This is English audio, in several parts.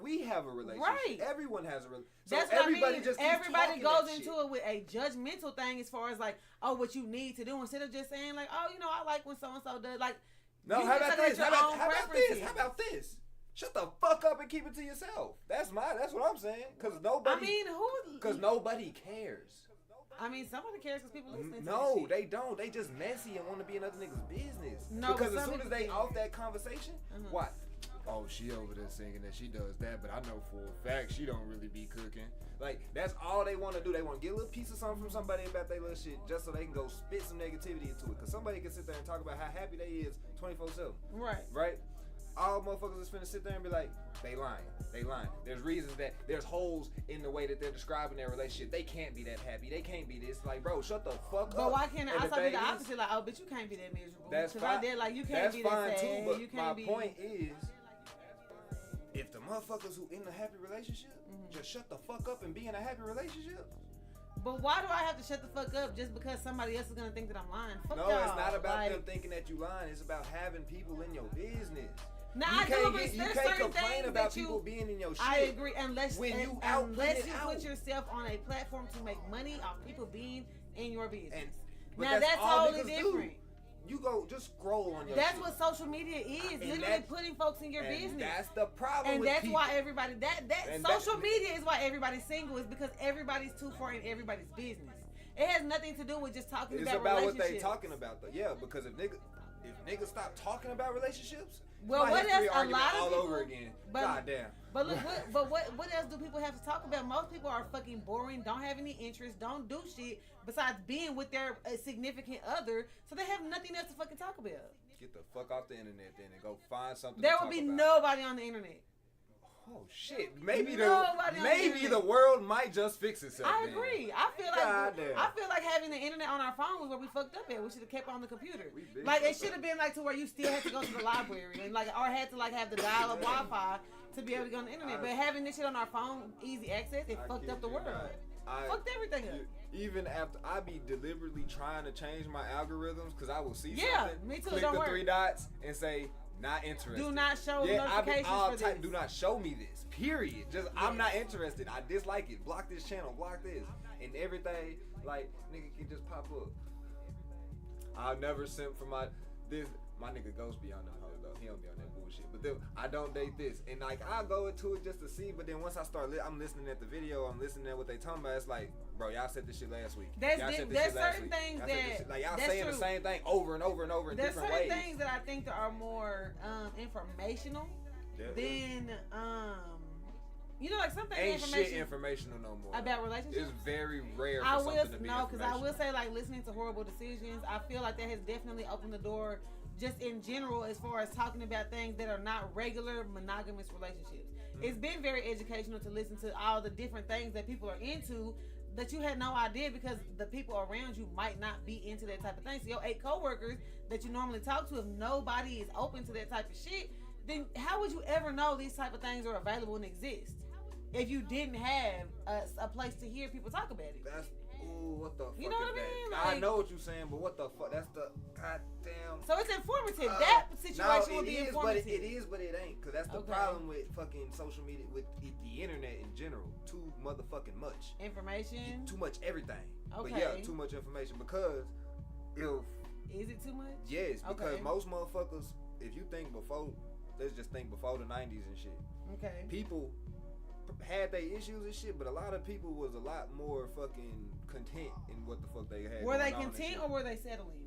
We have a relationship. Right. Everyone has a relationship. So That's what everybody I mean. just keeps Everybody talking goes that into shit. it with a judgmental thing as far as like, oh, what you need to do, instead of just saying like, oh, you know, I like when so and so does. Like, No, you how can about say this? your How own about this? preferences. How about this? Shut the fuck up and keep it to yourself. That's what I'm saying. Because nobody. I mean, who? Because nobody cares. I mean, somebody cares because people listening to No, this shit. they don't. They just messy and want to be another nigga's business. No, because but as some soon as people they do. off that conversation, Mm-hmm. what? Oh, she over there singing that she does that, but I know for a fact she don't really be cooking. Like, that's all they want to do. They want to get a little piece of something from somebody about their little shit just so they can go spit some negativity into it. Because somebody can sit there and talk about how happy they is 24/7. Right. Right? All motherfuckers is finna sit there and be like, they lying. They lying. There's reasons that there's holes in the way that they're describing their relationship. They can't be that happy. They can't be this. Like, bro, shut the fuck up. But why can't And I also be thing the is, opposite? Like, oh, bitch, you can't be that miserable. That's Because fine. I did, like, you can't That's be fine that sad. too, but you my can't be. point is, if the motherfuckers who in a happy relationship just shut the fuck up and be in a happy relationship. But why do I have to shut the fuck up just because somebody else is gonna think that I'm lying? Fuck No, y'all. it's not about like, them thinking that you lying. It's about having people in your business. Now You I do can't agree. get, you There's can't certain complain things about that you. people being in your shit. I agree, unless When you out unless putting you it put out. yourself on a platform to make money off people being in your business. But now that's all totally niggas different. do. You go just scroll on your That's shit. what social media is. And Literally that's- putting folks in your and business. that's the problem And with that's people. why everybody that And social that- media is why everybody's single, is because everybody's too far in everybody's business. It has nothing to do with just talking It's about about what relationships. they talking about though. Yeah, because if niggas stop talking about relationships, Well, my what history else? A argument lot of all people. over again. But, Goddamn. But look, what else do people have to talk about? Most people are fucking boring, don't have any interest, don't do shit besides being with their significant other, so they have nothing else to fucking talk about. Get the fuck off the internet then and go find something. There to will talk be about. nobody on the internet. Oh shit! Maybe Nobody on the the internet. world might just fix itself. I then. agree. I feel Goddamn. like having the internet on our phone was where we fucked up at. We should have kept it on the computer. We been Like it fucked should have been like to where you still had to go to the library and like or had to like have the dial-up Wi-Fi to be able to go on the internet. But having this shit on our phone, easy access, it fucked up the world. Fucked everything up. Even after I be deliberately trying to change my algorithms because I will see Yeah, something, me too, click don't the work. 3 dots and say not interested. Do not show I be notifications all for type, this. do not show me this. Period. Just I'm not interested. I dislike it. Block this channel. Block this. And everything like nigga can just pop up. I'll never simp for my nigga Ghost be on them hoes though. He don't be on that bullshit. But then I don't date this. And like I'll go into it just to see, but then once I start I'm listening at the video, I'm listening at what they talking about, it's like, bro, y'all said this shit last week. There's Y'all said this there's shit last certain week. things Y'all said this that shit. Like y'all that's saying true. the same thing over and over and over in There's different certain ways. things that I think that are more informational than you know, like something Ain't shit informational no more. about relationships. It's very rare for I something will to be no, because I will informational. say like listening to horrible decisions. I feel like that has definitely opened the door, just in general, as far as talking about things that are not regular monogamous relationships. It's been very educational to listen to all the different things that people are into that you had no idea, because the people around you might not be into that type of thing. So your 8 coworkers that you normally talk to, if nobody is open to that type of shit, then how would you ever know these type of things are available and exist if you didn't have a place to hear people talk about it? That's what the fuck You know is what I mean? that? I Like- know what you're saying, but what the fuck? That's the goddamn. So it's informative. That situation would be But informative. it is, but it ain't. Cause that's the Okay. problem with fucking social media, with the internet in general. Too motherfucking much. Information. Too much everything. But Okay. yeah, too much information. Because if Is it too much? yes, because Okay. most motherfuckers, if you think before, let's just think before the 90s and shit. Okay. People had their issues and shit, but a lot of people was a lot more fucking content in what the fuck they had. Were they going on and content shit. or were they settling?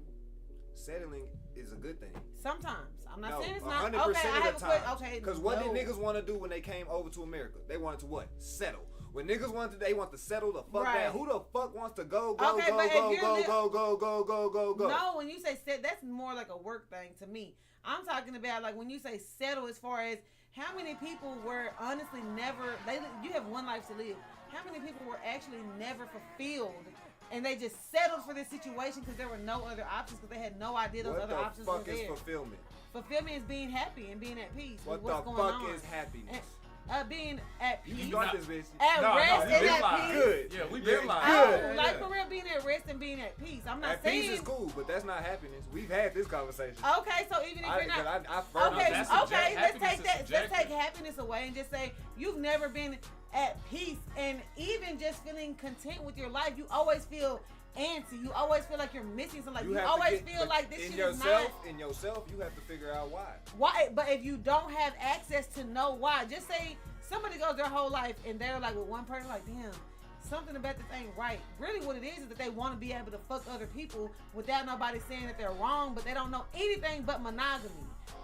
Settling is a good thing. Sometimes. I'm not No, saying it's not. 100% Okay, I of have the a quick. time. Okay. Because what no. did niggas want to do when they came over to America? They wanted to what? Settle. When niggas wanted to, they want to settle the fuck Right. down. Who the fuck wants to go? Okay, but if you're Go. No, when you say set, that's more like a work thing to me. I'm talking about like when you say settle, as far as how many people were honestly never. You have one life to live. How many people were actually never fulfilled, and they just settled for this situation because there were no other options, because they had no idea those What other the options were fuck is there. fulfillment? Fulfillment is being happy and being at peace What with what's the going fuck on. is happiness? being at peace. You start this bitch. At rest we and been at lying. peace. Good. Yeah, we been lying. Oh, Good. like for real, being at rest and being at peace. I'm not At saying. peace is cool, but that's not happiness. We've had this conversation. Okay, so even if you're not. I firmly- Okay, that's okay, let's happiness take is that. Let's subjective. take happiness away and just say you've never been at peace, and even just feeling content with your life, you always feel antsy. You always feel like you're missing something. Like you have to always get- feel but like this in shit yourself, is not. in yourself, you have to figure out why. Why? But if you don't have access to know why, just say somebody goes their whole life and they're like with one person, like, damn, something about this ain't right. Really, what it is that they want to be able to fuck other people without nobody saying that they're wrong, but they don't know anything but monogamy.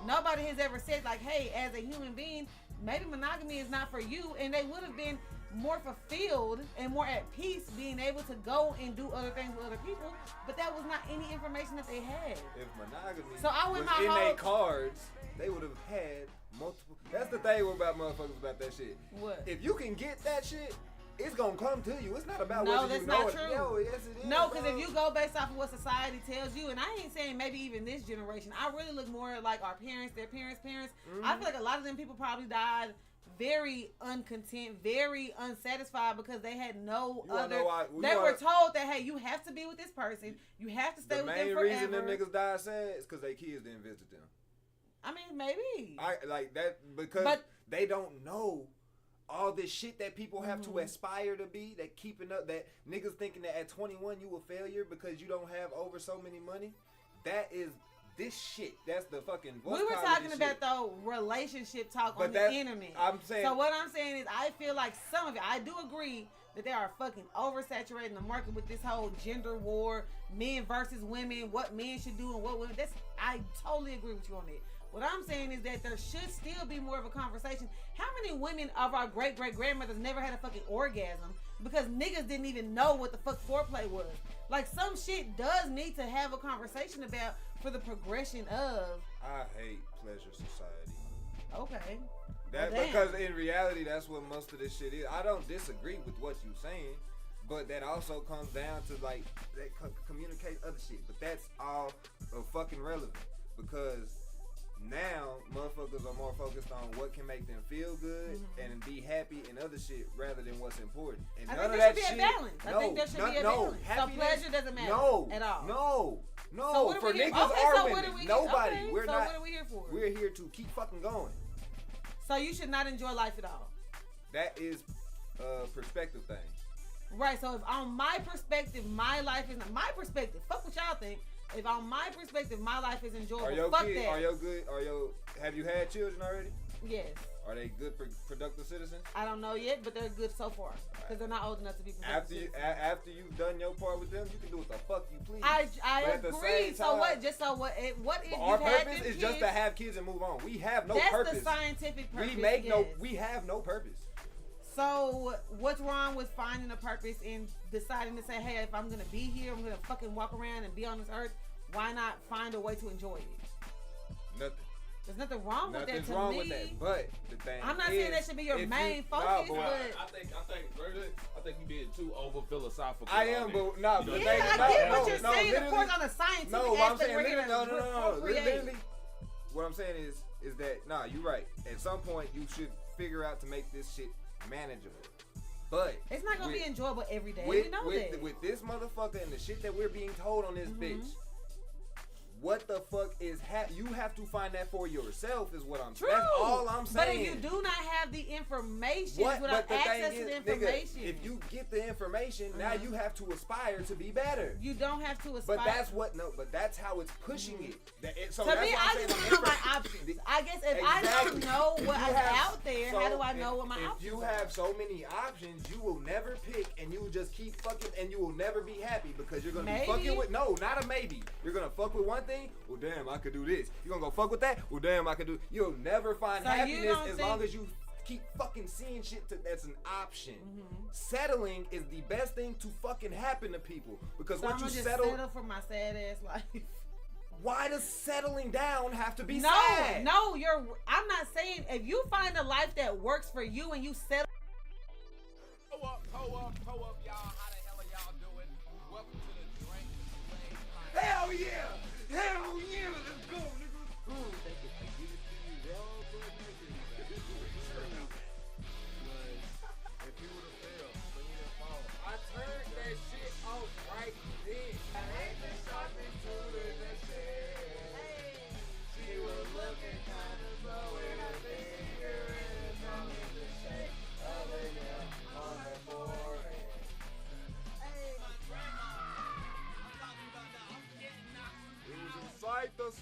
Nobody has ever said like, hey, as a human being, maybe monogamy is not for you, and they would have been more fulfilled and more at peace being able to go and do other things with other people, but that was not any information that they had. If monogamy So I went was my in whole- their cards, they would have had multiple. That's the thing about motherfuckers about that shit. What? If you can get that shit, it's gonna come to you. It's not about No, whether that's you know not it. true. Yo, yes it is. No, because dog. if you go based off of what society tells you, and I ain't saying maybe even this generation, I really look more like our parents, their parents' parents. I feel like a lot of them people probably died very uncontent, very unsatisfied because they had no You wanna other. know why- They you were wanna- told that hey, you have to be with this person, you have to stay the with them main forever. reason them niggas died sad is because their kids didn't visit them. I mean, maybe. I like that because But- they don't know all this shit that people have to aspire to be. That keeping up, that niggas thinking that at 21 you a failure because you don't have over so many money. That is this shit. That's the fucking. We were talking about though relationship talk But on the that- internet. I'm saying- So what I'm saying is, I feel like some of it. I do agree that they are fucking oversaturating the market with this whole gender war, men versus women, what men should do and what women. I totally agree with you on it. What I'm saying is that there should still be more of a conversation. How many women of our great grandmothers never had a fucking orgasm because niggas didn't even know what the fuck foreplay was? Like some shit does need to have a conversation about for the progression of. I hate pleasure society. Okay. That Well, damn. because in reality, that's what most of this shit is. I don't disagree with what you're saying, but that also comes down to like that communicate other shit. But that's all fucking relevant because now motherfuckers are more focused on what can make them feel good and be happy and other shit rather than what's important. And I none think of there that should be shit. a balance. I think there should be a balance. So happiness- pleasure doesn't matter no, at all. No, So what are for we here- niggas okay, or so women. what are we- Nobody. okay, We're so not. what are we here for? We're here to keep fucking going. So you should not enjoy life at all. That is a perspective thing. Right, so if on my perspective, my life is not my perspective. Fuck what y'all think. If on my perspective, my life is enjoyable. Are your fuck kids? that. Are your good? Are your? Have you had children already? Yes. Are they good, productive citizens? I don't know yet, but they're good so far because they're not old enough to be productive. After you've done your part with them, you can do what the fuck you please. I But at the agree. same So time- what? Just so what? What if But you our had purpose them is just to kids? have kids and move on. We have no That's purpose. the scientific purpose. We make no. yes. We have no purpose. So what's wrong with finding a purpose and deciding to say, hey, if I'm gonna be here, I'm gonna fucking walk around and be on this earth. Why not find a way to enjoy it? Nothing. There's nothing wrong with that. Nothing's To wrong me, with that. But the thing I'm not is, saying that should be your if main you, focus, nah, but I think you being too over philosophical. I am, but nah, You know, but yeah, they- I no, get what no, you're no, saying. Of literally- course, on a scientific No, what I'm aspect, saying, we're literally, gonna no. procreate. Literally, what I'm saying is that nah, you're right. At some point, you should figure out to make this shit manageable. But It's not gonna with- be enjoyable every day. with, we know with, that. with this motherfucker and the shit that we're being told on this bitch, what the fuck is you have to find that for yourself is what I'm True. saying. That's all I'm But saying. if you do not have the information What? without But the access thing to the is, nigga, information, if you get the information, now you have to aspire to be better. you don't have to aspire. But that's what but that's how it's pushing it. So to that's me, why I'm I saying just the want to know my info- options. I guess if I Exactly. don't know If what you is have- out there, so how do I know what my if options you are? have so many options, you will never pick, and you will just keep fucking, and you will never be happy because you're gonna Maybe. be fucking with not a maybe. You're gonna fuck with one thing. Well, damn, I could do this. You're gonna go fuck with that. Well, damn, I could do. You'll never find So you happiness don't as think- long as you keep fucking seeing shit that's an option. Mm-hmm. Settling is the best thing to fucking happen to people because So I'm once you gonna just settle, for my sad ass life. why does settling down have to be No, sad? no, I'm not saying if you find a life that works for you and you settle. Ho up, y'all. How the hell are y'all doing? Welcome to the Drink and Slay Podcast. Hell yeah! Hell yeah! Let's go, nigga.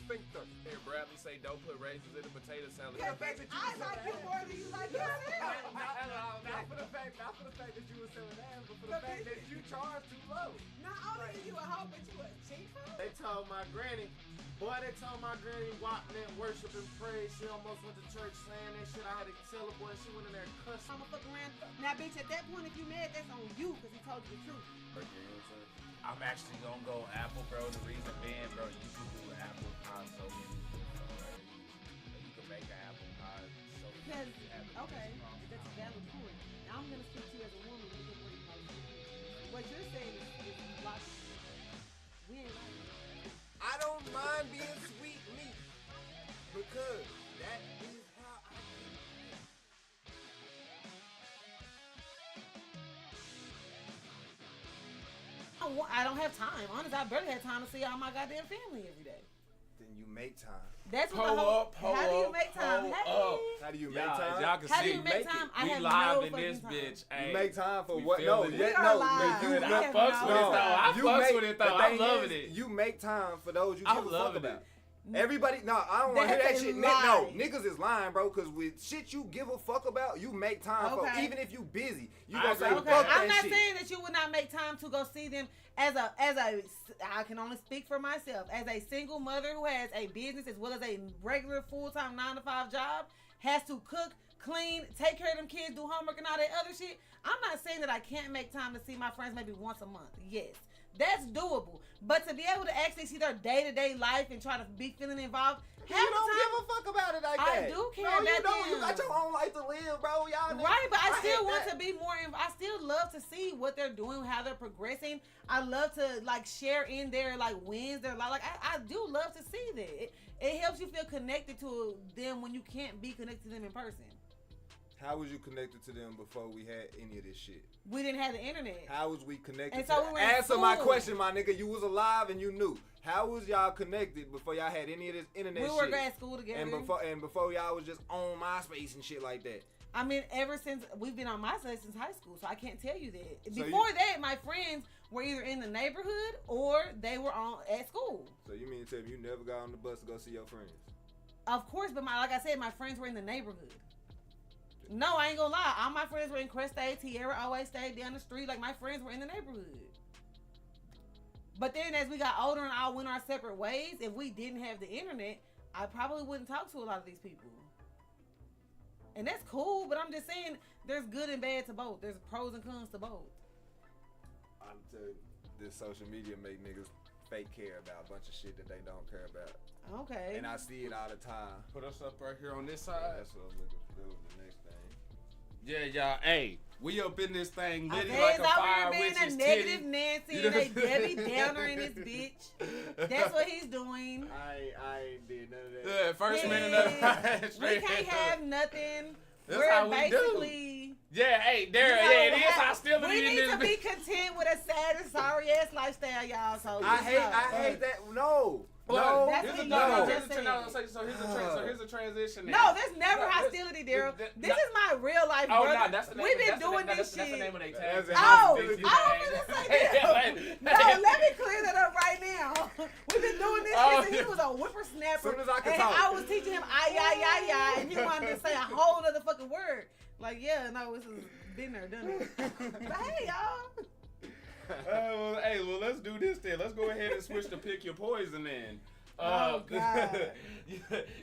sphincter. Here, Bradley say don't put raisins in the potato salad. Yeah, bitch, I like you more than you like yourself. Not for the fact that you were selling ass, but for the fact that you charge too low. Not only are you a hoe, but you a cheaper. They told my granny, walked in and worship and pray. She almost went to church saying that shit. I had to tell her, boy, she went in there cussing. I'ma fuck around. Now, bitch, at that point, if you mad, that's on you, because he told you the truth. I'm actually gonna go apple, bro. The reason being, bro, you can do apple pie so many different ways. You can make an apple pie so many Because, different okay, that's a valid point. Now I'm going to speak to you as a woman. What you're saying is logical. We ain't like it. I don't mind being sweet meat because that is how I I don't have time. Honestly, I barely have time to see all my goddamn family every day. Then you make time. That's what Pull the whole. up, pull How do you up, make time? pull Hey. up. How do you make Y'all, time? y'all can How do see you make time? I we have live no in this fucking time. bitch. Hey, You make time for we what? feel No, it. We yeah, are no. live. You We I have fucks no with it though. time. I you fucks make, with it though. the I'm thing loving is, it. You make time for those you I'm give a fuck loving about. it. Everybody, no, I don't want to hear that That's a shit. lie. No, niggas is lying, bro. Cause with shit you give a fuck about, you make time for. Okay. Even if you busy, you I gonna agree say with fuck that. that I'm not shit. saying that you would not make time to go see them as a I can only speak for myself, as a single mother who has a business as well as a regular full-time 9-to-5 job, has to cook, clean, take care of them kids, do homework and all that other shit. I'm not saying that I can't make time to see my friends maybe once a month. Yes, that's doable. But to be able to actually see their day-to-day life and try to be feeling involved, You don't give a fuck about it like I that. do care no, you about don't. You them. got your own life to live, bro. Y'all niggas- right, but I still hate want that. to be more. I still love to see what they're doing, how they're progressing. I love to like share in their like wins. Their like I do love to see that. It helps you feel connected to them when you can't be connected to them in person. How was you connected to them before we had any of this shit? We didn't have the internet. How was we connected? And to so them? we were in Answer my school. question, my nigga. You was alive and you knew. How was y'all connected before y'all had any of this internet We shit? were at school together. And before y'all was just on MySpace and shit like that. I mean, ever since we've been on MySpace since high school, so I can't tell you that. So Before that, my friends were either in the neighborhood or they were at school. So you mean to tell me you never got on the bus to go see your friends? Of course, but like I said, my friends were in the neighborhood. No, I ain't gonna lie. All my friends were in Crest State. Tierra always stayed down the street. Like, my friends were in the neighborhood. But then as we got older and all went our separate ways, if we didn't have the internet, I probably wouldn't talk to a lot of these people. And that's cool, but I'm just saying there's good and bad to both. There's pros and cons to both. I'm telling you, this social media make niggas fake care about a bunch of shit that they don't care about. Okay. And I see it all the time. Put us up right here on this Yeah, side. that's what I'm looking for. The next thing. Yeah, y'all. Hey, we up in this thing, litty Okay, like a out fire here being witch's a negative titty. Nancy You know and a what I'm saying? Debbie Downer in this bitch. That's what he's doing. I ain't did none of that. Yeah, first Yeah. minute of the We can't have nothing. That's We're how we do. basically. Yeah, hey, there, you know, yeah, it is have- hostility We in need this to be bitch. content with a sad and sorry ass lifestyle, y'all. So I hate that. No. Well, No. That's here's what a, you no, just here's a, no, said. so here's a transition. No, now. there's never No, this- hostility, Daryl. this- This no. is my real life Oh, brother. no, that's the name. We've been that's doing the, this that's shit. the name of their That's tag. it. Oh, Hostility. I was gonna say that. No, let me clear that up right now. We've been doing this Oh, since he was a whippersnapper. Soon as I can and talk. I was teaching him ay, and he wanted to say a whole other fucking word. Like, yeah, no, this has been there, done it. But hey, y'all. Well, let's do this then. Let's go ahead and switch to pick your poison then. Oh, God.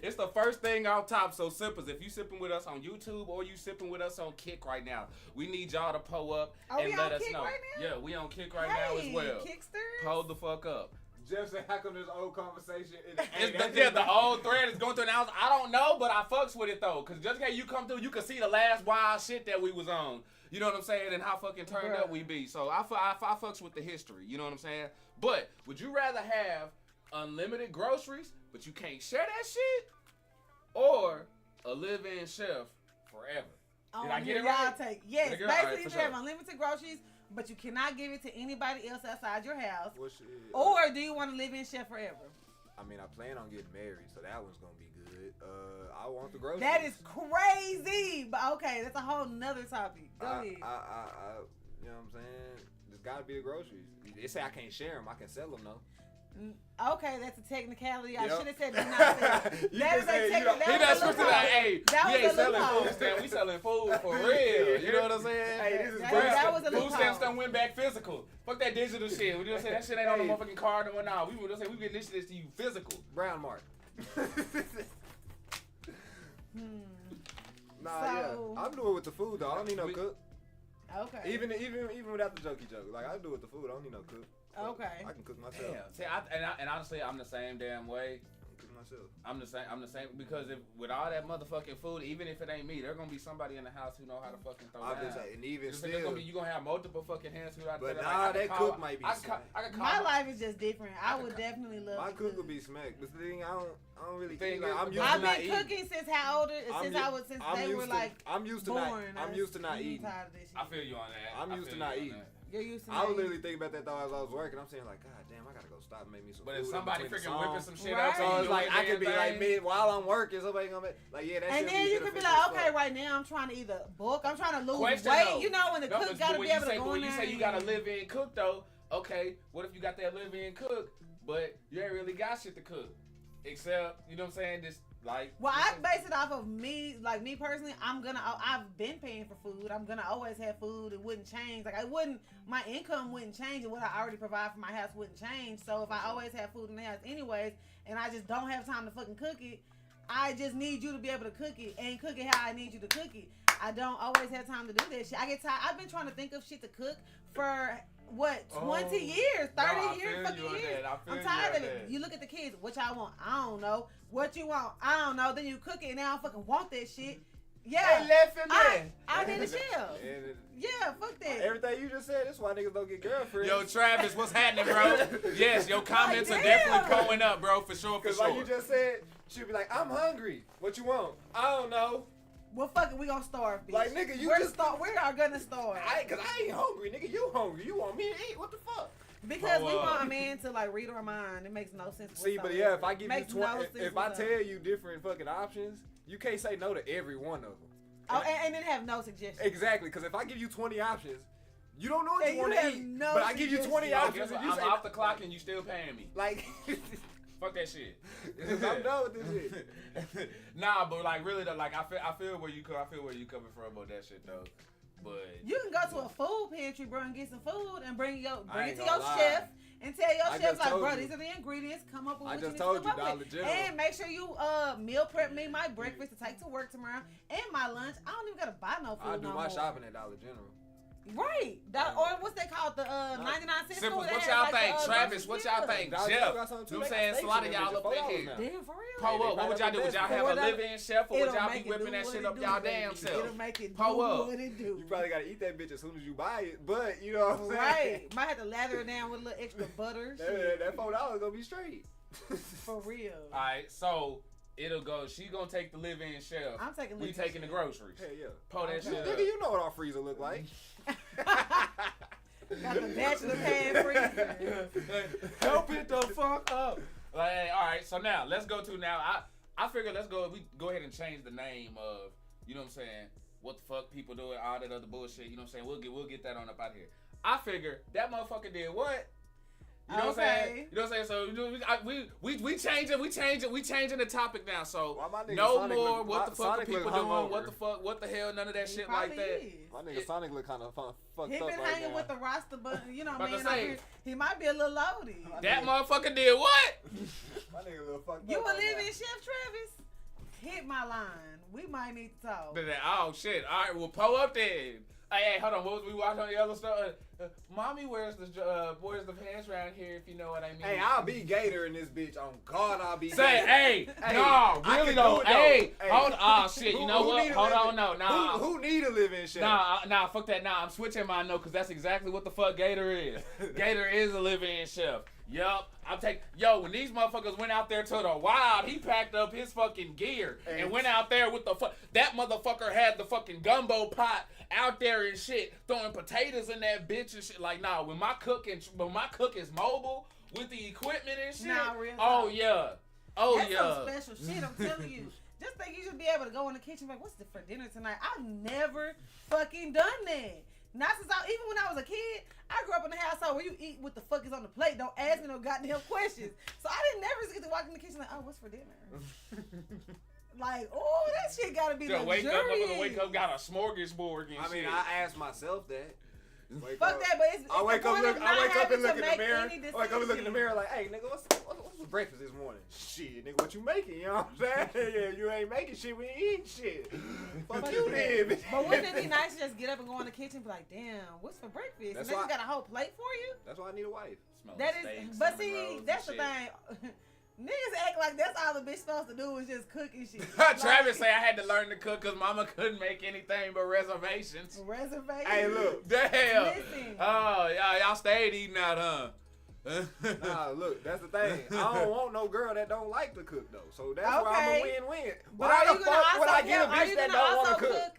It's the first thing on top. So sippers, if you sipping with us on YouTube or you sipping with us on Kick right now, we need y'all to pull up Are and we let on us Kick know. right now? Yeah, we on Kick right now as well. Kicksters? Pull the fuck up. Jeff said, how come this old conversation? The old thread is going through. And I don't know, but I fucks with it though, cause just in case you come through, you can see the last wild shit that we was on. You know what I'm saying, and how fucking turned up we be. So I fucks with the history. You know what I'm saying. But would you rather have unlimited groceries, but you can't share that shit, or a live-in chef forever? Did I get it right? Take. Yes, Did I get it right? basically For you have sure. unlimited groceries, but you cannot give it to anybody else outside your house. Well, shit, Or do you want to live in chef forever? I mean, I plan on getting married, so that one's gonna be good. I want the groceries. That is crazy. But okay, that's a whole nother topic. Go ahead. You know what I'm saying? There's gotta be the groceries. They say I can't share them. I can sell them though. Okay, that's a technicality. I Yep. should have said do not sell. You That can is a say you don't- technicality. He done switched to that. Hey, That we was ain't a selling loophole. food stamps. We selling food for real. You know what I'm saying? Hey, this is That was a Food loophole. stamps done went back physical. Fuck that digital shit. We just say that shit ain't on the Hey. motherfucking card and whatnot. We would just say we getting this to you physical. Brown mark. Nah, So- yeah. I'm doing with the food though. I don't need no We- cook. Okay. Even without the jokey joke. Like I do with the food. I don't need no cook. Okay. I can cook myself. Damn. See, and honestly, I'm the same damn way. I can cook myself. I'm the same because if with all that motherfucking food, even if it ain't me, there's gonna be somebody in the house who know how to fucking throw I'm down. just saying, and even Just still, like you're gonna have multiple fucking hands who out But there. nah, I can that call- cook might be I can smack. call My life is just different. I would could- definitely love my to cook would be smacked. But the thing, I don't really The thing eat. Like, is, I'm used I've to not been eating. cooking since how old? Since I'm they used were to- like I'm used to born. not. I'm used to not I'm eating. tired of this shit. I feel you on that. I'm I used to feel not you on eating. that. You're used to I was not literally eating. thinking about that though as I was working. I'm saying like, God damn, I gotta go stop and make me some But food. if in somebody between the freaking whipping songs. some shit Right. out, So you it's doing like the I could damn be like, thing. man, while I'm working, somebody gonna make like, yeah, that And shit then you could be like, okay, right now I'm trying to either book, I'm trying to lose Question weight. though. You know, when the No, cook but gotta when be you able to say- go but in when you there. say you gotta live in cook though, okay, what if you got that live in cook, but you ain't really got shit to cook, except you know what I'm saying, just like. Well, I base it off of me, like me personally. I've been paying for food. I'm gonna always have food. It wouldn't change. Like my income wouldn't change, and what I already provide for my house wouldn't change. So if I always have food in the house anyways, and I just don't have time to fucking cook it, I just need you to be able to cook it and cook it how I need you to cook it. I don't always have time to do that shit. I get tired. I've been trying to think of shit to cook for what 20 years, 30 No, I years, feel fucking you on years. that. I feel I'm you tired on of it. that. You look at the kids. What y'all want? I don't know. What you want? I don't know. Then you cook it, and now I fucking want that shit. Yeah. They laughing there. I need a chill. And Yeah, fuck that. everything you just said, that's why niggas don't get girlfriends. Yo, Travis, what's happening, bro? Yes, your comments are definitely going up, bro, for sure, for Cause sure. like you just said, she'll be like, I'm hungry. What you want? I don't know. Well, fuck it. We gonna starve, bitch. Like, nigga, you We're just- we are gonna starve. Cause I ain't hungry, nigga. You hungry? You want me to eat? What the fuck? Because we Oh, want a man to like read our mind. It makes no sense. See, but whatsoever. yeah, if I give you Makes no 20, sense if I whatsoever. tell you different fucking options, you can't say no to every one of them. Oh, and then have no suggestions. Exactly, because if I give you 20 options, you don't know what And you want you to have eat. no but I give you 20 suggestions. Yo, options, guess what? and you I'm say off the clock and you still paying me. like, Fuck that shit. I'm done with this shit. Nah, but like really though, like I feel where you coming from about that shit though. But You can go to a food pantry, bro, and get some food and bring I it ain't to gonna your lie. chef and tell your I chef just like, told bro, you. these are the ingredients. Come up with I what just you told need to you, come up Dollar with. General. And make sure you meal prep me my breakfast to take to work tomorrow and my lunch. I don't even gotta buy no food I do no my more. shopping at Dollar General. Right. Or what's they called? The 99 cent Simple, store. what that y'all has, like, think? the, Travis, grocery what y'all store. think? Dollar Jeff, General got something too. you know what They I'm saying? got So a lot of steaks in y'all them up in bitches, here. $4 now. Damn, for real. Pull Hey, up. they What would probably y'all do? the Would y'all best have one. a live-in chef or would It'll y'all make be it whipping do that what shit it up do, y'all baby. damn self? It'll make it do Pull up. what it do. You probably gotta eat that bitch as soon as you buy it, but you know what I'm saying? Right. Might have to lather it down with a little extra butter. Shit. That $4 gonna be straight. For real. All right, so it'll go. She gonna take the live-in chef. I'm taking We live-in taking the chef. groceries. Hell yeah. Pull that shit Nigga, up. you know what our freezer look like. Got the bachelor pad freezer. Help it the fuck up. Like, hey, all right, so now let's go to now. I figure we go ahead and change the name of, you know what I'm saying, what the fuck people doing, all that other bullshit. You know what I'm saying? We'll get that on up out here. I figure that motherfucker did what? You know what I'm saying? Okay. You know what I'm saying? So we changing the topic now. So Why my nigga no Sonic more look- what the fuck are Sonic people look doing? hungover. What the fuck? What the hell? None of that He shit like probably that. is. My nigga Sonic look kind of fucked He up been right hanging now. with the roster, but you know, About to man, say. out here, he might be a little loaded. That motherfucker did what? My nigga a little fucked You up a right living now. chef, Travis? Hit my line. We might need to talk. Oh shit! All right, well, pull up then. Hey, hold on. What was we watching on the other stuff? Mommy wears the pants around here, if you know what I mean. Hey, I'll be Gator in this bitch. On God, I'll be Say, Gator. hey, Hey, no, I really can though. do it, Hey, though. Hey. hold on. Oh shit, you know Who what? need a Hold on, living- no, nah. Who need a living chef? Nah, fuck that. Nah, I'm switching my note because that's exactly what the fuck Gator is. Gator is a live-in chef. Yup. When these motherfuckers went out there to the wild, he packed up his fucking gear and went out there with that motherfucker had the fucking gumbo pot out there and shit, throwing potatoes in that bitch and shit. Like, nah, when my cook is mobile with the equipment and shit. Nah, real oh talk. yeah. Oh That's yeah. some special shit, I'm telling you. Just think you should be able to go in the kitchen like, what's for dinner tonight? I've never fucking done that. Not since even when I was a kid, I grew up in a household where you eat what the fuck is on the plate. Don't ask me no goddamn questions. So I didn't never get to walk in the kitchen like, oh, what's for dinner? Like, oh, that shit gotta be luxurious. Wake up, got a smorgasbord and I mean, shit. I asked myself that. Fuck that, but it's I wake up and look in the mirror. mirror like, hey, nigga, what's for breakfast this morning? Shit, nigga, what you making? You know what I'm saying? Yeah, you ain't making shit, we ain't eating shit. Fuck you then, bitch. But wouldn't it be nice to just get up and go in the kitchen and be like, damn, what's for breakfast? That's and they why- just got a whole plate for you? That's why I need a wife. That is, but see, that's the thing. Niggas act like that's all the bitch supposed to do is just cook and shit. Travis say I had to learn to cook because mama couldn't make anything but reservations. Reservations? Hey, look. Damn. Listen. Oh, y'all stayed eating out, huh? Nah, look, that's the thing. I don't want no girl that don't like to cook, though. So that's why I'm a win-win. But Why are the you fuck gonna would I also get a bitch that don't want to cook?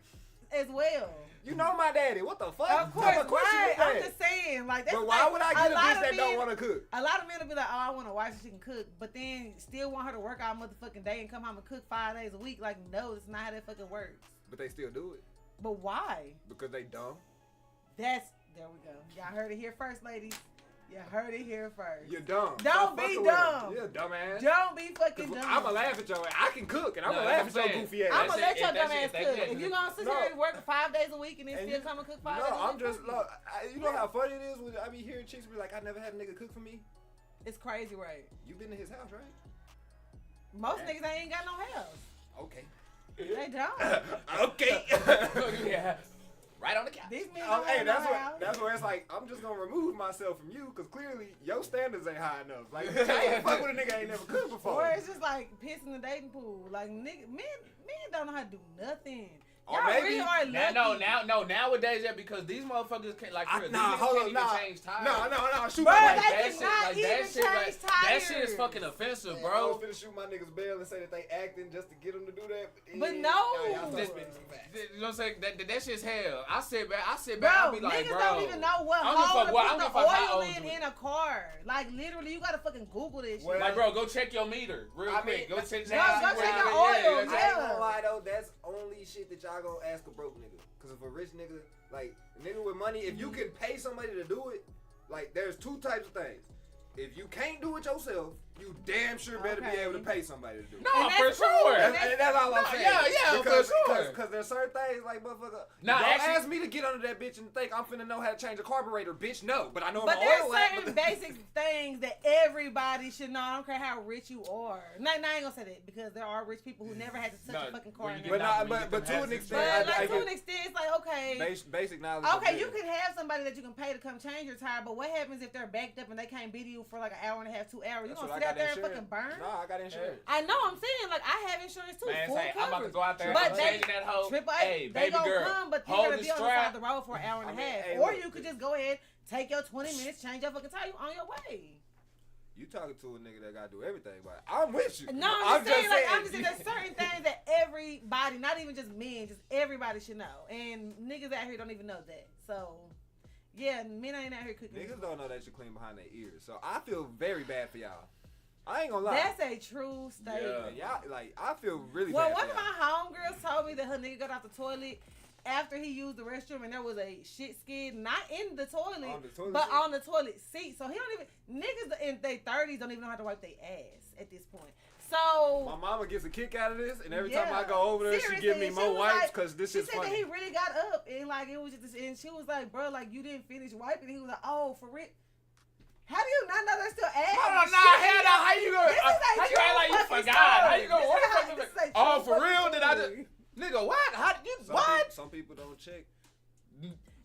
as well? You know my daddy. What the fuck? Of course, What question right. is that? I'm just saying, like, that's But why like, would I get a lot bitch of that don't men- want to cook? A lot of men will be like, oh, I want a wife so she can cook, but then still want her to work out motherfucking day and come home and cook 5 days a week. Like, no, it's not how that fucking works. But they still do it But why? because they dumb. There we go. Y'all heard it here first, ladies. You heard it here first. You're dumb. Don't Stop be fucking with dumb. them. You're a dumbass. Don't be fucking dumb. I'ma laugh at your ass. I can cook and I'ma No, laugh I'm at your saying. goofy ass. I'm gonna let your That's dumb ass it. cook. That's it. If you gonna sit No. here and work 5 days a week and then And still you- come and cook 5 No, days a week, I'm just fuck you. look. You know how funny it is when I be hearing chicks be like, I never had a nigga cook for me. It's crazy, right? You been to his house, right? Most niggas ain't got no house. Okay. They don't. Okay. Yeah. Right on the couch. These men Oh, don't hey, have no that's house. where it's like I'm just gonna remove myself from you because clearly your standards ain't high enough. Like I can't fuck with a nigga I ain't never cooked before. Or it's just like piss in the dating pool. Like nigga, men don't know how to do nothing. Or Y'all maybe- really are lucky. Nowadays, yeah, because these motherfuckers can't, like, these Nah, niggas hold can't on, even nah. change tires. No, shoot Bro, my they niggas. cannot even change That tires. shit is fucking offensive, I bro. was finna shoot my niggas bail and say that they acting just to get them to do that. But yeah, no. y'all start This- spitting some facts. You know what I'm saying? That shit's hell. I sit back, Bro, I'll be like, niggas bro. don't even know what I don't give a hole fuck to what- I put don't the give a fuck how oil old in you in a car. Like literally, you gotta fucking Google this shit. Well, Like, bro, go check your meter real I quick. mean, Go check go check your oil, I ain't yeah. gonna lie though, that's only shit that y'all gonna ask a broke nigga. Cause if a rich nigga, like a nigga with money, if you can pay somebody to do it, like there's two types of things. If you can't do it yourself, you damn sure better be Okay. able to pay somebody to do it. No, And for that's cool. sure. And That's all I'm saying. yeah, because, for sure. Because there's certain things like motherfucker. Nah, don't actually- ask me to get under that bitch and think I'm finna know how to change a carburetor, bitch. No, but I know But my there's oil at, certain but- basic things that everybody should know. I don't care how rich you are. No, I ain't gonna say that because there are rich people who never had to touch No, a fucking car. when in you their get life. But to an extent, But like I to an get extent, it's like okay, basic knowledge. okay, is you good. can have somebody that you can pay to come change your tire. But what happens if they're backed up and they can't be to you for like an hour and a half, 2 hours? You That's gonna what sit I out got there and insurance. fucking burn? No, I got insurance. I know. I'm saying like I have insurance too. Man, full say, I'm about to coverage. go out there But and they- change that hoe. Triple A, Hey, they baby gonna girl, come, but you hold gotta the be on the side strap. of the road for an hour and a I mean, half. hey, Or look, you could just go ahead, take your 20 minutes, change your fucking tire, you on your way. You talking to a nigga that gotta do everything, but I'm with you. No, I'm just saying, there's certain things that everybody, not even just men, just everybody should know. And niggas out here don't even know that. So, yeah, men ain't out here cooking. Niggas don't know they should clean behind their ears, so I feel very bad for y'all. I ain't gonna lie. That's a true statement. Y'all, like, I feel really Well, bad one for of y'all. my homegirls told me that her nigga got out the toilet after he used the restroom and there was a shit skid, not in the toilet, On the toilet but seat? on the toilet seat. So he don't even, niggas in their 30s don't even know how to wipe their ass at this point. So My mama gets a kick out of this, and every yeah. time I go over there, she Seriously, give me and more was wipes like- because this she is said funny. that he really got up and like it was just, and she was like, bro, like you didn't finish wiping. He was like, oh, for real. How do you not know there's still ass? Hold on, and nah, shit? hell no. How you gonna? This is a How you true act like you fucking forgot? How story. you gonna? This What is the how- fuck? this is a Oh, true for real? fucking Did I just? story. Nigga, what? How did you? Some What? some people don't check.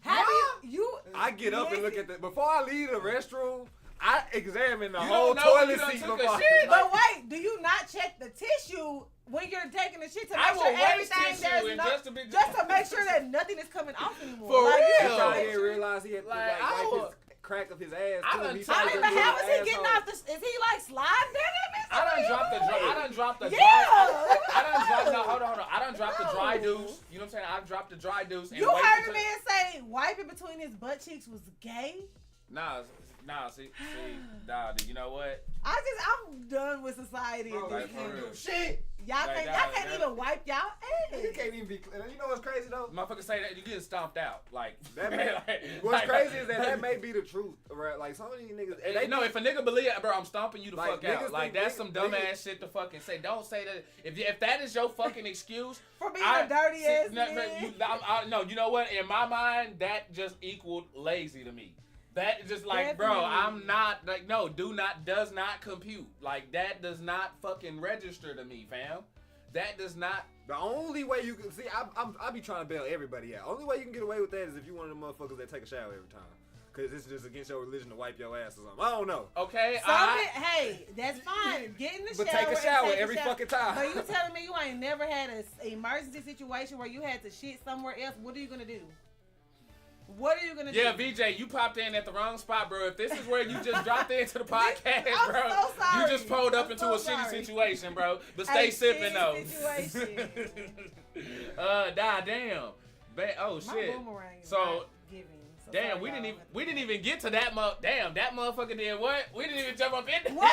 How do you? I get up and look at the before I leave the restroom. I examine the You whole don't know toilet you done seat took a before. shit? But wait, do you not check the tissue when you're taking the shit to make I sure will waste everything tissue there's and no, just to be just to make sure that nothing is coming off anymore? For like, real? you He have to probably make didn't sure- realize he had to Like, I wipe will- his crack of his ass. I too. done He told I probably mean, you but couldn't how do is the he getting asshole. off the? Is he like sliding down that bitch? I done dropped the dry. I done dropped the Yeah. dry. I done dropped. No, hold on. I done dropped the dry No. deuce. You know what I'm saying? I dropped the dry deuce. And You waited heard a till- man say wiping between his butt cheeks was gay. See, you know what? I'm done with society at Bro, this you can't point. do shit. Y'all can't even wipe y'all ass. You can't even be. You know what's crazy though? Motherfuckers say that you getting stomped out. Like That what's crazy is that may be the truth, right? Like some of these niggas. If a nigga believe it, bro, I'm stomping you the Like, fuck out. niggas Like think that's some dumbass shit to fucking say. Don't say that. If that is your fucking excuse For being a dirty ass no, you know what? In my mind, that just equaled lazy to me. That is just like, bro, Definitely. I'm not like no, does not compute. Like that does not fucking register to me, fam. That does not. The only way you can see, I be trying to bail everybody out. Only way you can get away with that is if you one of them motherfuckers that take a shower every time. Cause it's just against your religion to wipe your ass or something. I don't know. Okay, Hey, that's fine. Get in the But shower. take a shower and every fucking time. But you telling me you ain't never had an emergency situation where you had to shit somewhere else? What are you gonna do? What are you gonna do? Yeah, VJ, you popped in at the wrong spot, bro. If this is where you just dropped into the podcast, I'm bro, so sorry. you just pulled up I'm into so a shitty sorry. situation, bro. But stay sipping though. Situation. Damn. Oh My shit. boomerang is So not giving. So damn, sorry, we y'all. didn't even get to that damn, that motherfucker did what? We didn't even jump up in there.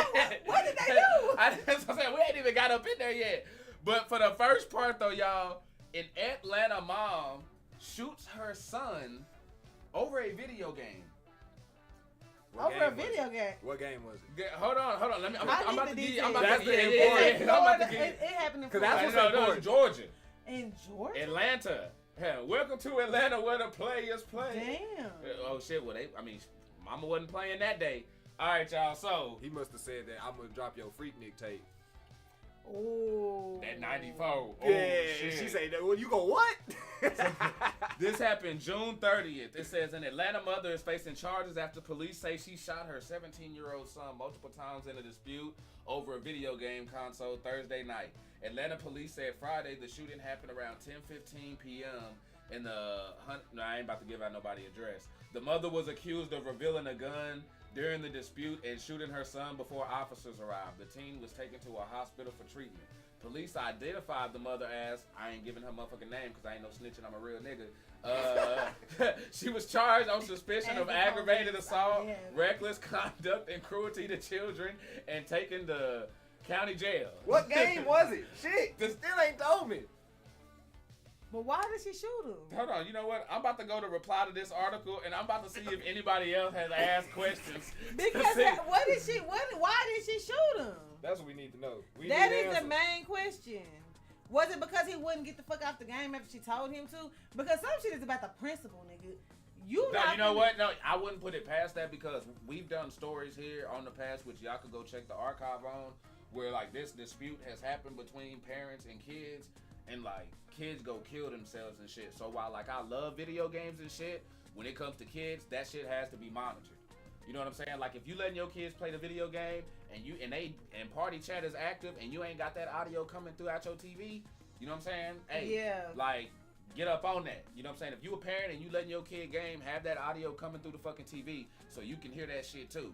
What did they do? That's what I'm saying. We ain't even got up in there yet. But for the first part though, y'all, an Atlanta mom shoots her son over a video game. What Over a game was video it? game. what game was it? Hold on. Let me. I'm I about to need the give. I'm about details. to That's give. the Yeah, important- I'm about to Florida, give. it happened in 'Cause Florida. that's No, what's it's Georgia, In Georgia? Atlanta. Hell, welcome to Atlanta where the players play. Damn. Oh shit! Well, Mama wasn't playing that day. All right, y'all. So He must have said that I'm gonna drop your Freaknik tape. Oh. that 94. Oh, Yeah, shit. she say that. Well, you go what? This happened June 30th. It says an Atlanta mother is facing charges after police say she shot her 17-year-old son multiple times in a dispute over a video game console Thursday night. Atlanta police said Friday the shooting happened around 10:15 p.m. in the no, I ain't about to give out nobody's address. The mother was accused of revealing a gun during the dispute and shooting her son before officers arrived. The teen was taken to a hospital for treatment. Police identified the mother as, I ain't giving her motherfucking name because I ain't no snitching, I'm a real nigga. She was charged on suspicion of aggravated assault, reckless conduct, and cruelty to children, and taken to county jail. What game was it? Shit, they still ain't told me. But why did she shoot him? Hold on, you know what? I'm about to go to reply to this article, and I'm about to see if anybody else has asked questions. Because why did she shoot him? That's what we need to know. That is the main question. Was it because he wouldn't get the fuck off the game after she told him to? Because some shit is about the principle, nigga. You know what? No, I wouldn't put it past that because we've done stories here on the past, which y'all could go check the archive on, where like this dispute has happened between parents and kids, and like kids go kill themselves and shit. So while like I love video games and shit, when it comes to kids, that shit has to be monitored. You know what I'm saying? Like if you letting your kids play the video game and party chat is active and you ain't got that audio coming throughout your TV, you know what I'm saying? Hey, yeah. like get up on that. You know what I'm saying? If you a parent and you letting your kid game, have that audio coming through the fucking TV so you can hear that shit too.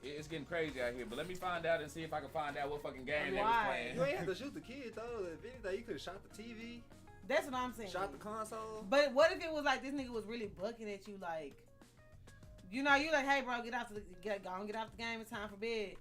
It's getting crazy out here, but let me find out and see if I can find out what fucking game they was playing. You ain't have to shoot the kid though. If anything, you could have shot the TV, That's what I'm saying. shot the console. But what if it was like this nigga was really bucking at you, like, you know, you like, hey bro, get off the game. It's time for bed.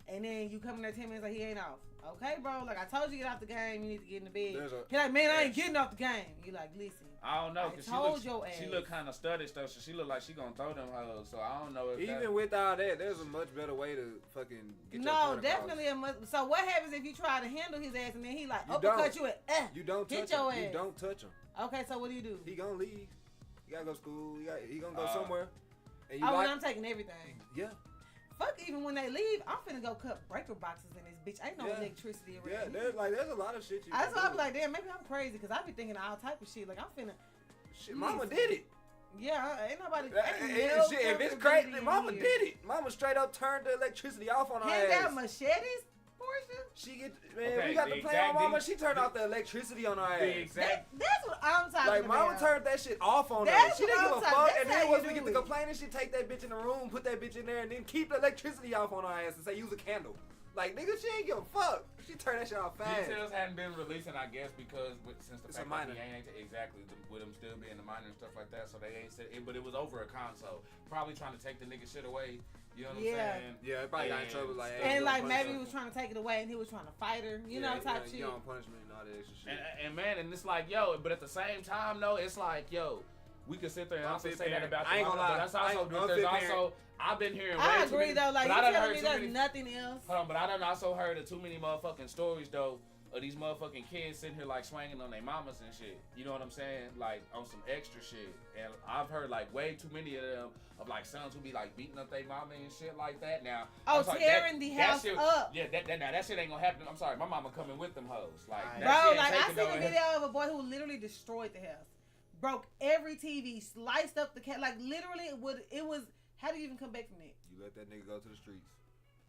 And then you come in there 10 minutes like he ain't off. Okay, bro. Like I told you, get off the game. You need to get in the bed. He like, man, I ain't getting off the game. You like, listen. I don't know, I told she look kind of studdish though, so she look like she gonna throw them hoes. So I don't know if Even with all that, there's a much better way to fucking get your No, point definitely across. So what happens if you try to handle his ass and then he like You uppercut don't. you at You don't hit touch your him. ass. You don't touch him. Okay, so what do you do? He gonna leave. He gotta go to school. He gonna go somewhere. And you Oh, like, and I'm taking everything. yeah. Fuck, even when they leave, I'm finna go cut breaker boxes in this bitch. Ain't no Yeah. electricity Yeah, around here. there's a lot of shit you That's can why I do. be like, damn, maybe I'm crazy because I be thinking all type of shit. Like I'm finna, Shit, mama did it. yeah, ain't nobody. Shit, if it's crazy, mama did it. Mama straight up turned the electricity off on her Hand ass. out machetes, Portia. She get, man, Okay, we got the to play on exact- mama. She turned off the electricity on her ass. the exact. That's what I'm talking Like, about. mama turned that shit off on her. That's She didn't what give a I'm fuck. talking- And that's then how once you we get do to it. complaining, she take that bitch in the room, put that bitch in there, and then keep the electricity off on her ass and say, use a candle. Like, nigga, she ain't give a fuck. She turned that shit off fast. Details hadn't been releasing, I guess, because since the It's a fact that minor. he ain't exactly with him still being the minor and stuff like that, so they ain't said it. But it was over a console, probably trying to take the nigga shit away. You know what I'm saying? Yeah, it probably got in trouble. Like, And like maybe he was trying to take it away, and he was trying to fight her, you know, type shit. You on punishment and all that extra shit. And man, and it's like, yo, but at the same time, though, it's like, yo, we could sit there and also say that about the I ain't gonna lie. but that's also, there's also, I've been hearing way I too agree many, though. Like, but you I done telling heard me too there's many, nothing else. hold on, but I done also heard of too many motherfucking stories, though, of these motherfucking kids sitting here, like, swinging on their mamas and shit. You know what I'm saying? Like, on some extra shit. And I've heard, like, way too many of them, of, like, sons who be, like, beating up their mama and shit like that. Now, Oh, I'm sorry, tearing the house shit, up. Yeah, that shit ain't gonna happen. I'm sorry, my mama coming with them hoes. Like, that Bro, shit ain't like I taking seen no- a video of a boy who literally destroyed the house, broke every TV, sliced up the cat. Like literally, it was. How do you even come back from that? You let that nigga go to the streets.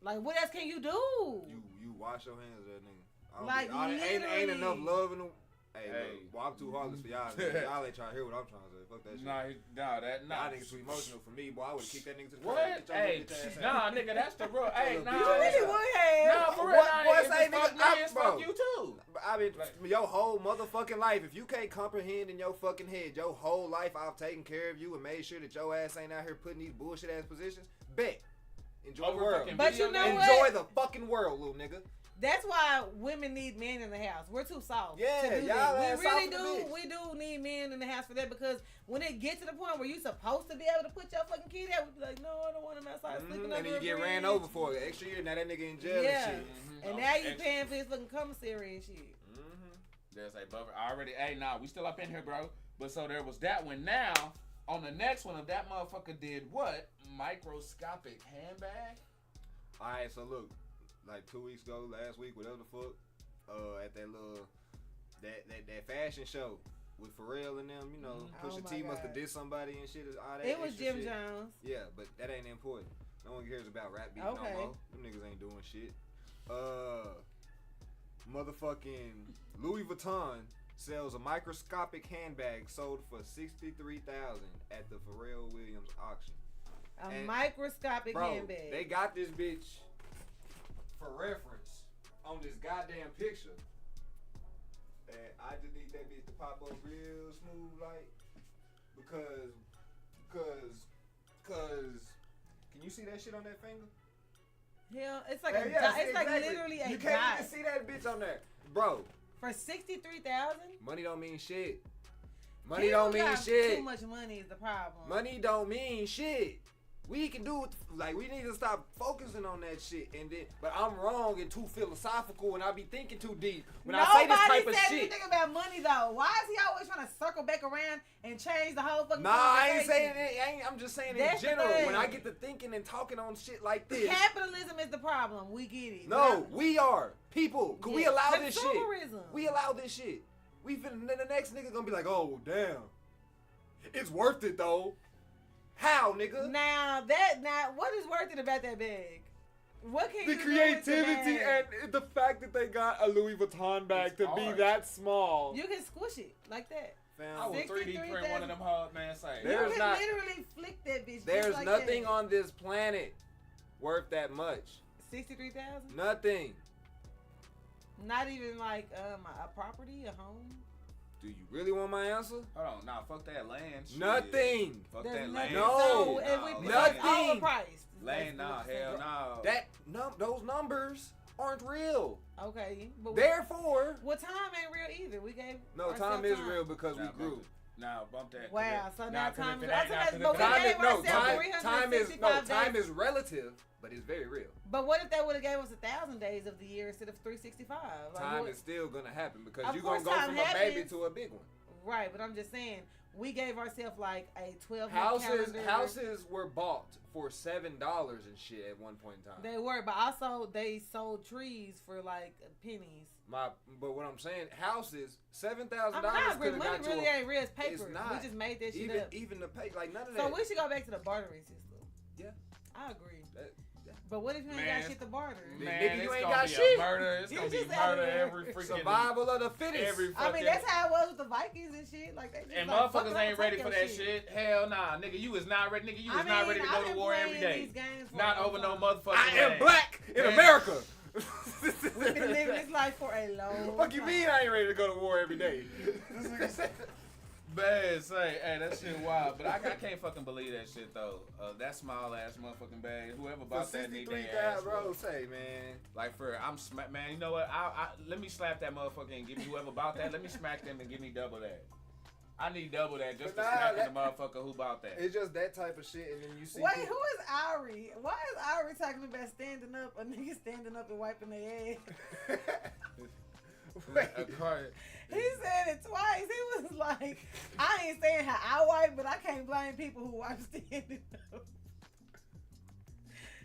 Like what else can you do? You wash your hands of that nigga. I don't Like, think- ain't literally. enough love in them. Hey, Hey. look, well, I'm too heartless for y'all. Nigga. Y'all ain't trying to hear what I'm trying to say. Fuck that shit. Nah, Y'all niggas too emotional for me, boy. I would kick that nigga to the What? curb. Get your Hey, little bitch ass out. nah, nigga, that's the real. Hey, You nah, really would have. Nah, for real, What- nah, what if say, it's fuck nigga? me, it's Bro. fuck you too. I mean, your whole motherfucking life, if you can't comprehend in your fucking head, your whole life I've taken care of you and made sure that your ass ain't out here putting these bullshit ass positions, bet. Enjoy the Over world. fucking But video you know games. what? Enjoy the fucking world, little nigga. That's why women need men in the house. We're too soft. Yeah, to do y'all that. ass We really soft for do. the bitch. We do need men in the house for that because when it gets to the point where you supposed to be able to put your fucking kid out, we be like, no, I don't want him outside sleeping And under then you a get bridge. ran over for an extra year. Now that nigga in jail Yeah. and shit. And Oh, now you extra. paying for his fucking commissary and shit. There's a buffer. I already, hey, nah, we still up in here, bro. But so there was that one. Now, on the next one, if that motherfucker did what? Microscopic handbag? Alright, so look, like 2 weeks ago, last week, whatever the fuck, at that little that fashion show with Pharrell and them, you know, Oh Pusha my T must God. have did somebody and shit. All that It was extra Jim shit. Jones. Yeah, but that ain't important. No one cares about rap beat Okay. no more. Them niggas ain't doing shit. Motherfucking Louis Vuitton sells a microscopic handbag sold for $63,000 at the Pharrell Williams auction. A And, microscopic Bro, handbag. they got this bitch for reference on this goddamn picture. And I just need that bitch to pop up real smooth, like, because, can you see that shit on that finger? Hell, it's like Hell a yeah, dot. see, It's like exactly. literally a You can't dot even see that bitch on there, bro. for 63,000. Money don't mean shit. Money don't mean got shit. Too much money is the problem. Money don't mean shit. We can do it, like, we need to stop focusing on that shit. And then, but I'm wrong and too philosophical and I be thinking too deep when I say this type of said shit. anything about money though. Why is he always trying to circle back around and change the whole fucking Nah, I ain't conversation? saying it. I'm just saying That's in the general. thing. When I get to thinking and talking on shit like this. Capitalism is the problem. We get it. No, we are people. Can we Yeah, allow this shit? consumerism. We allow this shit. We finna, the next nigga gonna be like, oh damn, it's worth it though. How, nigga? Now what is worth it about that bag? What can The you do with the creativity bag? and the fact that they got a Louis Vuitton bag It's to be art. that small. You can squish it like that. I Fam, will 3D print one of them hard man say. There's you can not- literally flick that bitch. there's just like nothing that. on this planet worth that much. 63,000. Nothing. Not even like a property, a home. Do you really want my answer? Hold on, nah, fuck that land. Shit. Nothing. Fuck There's that nothing. land. No. So shit. if we Nah, it's nothing. overpriced. Land, nah, hell no. That those numbers aren't real. Okay, but Therefore, well, time ain't real either. We gave no, ourselves time is real because we Nah, grew. bump it. Nah, bump that. Wow, so now 'cause time if is. it ain't- nah, 'cause But if we it ain't- gave ourselves time is 365 days. relative, but it's very real. But what if they would have gave us 1,000 days of the year instead of 365? Like, Time what- is still gonna happen because Of you're gonna course go time from a baby happens. to a big one. Right, but I'm just saying we gave ourselves like a 12-month calendar. Houses were bought for $7 and shit at one point in time. They were, but also they sold trees for like pennies. But what I'm saying, houses, I $7,000 agree. could have Money got really you. ain't real as It's paper. not. We just made that shit Even up. even the pay, like none of So that. we should go back to the bartering system. Yeah. I agree. That- But what if you ain't Man, got shit to barter? Man, Nigga, you it's ain't gonna got be shit. A murder. It's You gonna be just out murder here. every freaking Survival of the fittest. every I fucking. mean, that's how it was with the Vikings and shit. Like they just And like, fuck motherfuckers it, ain't I'ma ready take for your that shit. Hell nah, nigga, you is not ready. Nigga, you is not ready to I've go to been war playing every day. these games for Not a long over no time. motherfucking I am land. black in Man. America. We've been living this life for a long Fuck you time. mean I ain't ready to go to war every day? Man, say, hey, that shit wild. But I can't fucking believe that shit though. That small ass motherfucking bag. Whoever For bought that need 63 their ass. bro, say, man. Like for man, you know what? I let me slap that motherfucker and give me whoever bought that. Let me smack them and give me double that. I need double that just for But nah, smacking the motherfucker who bought that. It's just that type of shit, and then you see. Wait, who is Ari? Why is Ari talking about standing up? A nigga standing up and wiping their ass. Wait. He said it twice. He was like, I ain't saying how I wipe, but I can't blame people who wipe standing up.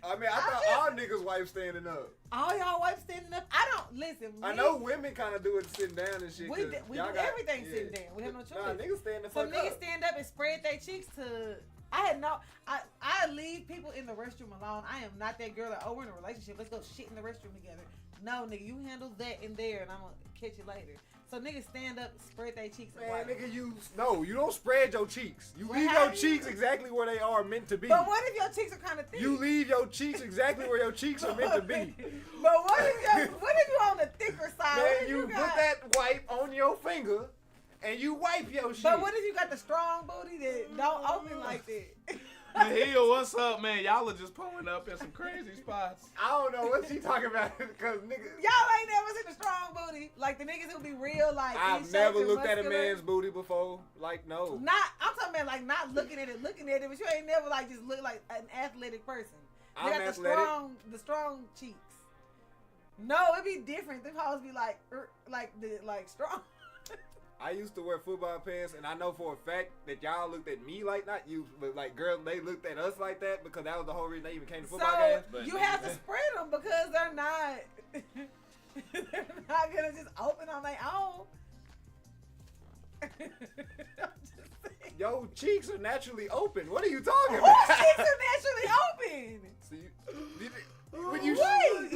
I mean, I thought all niggas wife standing up. All y'all wipe standing up? I don't, listen. I know women kind of do it sitting down and shit. We do everything sitting down. We have no choice. Nah, niggas stand the Some fuck niggas up. stand up and spread their cheeks to. I leave people in the restroom alone. I am not that girl that, oh, we're in a relationship. Let's go shit in the restroom together. No, nigga, you handle that in there, and I'm gonna catch you later. So niggas stand up, spread their cheeks. Man, nigga, you don't spread your cheeks. You leave how your do cheeks exactly where they are meant to be. But what if your cheeks are kind of thick? You leave your cheeks exactly where your cheeks are meant to be. But what if you on the thicker side? What Man, if you put got- that wipe on your finger and you wipe your shit. But what if you got the strong booty that don't open like that? The heel, what's up, man? Y'all are just pulling up in some crazy spots. I don't know what she talking about because niggas. Y'all ain't never seen the strong booty. Like the niggas who be real like. I've in never shape and looked at a muscular. man's booty before. Like, no. I'm talking about like not looking at it, but you ain't never like just look like an athletic person. You I'm got athletic. the strong cheeks. No, it be different. Them hoes be like strong. I used to wear football pants, and I know for a fact that y'all looked at me like, not you, but like girls, they looked at us like that because that was the whole reason they even came to football So games. But you have to spread them because they're not gonna just open on their own. I'm just saying. Yo, cheeks are naturally open. What are you talking Whose about? cheeks are naturally open? See, when you Wait.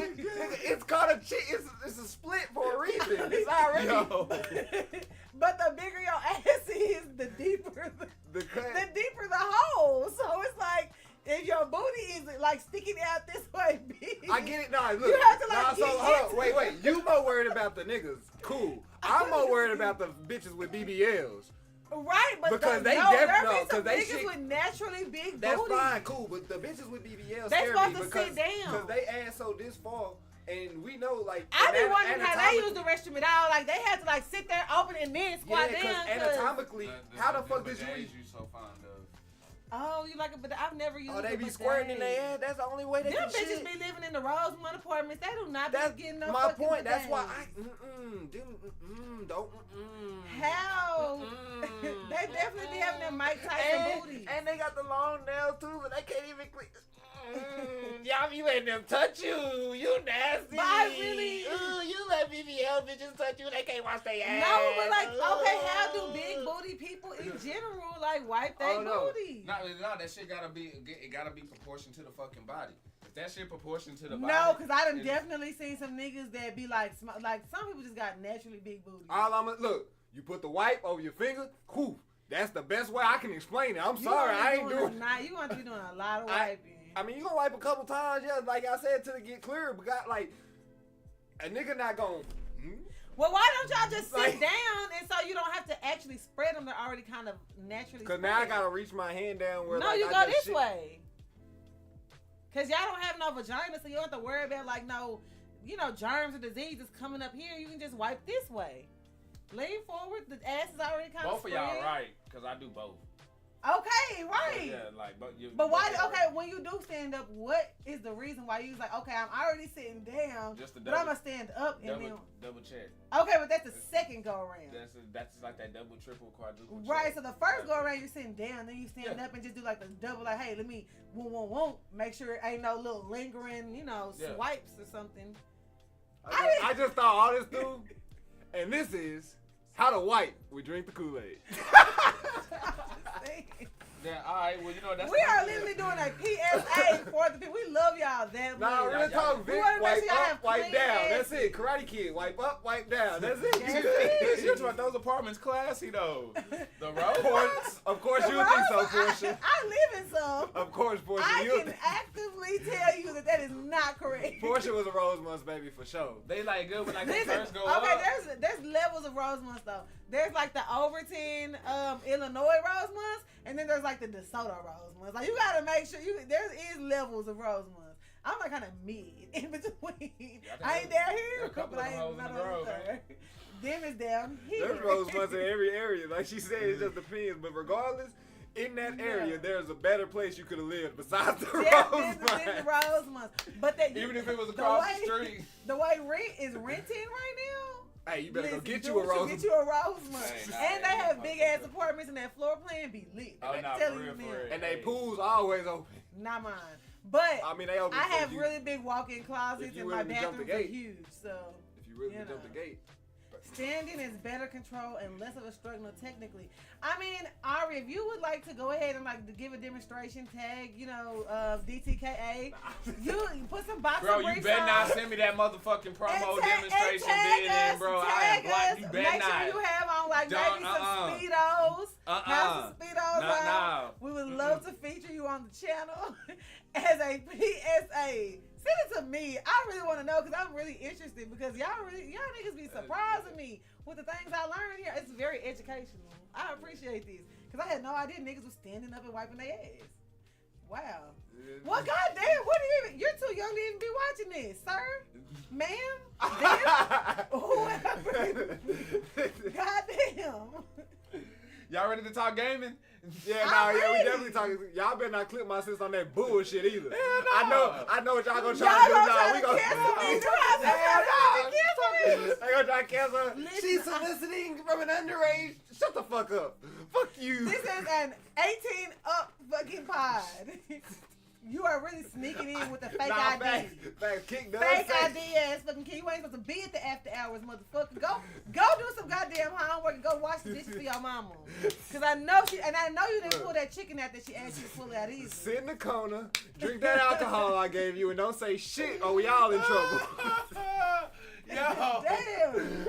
it's called a cheek. It's a split for a reason. It's already Yo. But the bigger your ass is, the deeper the cut. the deeper the hole. So it's like if your booty is like sticking out this way big. I get it. Nah, look. You have to, like, nah, so get hold on. into Wait. it. You more worried about the niggas. Cool. I'm more worried about the bitches with BBLs. Right, but Because they there no, be some 'cause they niggas shit- with naturally big That's booty. fine, cool. But the bitches with BBLs They scare supposed me to because sit down. because they ass so this far, and we know like. I be wondering how they use anatomically- the restroom at all. Like they had to like sit there, open, and then squat Yeah, down. because anatomically, how the fuck did you? you so fond of? Oh, you like it, but I've never used. Oh, they it, be but squirting in they- their ass. That's the only way they Them can bitches shit. be living in the Rosemont apartments. They do not That's be getting no my fucking point. That's why bidets. don't. How? They definitely be having them Mike Tyson booties. And they got the long nails too, but they can't even clean. Y'all be letting them touch you. You nasty. But I really- Ooh, you let BBL bitches touch you. They can't wash their ass. No, but like, okay, how do big booty people in general like wipe their Oh, no. booty? No, that shit gotta be proportioned to the fucking body. If that shit proportioned to the body. No, because I done it- definitely seen some niggas that be like some people just got naturally big booty. All I'm look. You put the wipe over your finger. Whew, that's the best way I can explain it. I'm You sorry, gonna be I ain't doing. You want to be doing a lot of I- wiping. I mean, you gonna wipe a couple times, yeah, like I said, till it get clear. But got like a nigga not gonna. Well, why don't y'all just sit Like- down and so you don't have to actually spread them? They're already kind of naturally. Cause now I spread. gotta reach my hand down where. No, like, you I go just this shit. way. Cause y'all don't have no vagina, so you don't have to worry about like no, germs or diseases coming up here. You can just wipe this way. Lean forward. The ass is already kind Both of of y'all right, cause I do both. Okay, right. Yeah, like, but you. But why? Okay, when you do stand up, what is the reason why you was like, okay, I'm already sitting down, Just to but I'm double- gonna stand up and then. double check. Okay, but that's the second go around. That's like that double, triple, quadruple. Right, check. so the first go around you're sitting down, then you stand Yeah. up and just do like the double, like, hey, let me won't make sure it ain't no little lingering, Yeah. swipes or something. I just thought all this through, and this is how to wipe. We drink the Kool-Aid. Then all right, well that's. We are literally doing a PSA for the people. We love y'all that much. Nah, real talk, We Vic. wanna make Wipe sure y'all up, have wipe clean down. ass. That's it. Karate Kid. Wipe up, wipe down. That's it. That's You it. You're talking about those apartments classy though. The road. Of course, The you think so, Rose- Portia. I live in some. Of course, Portia. I You can actively tell you that is not correct. Portia was a Rose Months baby for sure. They like good when like Listen, they first go okay, up. there's levels of Rose Months though. There's like the Overton, Illinois Rose Months, and then there's like the DeSoto Rose Months. Like you gotta make sure there is levels of Rose Months. I'm like kind of mid in between. I ain't down here, a couple but of I hoes ain't in not the on grove, the third. Them is down here. There's Rose Months in every area. Like she said, it just depends. But regardless, in that area, there's a better place you could have lived besides the Rose Than the Months. Rose Months. But that Even if it was across the street. The way rent is renting right now. Hey, you better go Listen, get do you a what Rose. Get you a Rose Month. Hey, nah, And they ain't have no big fucking ass good. apartments, and that floor plan be lit. Oh, I'm nah, telling for you real, now. for real. And they pools always open. Not mine. But I mean, they open. I so have you- really big walk-in closets, if you and my willing to jump the bathrooms are gate. huge. So If you really You jump the know. gate. standing is better control and less of a struggle technically. I mean, Ari, if you would like to go ahead and like to give a demonstration, tag, DTKA, you put some boxer Bro, you briefs better on. not send me that motherfucking promo demonstration video, bro. I am black. You better Make not. sure you have on like Don't- maybe some Speedos. Have some Speedos on. No. We would love to feature you on the channel as a PSA. Send it to me. I really want to know because I'm really interested because y'all niggas be surprising me with the things I learned here. It's very educational. I appreciate this because I had no idea niggas was standing up and wiping their ass. Wow. Well, goddamn, what do you even? You're too young to even be watching this, sir, ma'am, whoever. Goddamn. Y'all ready to talk gaming? Yeah, I'm we ready. definitely talking. Y'all better not clip my sis on that bullshit either. no. I know what y'all gonna Y'all try to do now. gonna We try to cancel me. You have to cancel me. They gonna try to cancel her. Listen, She's soliciting from an underage. Shut the fuck up. Fuck you. This is an 18 up fucking pod. You are really sneaking in with a fake ID. Facts. Kick does Fake say- ID ass fucking kid. You ain't supposed to be at the after hours, motherfucker. Go do some goddamn homework and go wash the dishes for your mama. Cause I know you didn't pull that chicken out that she asked you to pull out either. Sit in the corner, drink that alcohol I gave you, and don't say shit or we all in trouble. Yo. Damn.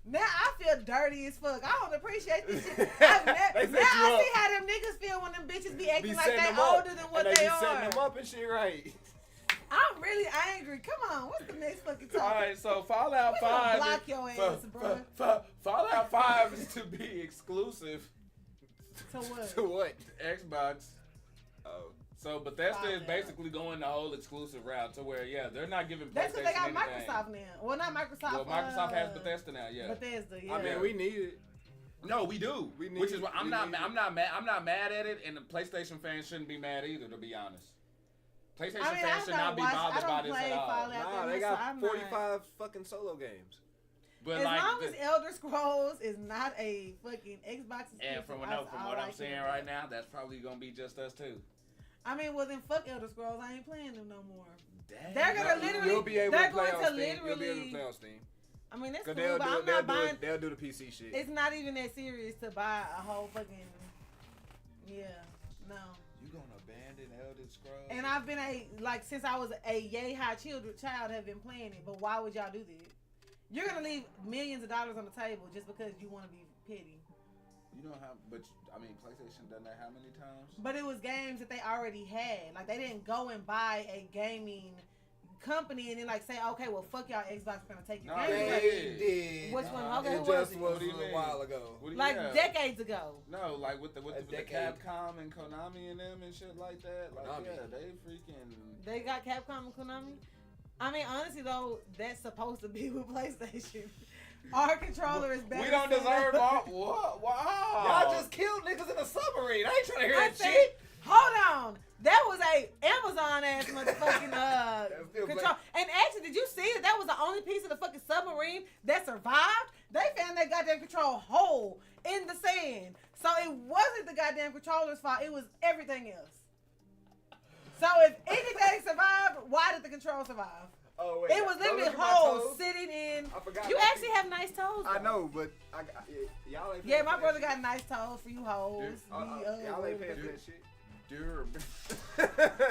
Now I feel dirty as fuck. I don't appreciate this shit. Now I They set you see up. how them niggas feel when them bitches be acting Be like setting they them up, older than what and they be setting are. them up and shit right. I'm really angry. Come on, what's the next fucking All topic? right, so Fallout We gonna 5. block your ass, bro. Fallout 5 is to be exclusive To what? To what? to Xbox. Oh. So Bethesda is Fallout. basically going the whole exclusive route to where, they're not giving PlayStation That's because they got anything. Microsoft now. Well, not Microsoft. Well, Microsoft has Bethesda now, yeah. Bethesda, yeah. I mean, we need it. No, we do. We need Which is it. why I'm We not need it. I'm not mad at it, and the PlayStation fans shouldn't be mad either, to be honest. PlayStation I mean, fans should not be bothered by this at all. Fallout Nah, that they much, so got I'm not. 45 fucking solo games. But As like, long as Elder Scrolls is not a fucking Xbox exclusive, and from that's all what I I'm care seeing about. right now, that's probably gonna be just us too. I mean, well then fuck Elder Scrolls. I ain't playing them no more. Dang. They're gonna You'll literally. be able they're to play going on to Steam. You'll be able to literally. play on Steam. I mean, that's Cause cool, but I'm not buying. They'll do the PC shit. It's not even that serious to buy a whole fucking. Yeah, no. You gonna abandon Elder Scrolls? And I've been since I was a yay high child have been playing it. But why would y'all do this? You're gonna leave millions of dollars on the table just because you want to be petty. You know how? But I mean, PlayStation done that how many times? But it was games that they already had. Like they didn't go and buy a gaming company and then say, okay, well fuck y'all, Xbox is gonna take your No, games. they away. did. Which one? Okay, It who just was it? was What do you a mean? while ago. What do you Like have? decades ago. No, like with the decade. Capcom and Konami and them and shit like that. Like Konami. yeah, they freaking. They got Capcom and Konami. I mean, honestly though, that's supposed to be with PlayStation. Our controller is better. We don't set deserve up. all. What? Wow. Y'all just killed niggas in a submarine. I ain't trying to hear I that said, shit. hold on. That was a Amazon ass motherfucking still control. And actually, did you see that was the only piece of the fucking submarine that survived? They found that goddamn control hole in the sand. So it wasn't the goddamn controller's fault. It was everything else. So if anything survived, why did the control survive? Oh wait. It was don't literally look at my holes toes. sitting in. I forgot. You about actually have nice toes. I though. know, but y'all ain't. Yeah, paying my for brother that got nice toes for you hoes. shit. Y'all ain't paying for that shit.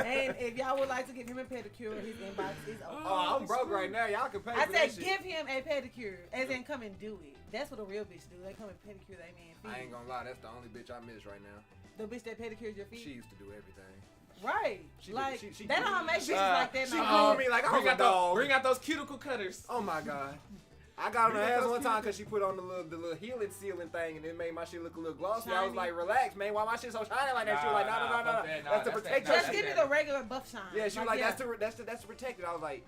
And if y'all would like to give him a pedicure, his inbox is open. Oh, I'm broke right now. Y'all can pay I for said that shit. give him a pedicure, as in come and do it. That's what a real bitch do. They come and pedicure their man feet. I ain't gonna lie, that's the only bitch I miss right now. The bitch that pedicures your feet. She used to do everything. Right. She like, she they don't make bitches like that She no grew more. me like I was Bring a dog. bring out those cuticle cutters. Oh my god. I got on her Bring out ass those one time cuticles. because she put on the little healing sealing thing and it made my shit look a little glossy. I was Shiny. like, relax, man. Why my shit so shiny like that? She was like, no. fuck that. Nah, That's to that's protect that. your Just Nah, shit. give me the regular buff shine. Yeah, she was like, yeah. that's to protect it. I was like,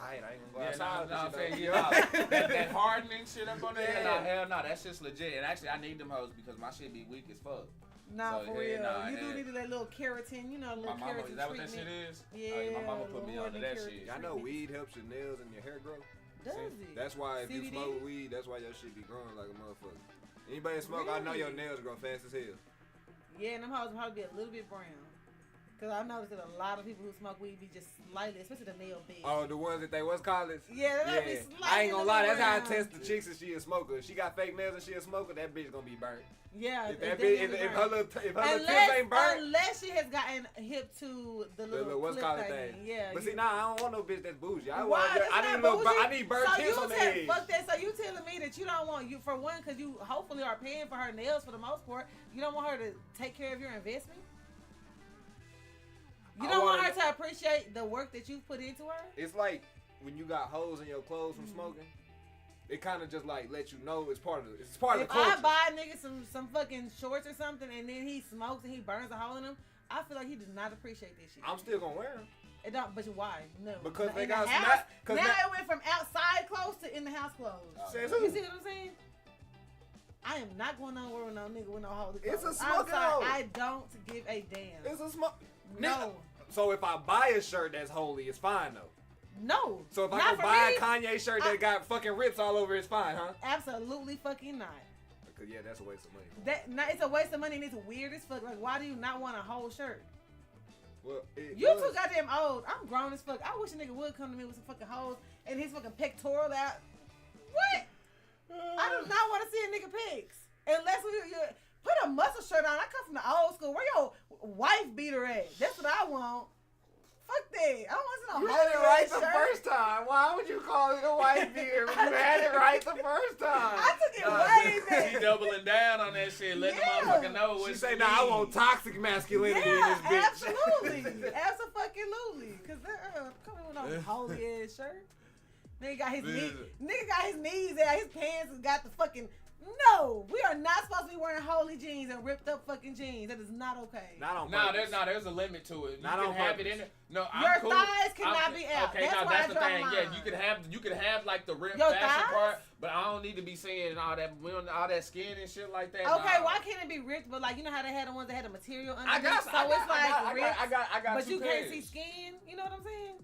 I ain't gonna go Yeah, outside. I'm with saying, this yeah, shit, nah, that hardening shit up on there, Yeah. nah, hell no, that shit's legit. And actually, I need them hoes because my shit be weak as fuck. Nah, So, for yeah, real. nah, you yeah. do need that little keratin, you know, My little mama, keratin is that what that treatment. shit is? Yeah, Oh, my mama put me more onto than that keratin shit. Y'all know weed helps your nails and your hair grow. Does See? it? That's why if you CBD? smoke weed, that's why your shit be growing like a motherfucker. Anybody that smoke, I know your Really? nails grow fast as hell. Yeah, and them hoes probably be a little bit brown. Because I noticed that a lot of people who smoke weed be just slightly, especially the nail bed. Oh, the ones that they was college? Yeah, they be Yeah. slightly I ain't gonna lie, that's how I brown. test the chicks if she a smoker. If she got fake nails and she a smoker, that bitch gonna be burnt. Yeah, If it's that bitch, definitely if brown. her little tips ain't burnt, Unless she has gotten hip to the the little little what's clip called thing. thing. Yeah. But see, nah, I don't want no bitch that's bougie. I Why? want, That's I need not a little, bougie. I need burnt So tips you on the tell, edge. fuck that. So you telling me that you don't want you for one, because you hopefully are paying for her nails for the most part. You don't want her to take care of your investment. You I don't want wanna- her to appreciate the work that you put into her. It's like when you got holes in your clothes from smoking. It kind of just like let you know it's part of the If culture. I buy a nigga some fucking shorts or something, and then he smokes and he burns a hole in them, I feel like he does not appreciate this shit. I'm still gonna wear them It don't. But why? No. because In they the got house, snap. Cause now now- it went from outside clothes to in the house clothes. Says You who? see what I'm saying? I am not going nowhere with no nigga with no holy It's clothes. a I'm smoking sorry, hole. I don't give a damn. It's a smoke. No. So if I buy a shirt that's holy, it's fine though. No. So if I Not go for buy me. a Kanye shirt that got fucking rips all over, it's fine, huh? Absolutely fucking not. Because yeah, that's a waste of money. It's a waste of money and it's weird as fuck. Like, why do you not want a whole shirt? Well, You too goddamn old. I'm grown as fuck. I wish a nigga would come to me with some fucking hoes and his fucking pectoral out. What? I do not want to see a nigga pics. Unless you put a muscle shirt on. I come from the old school. Where your wife beater at? That's what I want. Fuck that. I don't want to see no You had it right the shirt. first time. Why would you call it a white beer when you had it right the first time? I took it Nah, way back. She doubling down on that shit, letting Yeah. the motherfucker know what She she say, nah, I want toxic masculinity in this bitch. Absolutely. Absolutely. Because come on with no holy ass shirt. Nigga got his knees out. His pants has got the fucking. No, we are not supposed to be wearing holy jeans and ripped up fucking jeans. That is not okay. Not on Nah, purpose. there's a limit to it. You Not can on have purpose. it in it. No, I'm Your cool. thighs cannot be out. Okay, That's now why that's I the draw thing. the Yeah, line. you can have like the ripped Your fashion thighs? part, but I don't need to be seeing all that all that skin and shit like that. Okay, nah. why can't it be ripped? But like, you know how they had the ones that had the material I underneath, got, so I got, it's like ripped, I got but two you can't pairs. see skin. You know what I'm saying?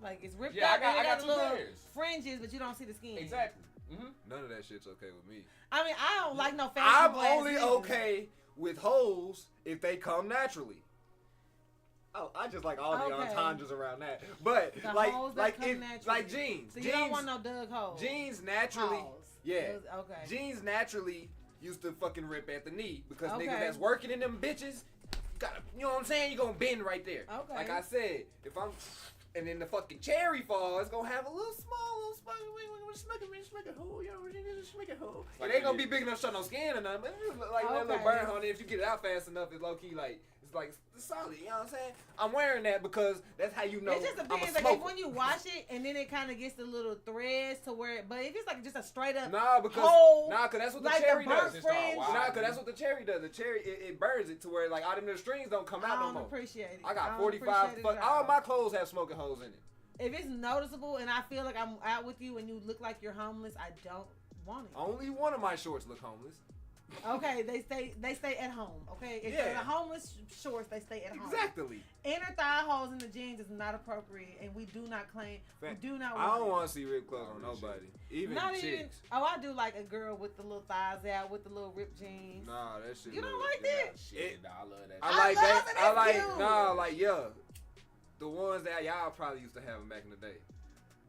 Like it's ripped Yeah, out. I and it got the two little pairs. fringes, but you don't see the skin. Exactly. Mm-hmm. None of that shit's okay with me. I mean, I don't like no fancy I'm black only niggas. okay with holes if they come naturally. Oh, I just like all the Okay. entendres around that. But The like holes that like come it, naturally. like jeans. So you jeans, don't want no dug holes. jeans naturally. Holes. Yeah. Okay. Jeans naturally used to fucking rip at the knee because Okay. niggas that's working in them bitches gotta, you know what I'm saying? You gonna bend right there. Okay. Like I said, if I'm, and then the fucking cherry fall, it's gonna have a little small, It ain't gonna be big enough to show no skin or nothing, but it just look like that little Okay. burn on it. If you get it out fast enough, it's low key like it's solid. You know what I'm saying? I'm wearing that because that's how you know It just I'm a depends. Like smoker. if when you wash it and then it kind of gets the little threads to where, but if it's like just a straight up Nah, because hole, that's what the like cherry the burnt does. Just start fringe, washing. Nah, cause that's what the cherry does. The cherry it burns it to where like all them little strings don't come I out no don't more. appreciate it. I got don't 45. appreciate it Fuck, at all my clothes have smoking holes in it. If it's noticeable and I feel like I'm out with you and you look like you're homeless, I don't want it. Only one of my shorts look homeless. Okay, they stay at home. Okay, if Yeah. they're the homeless shorts, they stay at home. Exactly. Inner thigh holes in the jeans is not appropriate, and we do not claim. We do not. I don't want want to see ripped clothes on nobody, even Not chicks. even. Oh, I do like a girl with the little thighs out, with the little ripped jeans. Nah, that shit. You don't look- like that? Shit, nah, I love that. I I like love that. it, I that's like cute. nah, like yeah, the ones that y'all probably used to have them back in the day.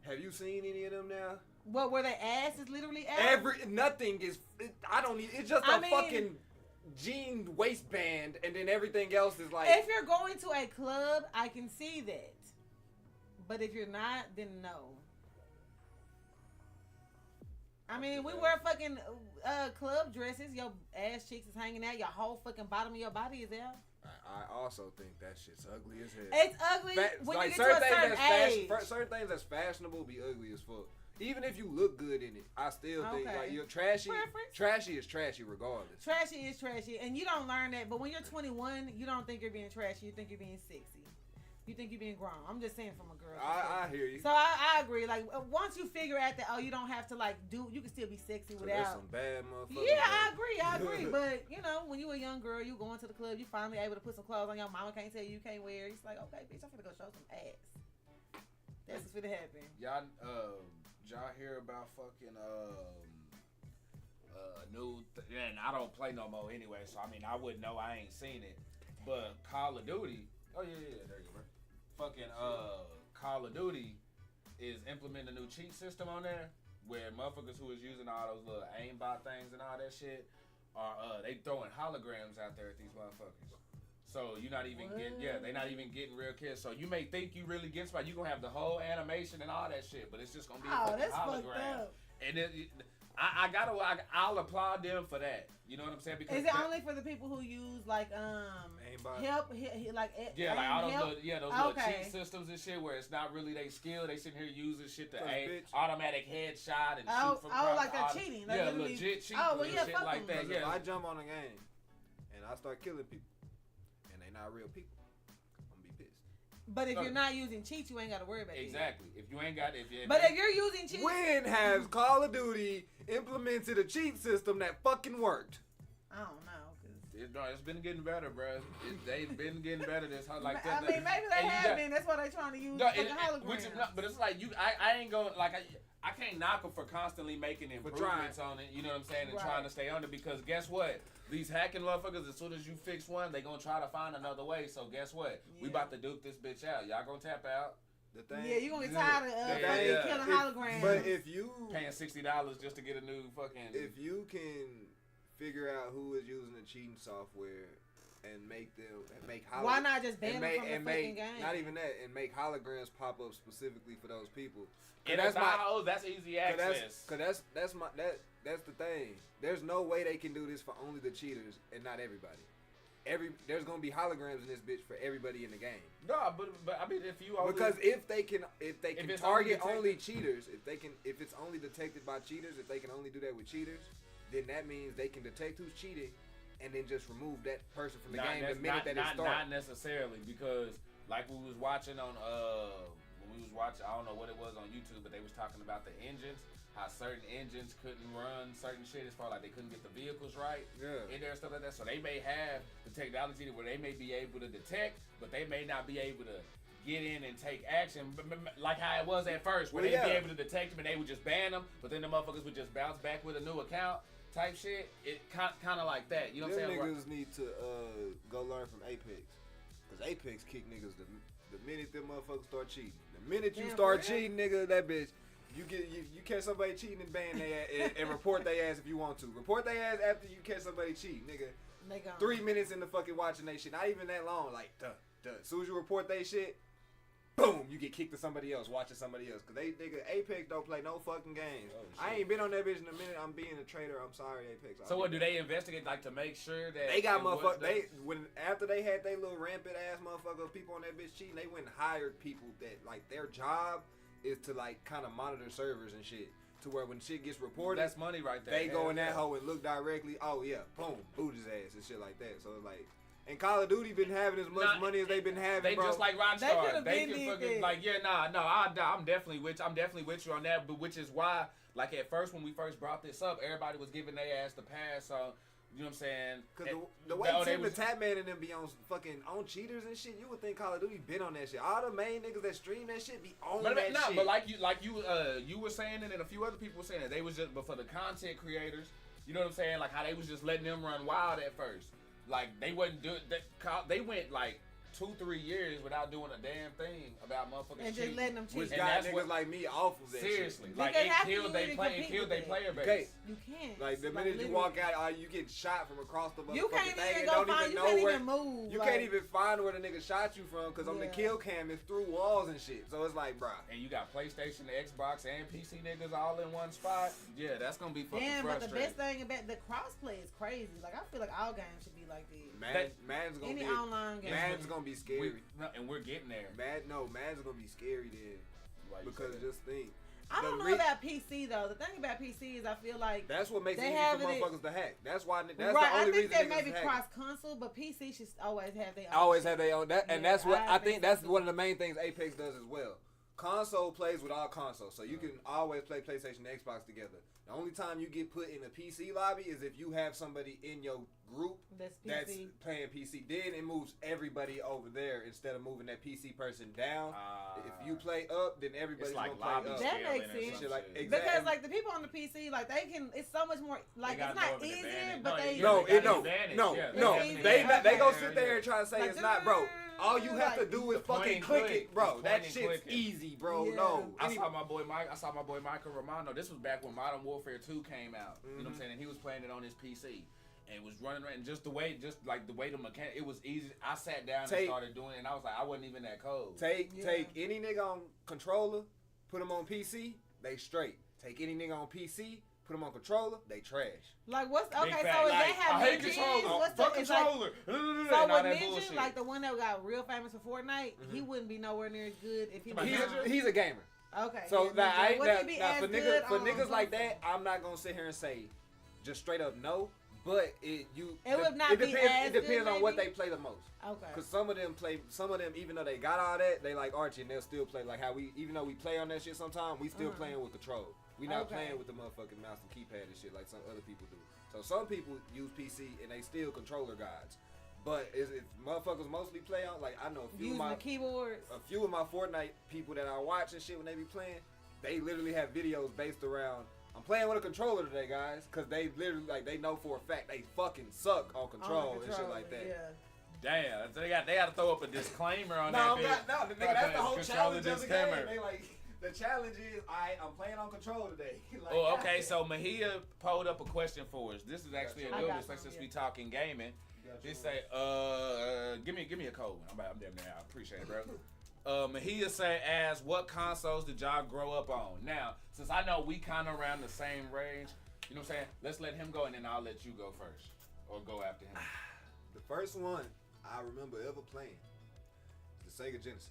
Have you seen any of them now? What, where their ass is literally out? Nothing is. I don't need. It's just I a mean- fucking jean waistband, and then everything else is like. If you're going to a club, I can see that. But if you're not, then no. I mean, we wear fucking club dresses. Your ass cheeks is hanging out. Your whole fucking bottom of your body is out. I also think that shit's ugly as hell. It's ugly when like you get to a certain age. certain things that's fashionable be ugly as fuck. Even if you look good in it, I still think Okay. like you're trashy. Preference? Trashy is trashy regardless. Trashy is trashy, and you don't learn that. But when you're 21, you don't think you're being trashy. You think you're being sexy. You think you're being grown. I'm just saying from a girl. I hear you. So I agree. Like once you figure out that you don't have to like do, you can still be sexy So there's without. some bad motherfuckers. Yeah, though. I agree. But when you a young girl, you going to the club, you finally able to put some clothes on. Your mama can't tell you can't wear. It's like, okay, bitch, I'm finna go show some ass. That's what's finna happen. Y'all hear about fucking and I don't play no more anyway, so I mean I wouldn't know. I ain't seen it, but Call of Duty. Oh yeah, there you go, bro. Fucking Call of Duty is implementing a new cheat system on there where motherfuckers who is using all those little aimbot things and all that shit are they throwing holograms out there at these motherfuckers. So you're not even they're not even getting real kids. So you may think you really get somebody, you gonna have the whole animation and all that shit, but it's just gonna be a fucking that's hologram. fucked up. And I'll applaud them for that. You know what I'm saying? Because Is it only for the people who use like Aimbot? help like yeah, like all those little, Okay. cheat systems and shit where it's not really they skill. They sitting here using shit to Cause aim, bitch. automatic headshot and shoot from across like the they're auto- cheating. Like Yeah, literally- legit cheating Oh, well, and yeah, shit fuck like them. that. Because if I Yeah. jump on a game and I start killing people and they not real people, I'm gonna be pissed. But if you're not using cheats, you ain't got to worry about it. Exactly. If you ain't got But if you're using cheats, When has Call of Duty implemented a cheat system that fucking worked? I don't know. 'Cause it's been getting better, bro. They've been getting better. This like that. I mean, maybe they and you have got- been. That's why they're trying to use No, fucking holograms. which is not, but it's like I ain't going like I can't knock them for constantly making improvements on it. You know what I'm saying? And Right. trying to stay on it because guess what? These hacking motherfuckers, as soon as you fix one, they gonna try to find another way. So guess what? We Yeah. about to duke this bitch out. Y'all gonna tap out, The thing, Yeah, you gonna get tired of Yeah. killing holograms. But if you paying $60 just to get a new fucking. if you can figure out who is using the cheating software and make why not just ban and them make, from and the fucking make game? not even that and make holograms pop up specifically for those people. and that's that's easy access. Cause that's the thing. There's no way they can do this for only the cheaters and not everybody. There's gonna be holograms in this bitch for everybody in the game. No, but I mean if you only, Because if they can it's target only only cheaters, if it's only detected by cheaters, if they can only do that with cheaters, then that means they can detect who's cheating and then just remove that person from the game the minute that it starts. Not necessarily, because like we was watching on when we was watching, I don't know what it was on YouTube, but they was talking about the engines, how certain engines couldn't run certain shit as far like they couldn't get the vehicles right in there and stuff like that. So they may have the technology where they may be able to detect, but they may not be able to get in and take action like how it was at first, where they'd be able to detect them and they would just ban them, but then the motherfuckers would just bounce back with a new account type shit. It kind of like that. You know what I'm saying? Niggas need to go learn from Apex, cause Apex kick niggas the minute them motherfuckers start cheating. The minute you start cheating, nigga, that bitch. You catch somebody cheating and ban their ass and report their ass if you want to. Report their ass after you catch somebody cheating, nigga. 3 minutes in the fucking watching they shit, not even that long. Like, as soon as you report they shit, boom, you get kicked to somebody else, watching somebody else. Cause nigga, Apex don't play no fucking games. I ain't been on that bitch in a minute. I'm being a traitor. I'm sorry, Apex. So what do they investigate like to make sure that they got motherfuckers? After they had they little rampant ass motherfucker people on that bitch cheating, they went and hired people that like their job is to like kind of monitor servers and shit. To where when shit gets reported, that's money right there. They go in that hoe and look directly. Oh yeah, boom, boot his ass and shit like that. So it's like. And Call of Duty been having as much money as they've been having, they bro. just like Rockstar. They can fucking like I'm definitely with you on that. But which is why, like at first when we first brought this up, everybody was giving their ass the pass. So you know what I'm saying? Because the way Tim the Tapman and them be on fucking on cheaters and shit, you would think Call of Duty been on that shit. All the main niggas that stream that shit be on that shit. But you were saying it, and a few other people were saying it. They was just, but for the content creators, you know what I'm saying? Like how they was just letting them run wild at first. Like they wasn't doing that. They went like 2-3 years without doing a damn thing about motherfuckers and just letting them cheat. Which got niggas like me off of that seriously. shit. Like it killed they player base. You can't. Like the minute you walk out, you get shot from across the you motherfucking thing even and go don't find, even you know can't where. even move. You can't even find where the nigga shot you from because on the kill cam it's through walls and shit. So it's like, bruh. And you got PlayStation, Xbox, and PC niggas all in one spot. Yeah, that's gonna be fucking frustrating. But the best thing about the crossplay is crazy. Like I feel like all games should be like that. Madden's gonna Any be online game. Madden's gonna be scary. And we're getting there. Madden's gonna be scary then. Why you Because say that? just think. I don't know about PC though. The thing about PC is I feel like That's what makes it they easy have for it- motherfuckers to hack. That's why. That's right. the I only think reason that niggas maybe hack. cross console, but PC should always have their. Always have their own. And Yeah, that's what I I think think. so That's too. one of the main things Apex does as well. Console plays with all consoles, so you can always play PlayStation and Xbox together. The only time you get put in a PC lobby is if you have somebody in your group That's that's PC. playing PC. Then it moves everybody over there instead of moving that PC person down. If you play up, then everybody's It's like gonna play lobby up. That scaling makes or sense. some Shit like- shit. exactly. Because like the people on the PC, like they can. It's so much more. Like got it's not more of an easier, advantage. but No, they. yeah, No, they it got no, an advantage. no, Yeah, no. they got They an not, they gonna advantage. sit there and try to say Like, it's not, bro. All you have to like, do is the point fucking and click click. it, bro. The That point and shit's clicking. easy, bro. Yeah. No, I saw my boy Michael Romano. This was back when Modern Warfare 2 came out. You know what I'm saying? And he was playing it on his PC. And it was running around. And just the way the mechanic, it was easy. I sat down and started doing it. And I was like, I wasn't even that cold. Take any nigga on controller, put them on PC, they straight. Take any nigga on PC, put them on controller, they trash. Like what's Big okay? fact. So is Like, they have I hate ninjas? controller. What's Fuck the, it's like, controller. so and all with that Ninja, bullshit. like the one that got real famous for Fortnite, he wouldn't be nowhere near as good if he was. He's a gamer. Okay. So yeah, now, Ninja. I ain't Would he be as for good niggas on like console? that, I'm not gonna sit here and say just straight up no. But it would not be depends. as It depends good, on what maybe? they play the most. Okay. Cause some of them, even though they got all that, they like Archie and they'll still play like how even though we play on that shit sometimes, we still playing with control. We not Okay. playing with the motherfucking mouse and keypad and shit like some other people do. So some people use PC and they still controller guides. But if motherfuckers mostly play on, like I know a few Using the keyboards. a few of my Fortnite people that I watch and shit when they be playing, they literally have videos based around. I'm playing with a controller today, guys, because they literally they know for a fact they fucking suck on control and shit like that. Yeah. Damn, so they got to throw up a disclaimer on No, that. nigga, that's the whole challenge of the game. disclaimer. They like the challenge is I'm playing on control today. Like, Oh, okay. So Mahia pulled up a question for us. This is actually a I good got one, some, since yeah. we talking gaming. They say, give me a code. I'm damn near. I appreciate it, bro. Mahia say, "As what consoles did y'all grow up on?" Now, since I know we kind of around the same range, you know what I'm saying? Let's let him go, and then I'll let you go first, or go after him. The first one I remember ever playing is the Sega Genesis.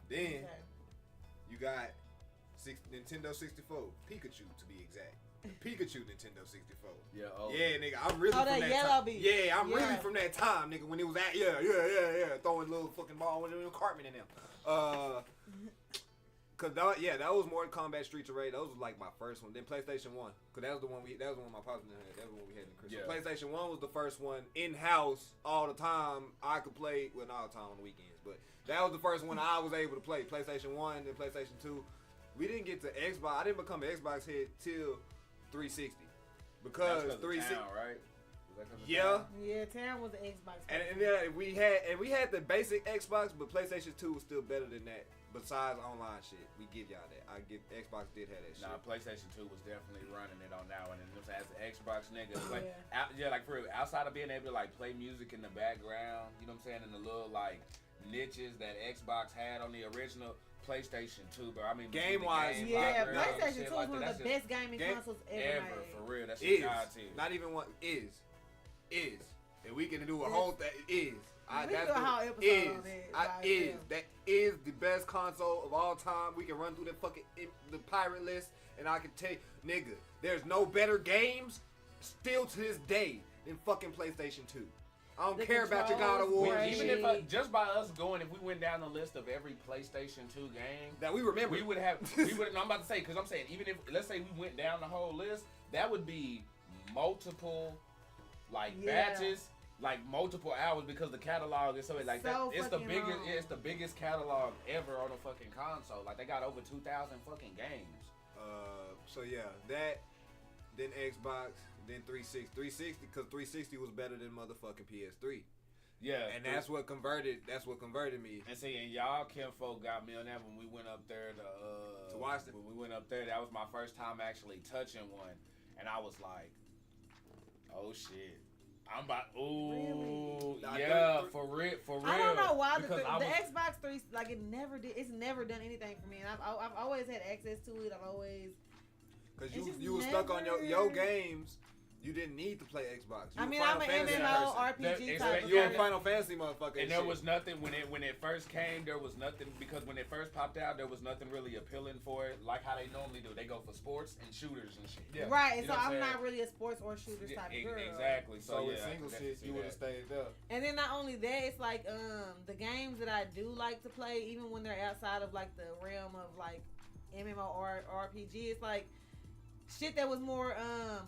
Then Okay. you got Nintendo 64, Pikachu to be exact. Pikachu Nintendo 64. Yeah. Oh. Yeah, nigga, I'm really Oh, from that that yellow time. beat. Yeah, I'm really Yeah. from that time, nigga, when it was at throwing little fucking ball with little Cartman in them. Cause that was Mortal Kombat Streets of Rage. Those was like my first one. Then PlayStation 1, cause that was the one my pops had. That was the one we had in the crib. Yeah. So PlayStation 1 was the first one in house all the time. I could play, well, not all the time on the weekends, but that was the first one I was able to play. PlayStation 1, then PlayStation 2. We didn't get to Xbox. I didn't become an Xbox head till 360, because That's 'cause of 360. town, right? Was that 'cause of Yeah. town? Yeah, Taryn was an Xbox. And person. then we had the basic Xbox, but PlayStation 2 was still better than that. Besides online shit, we give y'all that. Xbox did have that shit. Nah, PlayStation 2 was definitely running it on that one. And as an Xbox nigga, like, Yeah. like for real, outside of being able to like play music in the background, you know what I'm saying, in the little like niches that Xbox had on the original PlayStation 2, bro. I mean, between the Game-wise, game Yeah, library and PlayStation 2 shit is like one of that, the that's best gaming Game- consoles just ever ever, made. for real. That's Is God tier. not even one is, and we can do a whole thing. Is We can do a whole episode on that by itself. that is the best console of all time. We can run through the pirate list, and I can tell you, nigga, there's no better games still to this day than fucking PlayStation 2. I don't The care about your God of War. controls, Even shit. if just by us going, if we went down the list of every PlayStation 2 game, that we remember, we would have. No, I'm about to say, because I'm saying, even if let's say we went down the whole list, that would be multiple batches, like multiple hours, because the catalog is so like that. So It's the fucking biggest. long. It's the biggest catalog ever on a fucking console. Like they got over 2,000 fucking games. So yeah, that, then Xbox, then 360. 360, because 360 was better than motherfucking PS3. Yeah, And that's what converted me. And see, and y'all kinfolk got me on that when we went up there to watch it. When we went up there, that was my first time actually touching one, and I was like, "Oh shit, I'm about Really? yeah, for real." I don't know why the Because I was- Xbox 3 like it never did. It's never done anything for me, and I've always had access to it. I've always Because It's just you was stuck on your never- games You didn't need to play Xbox. I mean, I'm an MMO RPG type of You're a person. Final Fantasy motherfucker. And there was nothing when it first came. There was nothing because when it first popped out, there was nothing really appealing for it. Like how they normally do, they go for sports and shooters and shit. Yeah. Right, You and know so what I'm I'm saying? not really a sports or shooters type of girl. Exactly. So So with yeah, I single can shit, definitely you would have see that. stayed there. And then not only that, it's like the games that I do like to play, even when they're outside of like the realm of like MMO or RPG, it's like shit that was more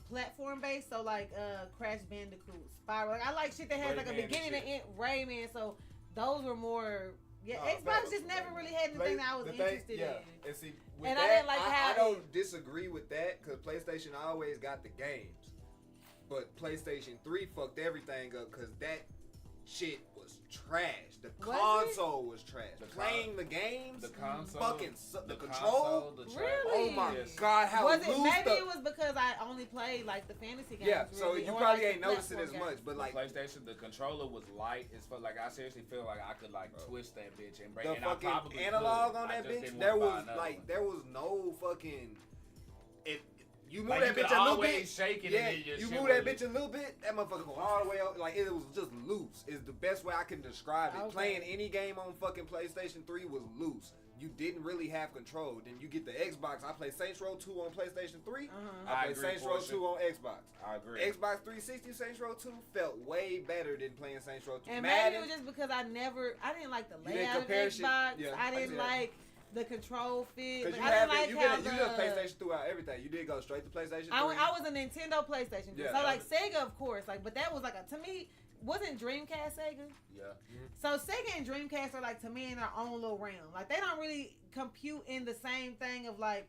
platform based. So like Crash Bandicoot, Spyro. Like, I like shit that has like a Rayman beginning and and end. Rayman. So those were more. Yeah, Oh, Xbox facts. just never really had anything that I was interested in. And see, with And that, I didn't like how I don't disagree with that because PlayStation always got the games, but PlayStation 3 fucked everything up because that shit was trash. The Was console was trash. The Playing the games, The console, fucking the control. console, the track. Really? Oh my Yes. god, how Was it loose maybe the, it was because I only played like the fantasy games? yeah. So really, you or, probably like, ain't the noticed it as platform much, games. but like PlayStation, the controller was light. It's felt like I seriously feel like I could like twist that bitch and break. the And I fucking probably analog could. on I that just bitch, didn't there wanna buy was another like one. there was no fucking. It you move Like, that you could bitch a little always bit, shake it yeah. and then your You shit move that would- bitch a little bit, that motherfucker go all the way up. Like it was just loose. Is the best way I can describe it. Okay. Playing any game on fucking PlayStation 3 was loose. You didn't really have control. Then you get the Xbox. I play Saints Row 2 on PlayStation 3. Uh-huh. I I play agree, Saints Row Portia. 2 on Xbox. I agree. Xbox 360 Saints Row 2 felt way better than playing Saints Row 2. And maybe Madden, it was just because I didn't like the didn't layout of compare shit? Xbox. Yeah, I I didn't see that. like the control fit. Cause Like, you I have didn't like it, how you just the PlayStation throughout everything. You did go straight to PlayStation 3. I was a Nintendo PlayStation. Yeah, so like that Sega, of course, like, but that was like to me, wasn't Dreamcast Sega? Yeah. So Sega and Dreamcast are like to me in their own little realm. Like they don't really compute in the same thing of like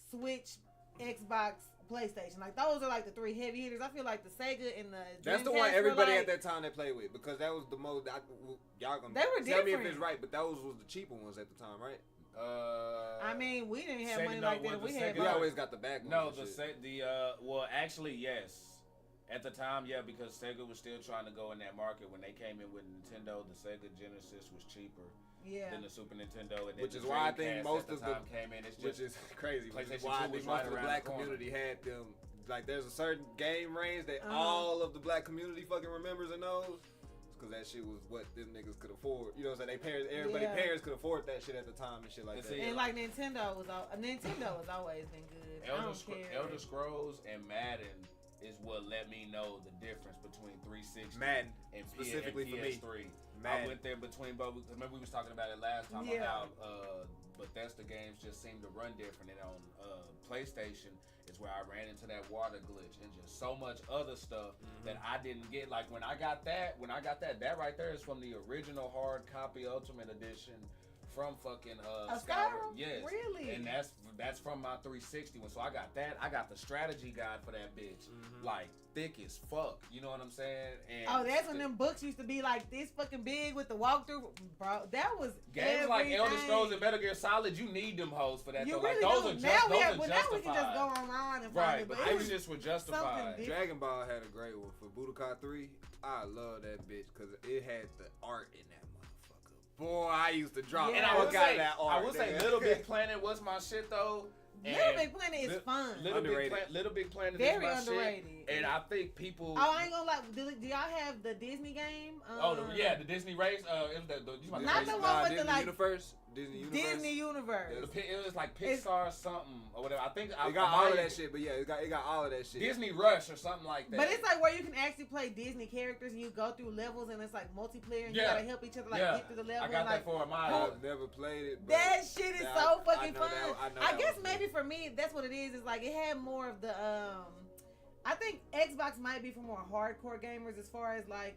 Switch, Xbox, PlayStation. Like those are like the three heavy hitters. I feel like the Sega and the That's the Dreamcast one were, everybody like, at that time they played with because that was the most. Y'all gonna They were tell me if different. it's right, but those was the cheaper ones at the time, right? I mean, we didn't have Sega- money no, like what that. the We had Sega- We both. always got the back ones. No, and shit. well, actually, yes. At the time, yeah, because Sega was still trying to go in that market. When they came in with Nintendo, the Sega Genesis was cheaper Yeah. than the Super Nintendo. And then Which the is why I think Dreamcast most at the of the- time came in. It's Which just is crazy. Which is PlayStation why I 2 was think right most of the around black the corner. community had them. Like, there's a certain game range that Uh-huh. all of the black community fucking remembers and knows. Because that shit was what them niggas could afford. You know what I'm saying? Everybody's Yeah. parents could afford that shit at the time and shit like And that. see, And like Nintendo has always been good. I don't care. Elder Scrolls and Madden is what let me know the difference between 360 Madden, and specifically for me. PS3. I Madden. went there between both. Remember we was talking about it last time Yeah. about Bethesda games just seem to run different. And on PlayStation is where I ran into that water glitch and just so much other stuff that I didn't get. Like when I got that right there is from the original hard copy Ultimate Edition from fucking Skyrim? Yes. Really? And that's from my 360 one. So I got that. I got the strategy guide for that bitch. Like thick as fuck. You know what I'm saying? And Oh, that's when them books used to be like this fucking big with the walkthrough, bro. That was games like Elder everything. Scrolls and Metal Gear Solid, you need them hoes for that. You though. really Like those do. are just Now we justified. can just go online and find Right, it. but it they was just were something justified. different. Dragon Ball had a great one for Budokai 3. I love that bitch because it had the art in that motherfucker. Boy, I used to drop. Yeah. And the I will fuck out of say, that art. I will say, nigga. Little Big Planet was my shit though. Little Big Planet is fun. Underrated. Little Big Planet Very is my underrated. shit. And I think people. Oh, I ain't gonna lie. Do y'all have the Disney game? The Disney race. It was you about to Not say- the one with the, Disney like, Universe. Disney Universe. Disney Universe. It was like It's- Pixar something or whatever. I think It got all of that shit, but yeah, it got all of that shit. Disney Rush or something like that. But it's like where you can actually play Disney characters and you go through levels and it's like multiplayer and you Yeah. gotta help each other like Yeah. get through the level. I got and, that like, for my. I've never played it. But that shit is that- so I fucking know fun. that- know I that guess was maybe good. for me that's what it is. Is like it had more of the I think Xbox might be for more hardcore gamers as far as like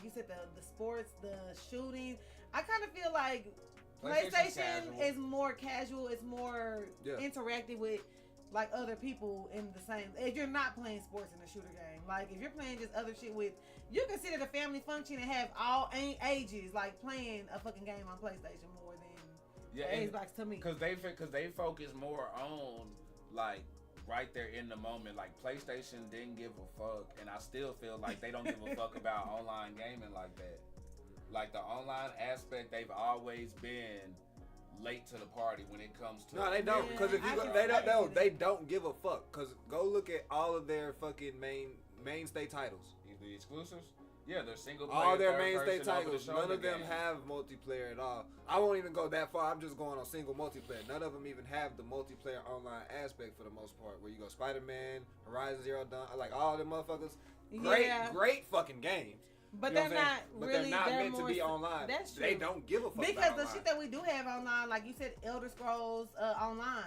you said the sports, the shooting. I kind of feel like PlayStation's PlayStation casual. is more casual. It's more Yeah. interactive with like other people in the same. If you're not playing sports in a shooter game, like if you're playing just other shit with, you can sit at a family function and have all ages like playing a fucking game on PlayStation more than and- Xbox to me. Cause they focus more on like right there in the moment. Like PlayStation didn't give a fuck, and I still feel like they don't give a fuck about online gaming like that. Like the online aspect, they've always been late to the party when it comes to. No, they don't. Because if you I go, can they see don't. that. They don't give a fuck. Because go look at all of their fucking mainstay titles. The exclusives. Yeah, they're single player. All their third mainstay person over the titles. shoulder None of them game. have multiplayer at all. I won't even go that far. I'm just going on single multiplayer. None of them even have the multiplayer online aspect for the most part. Where you go Spider-Man, Horizon Zero Dawn, like all them motherfuckers. Great fucking games. But You know they're what I'm not saying? But really. they're not meant to more be online. That's true. They don't give a fuck Because about the online. shit that we do have online, like you said, Elder Scrolls Online,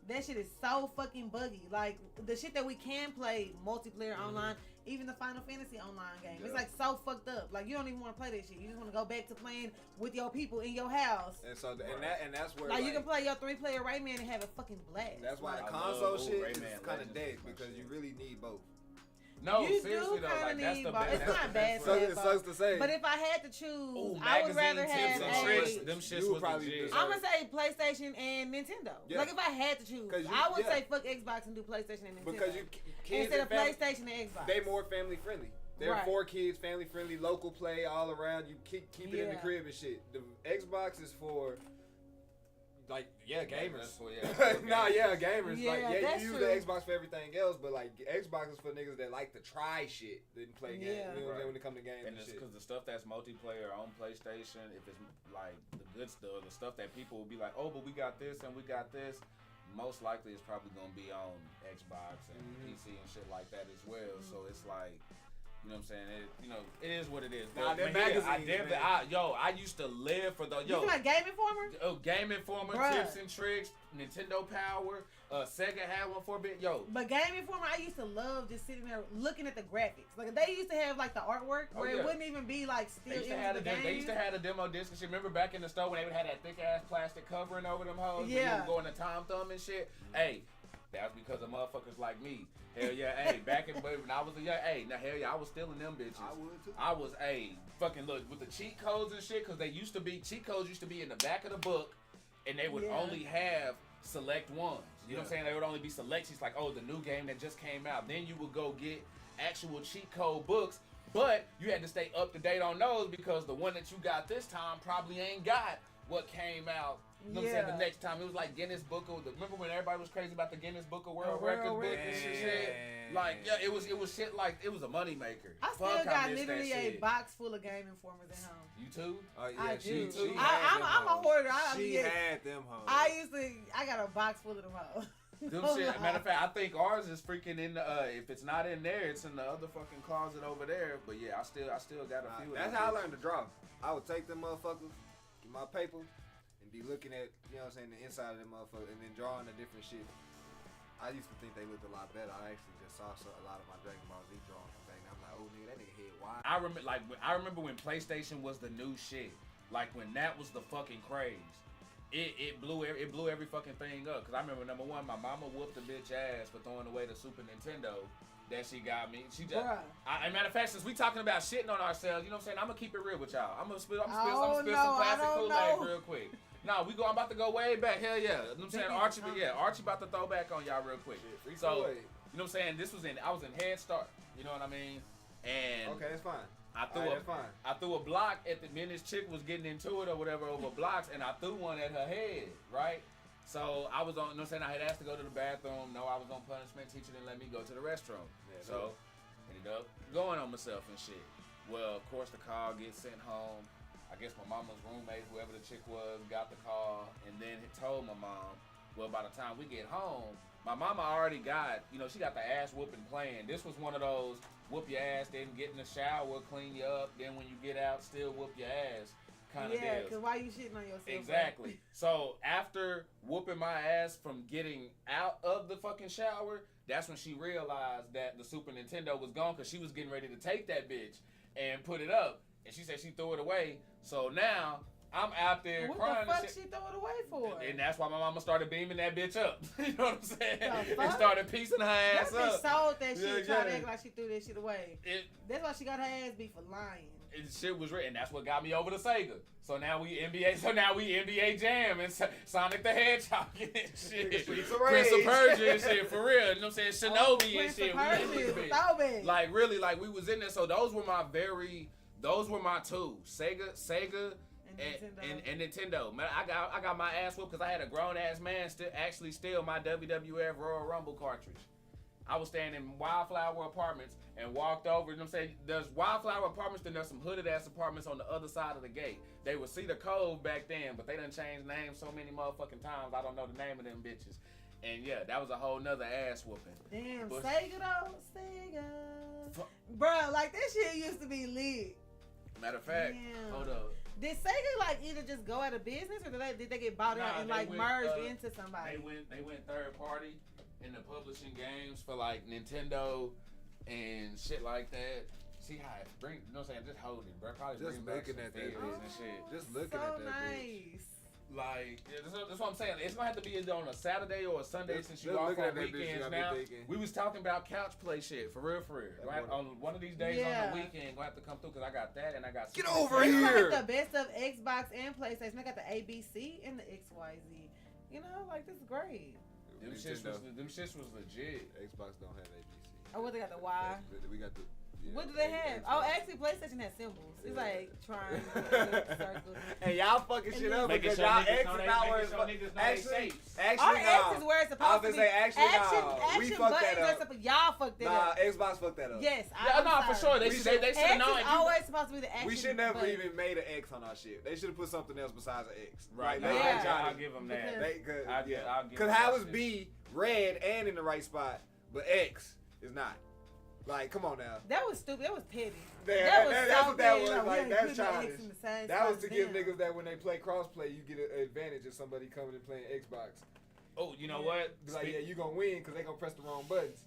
that shit is so fucking buggy. Like the shit that we can play multiplayer online, even the Final Fantasy online game, it's like so fucked up. Like you don't even want to play that shit. You just want to go back to playing with your people in your house. And so, and that's where Like you can play your 3-player Rayman and have a fucking blast. That's why Like, the I console love shit Rayman is kind of Legends dead is my because shit. you really need both. No, you seriously do though, kind like of that's need the both. best. It's not bad. So to it have sucks both. to say. But if I had to choose, Ooh, I would rather magazine have tips and tricks. a. Them shits You was probably legit. deserve- I'm gonna say PlayStation and Nintendo. Yeah. Like if I had to choose, 'Cause you- I would yeah. say fuck Xbox and do PlayStation and Nintendo. because you kids instead and of family, PlayStation and Xbox. they more family friendly. They're Right. for kids, family friendly, local play all around. You keep it in the Yeah. crib and shit. The Xbox is for like gamers. That's for, yeah, Nah, gamers. Yeah, like that's you use true. the Xbox for everything else, but like Xbox is for niggas that like to try shit, didn't play games. Yeah. You know what I'm saying, Right. when it comes to games And and it's shit. because the stuff that's multiplayer on PlayStation, if it's like the good stuff, the stuff that people will be like, oh, but we got this and we got this, most likely it's probably gonna be on Xbox and PC and shit like that as well. So it's like, you know what I'm saying? It is what it is. Nah, But them here, magazines, man. I used to live for those. You feel like Game Informer? Game Informer, Bruh. tips and tricks, Nintendo Power, Sega had one for a bit. But Game Informer, I used to love just sitting there looking at the graphics. Like they used to have like the artwork Oh, where yeah. it wouldn't even be like still They used to in have the they used to game. have a demo disc and shit. Remember back in the store when they would have that thick ass plastic covering over them hoes? Yeah. And you would go in the Tom Thumb and shit. Hey, that's because of motherfuckers like me. Hell yeah, hey, back in when I was a young, hey, now hell yeah, I was stealing them bitches. I would too. I was fucking look with the cheat codes and shit, cause they used to be cheat codes used to be in the back of the book, and they would Yeah. only have select ones. You know what I'm saying? They would only be selections like, oh, the new game that just came out. Then you would go get actual cheat code books, but you had to stay up to date on those because the one that you got this time probably ain't got what came out. You know what I'm saying? Yeah. The next time it was like Guinness Book of remember when everybody was crazy about the Guinness Book of World World Records book Records and and shit? shit. Like it was shit like it was a moneymaker. I still Fuck, got miss that literally a shit. box full of Game Informers at home. You too? Oh, yeah, I she do. too. I'm a hoarder. She had them hoes. I got a box full of them hoes. Them No shit. lie. Matter of fact, I think ours is freaking in the. If it's not in there, it's in the other fucking closet over there. But yeah, I still got a few. of That's them how I bitches. learned to draw. I would take them motherfuckers, get my paper, and be looking at, you know what I'm saying, the inside of them motherfuckers, and then drawing the different shit. I used to think they looked a lot better. I actually just saw a lot of my Dragon Ball Z drawings from back then. I'm like, oh nigga, that nigga head wide. I remember when PlayStation was the new shit. Like when that was the fucking craze. It blew every fucking thing up. Cause I remember number one, my mama whooped a bitch ass for throwing away the Super Nintendo that she got me. She just, Bruh. matter of fact, since we talking about shitting on ourselves, you know what I'm saying? I'm gonna keep it real with y'all. I'm gonna spill Oh, some no, classic I don't Kool-Aid know. real quick. No, I'm about to go way back. Hell yeah. You know what I'm saying? Archie about to throw back on y'all real quick. Free So, Kool-Aid. you know what I'm saying? I was in Head Start. You know what I mean? And Okay, that's fine. I threw Alright, that's fine. I threw a block at the minute this chick was getting into it or whatever over blocks, and I threw one at her head, right? So I was on, you know what I'm saying? I had asked to go to the bathroom. No, I was on punishment. Teacher didn't let me go to the restroom. Yeah, So ended up going on myself and shit. Well, of course, the call gets sent home. I guess my mama's roommate, whoever the chick was, got the call and then it told my mom. Well, by the time we get home, my mama already got, you know, she got the ass whooping playing. This was one of those whoop your ass, then get in the shower, clean you up, then when you get out, still whoop your ass kind of Yeah, deals. because why you shitting on yourself? Exactly. So after whooping my ass from getting out of the fucking shower, that's when she realized that the Super Nintendo was gone because she was getting ready to take that bitch and put it up. And she said she threw it away. So now I'm out there What crying the fuck and shit. she throw it away for? And that's why my mama started beaming that bitch up. You know what I'm saying? The And fuck? started piecing her That ass bitch up. sold that Yeah, shit, tried to yeah. act like she threw that shit away. That's why she got her ass beat for lying. Shit was written. That's what got me over to Sega. So now we NBA Jam and Sonic the Hedgehog and shit. Streets of Prince of Rage. Persia and shit, for real. You know what I'm saying? Shinobi and Prince shit. of We in Persia this is bitch. so bad. Like really, like we was in there. So those were my two. Sega and Nintendo. Man, I got my ass whooped because I had a grown ass man actually steal my WWF Royal Rumble cartridge. I was staying in Wildflower Apartments and walked over. You know what I'm saying? There's Wildflower Apartments, then there's some hooded ass apartments on the other side of the gate. They would see the code back then, but they done changed names so many motherfucking times. I don't know the name of them bitches. And yeah, that was a whole nother ass whooping. Damn, Sega though, Sega. Bro, like that shit used to be lit. Matter of fact, hold up. Did Sega like either just go out of business or did they get bought out and like merged into somebody? They went third party in the publishing games for like Nintendo and shit like that. See how it bring, you know what I'm saying? Just hold it, bro. Probably just bring looking back at that bitch and shit. Just looking at that nice. bitch. Like, yeah, that's what I'm saying. It's gonna have to be either on a Saturday or a Sunday since you just off looking on at that bitch, weekends you now. gotta be thinking. We was talking about couch play shit for real. On one of these days on the weekend, gonna have to come through because I got that and I got. Get over It's here! like the best of Xbox and PlayStation. I got the ABC and the XYZ. You know, like this is great. Them shits was legit. Xbox don't have ABC. Oh, what they got the Y? We got the. Yeah, What do they have? Xbox. Oh, actually, PlayStation has symbols. It's like triangles, circles. And y'all fucking shit up Making because sure y'all niggas X know is they- not where making it's sure niggas know they actually. shapes. Our Actually, X is where it's supposed to be. Actually, Action we fucked buttons that are up. supposed. Y'all fucked it Nah, up. Xbox fucked that up. Yes, Yeah, no, for sure. They should X have known. is always supposed to be the action. We should never button. even made an X on our shit. They should have put something else besides an X. Right. Like, Yeah. I'll give them that. Because- I'll give Because them how that is shit. B red and in the right spot, but X is not? Like, come on now. That was stupid. That was petty. That's so what that petty. was. we Like, ain't that's putting the childish. X in the same That spot was to as give them. niggas that when they play crossplay, you get an advantage of somebody coming and playing Xbox. Oh, you know what? Be like, yeah, you gonna win because they gonna press the wrong buttons.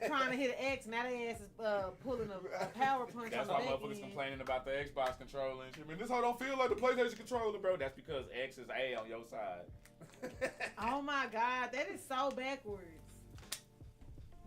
Trying to hit an X, now their ass is pulling a power punch That's on why the back motherfuckers end. complaining about the Xbox controller and shit. Man, this hoe don't feel like the PlayStation controller, bro. That's because X is A on your side. Oh my God, that is so backwards.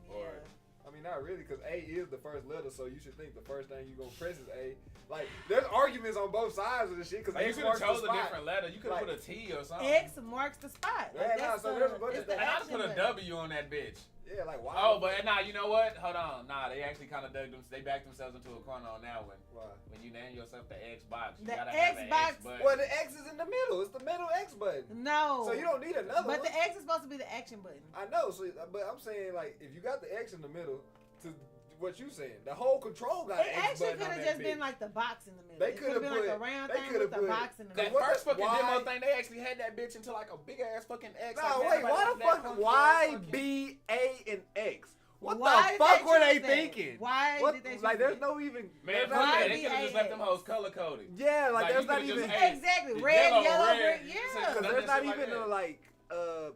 Yeah. Or- I mean, not really, because A is the first letter, so you should think the first thing you gonna press is A. Like, there's arguments on both sides of the shit, because Like, you X should have marks the chose a spot. different letter. You could have Like, put a T or something. X marks the spot. Yeah, nah, that's so there's a bunch it's of the things. I ought to action put a button. W on that bitch. Yeah, like, why? Oh, but nah, you know what? Hold on. Nah, they actually kind of dug them. They backed themselves into a corner on that one. Why? When you name yourself the Xbox, you The gotta have an Xbox- X button. Well, the X is in the middle. It's the middle X button. No. So you don't need another But one. the X is supposed to be the action button. I know, so but I'm saying, like, if you got the X in the middle, to what you saying, the whole control got It an X actually button could on have that just been bitch. like the box in the middle. They It could have coulda been like a put- round they thing coulda with the put- box in the That middle. What first the- fucking why- demo thing, they actually had that bitch into like a big ass fucking X. No, like wait, that, why like the that fuck? funky Why ass fucking- B, A, and X? What Why the did fuck were they choose that? thinking? Why What, did they choose like, there's that? no even. Man, there's fuck not Why that. even- They could have just left them hoes color coded. Yeah, like, there's you not coulda even. just had Exactly. the Red, yellow, red. green. Yeah. Because Because Done there's that not shit like even that. a like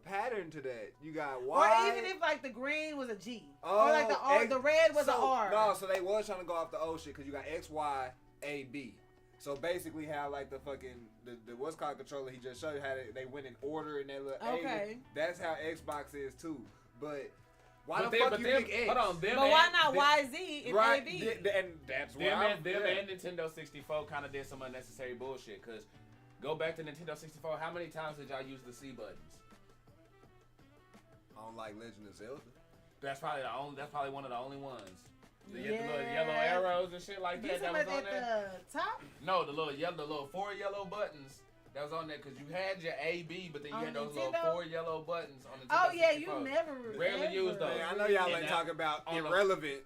pattern to that. You got Or Y. even if like the green was a G. Oh, or like the R, X- the red was so, an R. No, so they was trying to go off the old shit because you got X, Y, A, B. So basically, how like the fucking the what's called controller, he just showed you how they went in order in that little Okay. A. That's how Xbox is too. But why But the them, fuck you them, pick X? hold on, them But why and- not them- YZ and Right, AB? and that's why Them and Nintendo 64 kind of did some unnecessary bullshit. Cause go back to Nintendo 64. How many times did y'all use the C buttons? I don't like Legend of Zelda. That's probably one of the only ones. The Yeah. little yellow arrows and shit like You that. That talking was on about there. at the top? No, the little 4 yellow buttons. That was on there because you had your A, B, but then you On had those Nintendo? little 4 yellow buttons on the Nintendo Oh yeah, 64. you never Rarely ever. used those. Man, I know y'all And ain't that- talking about on the- irrelevant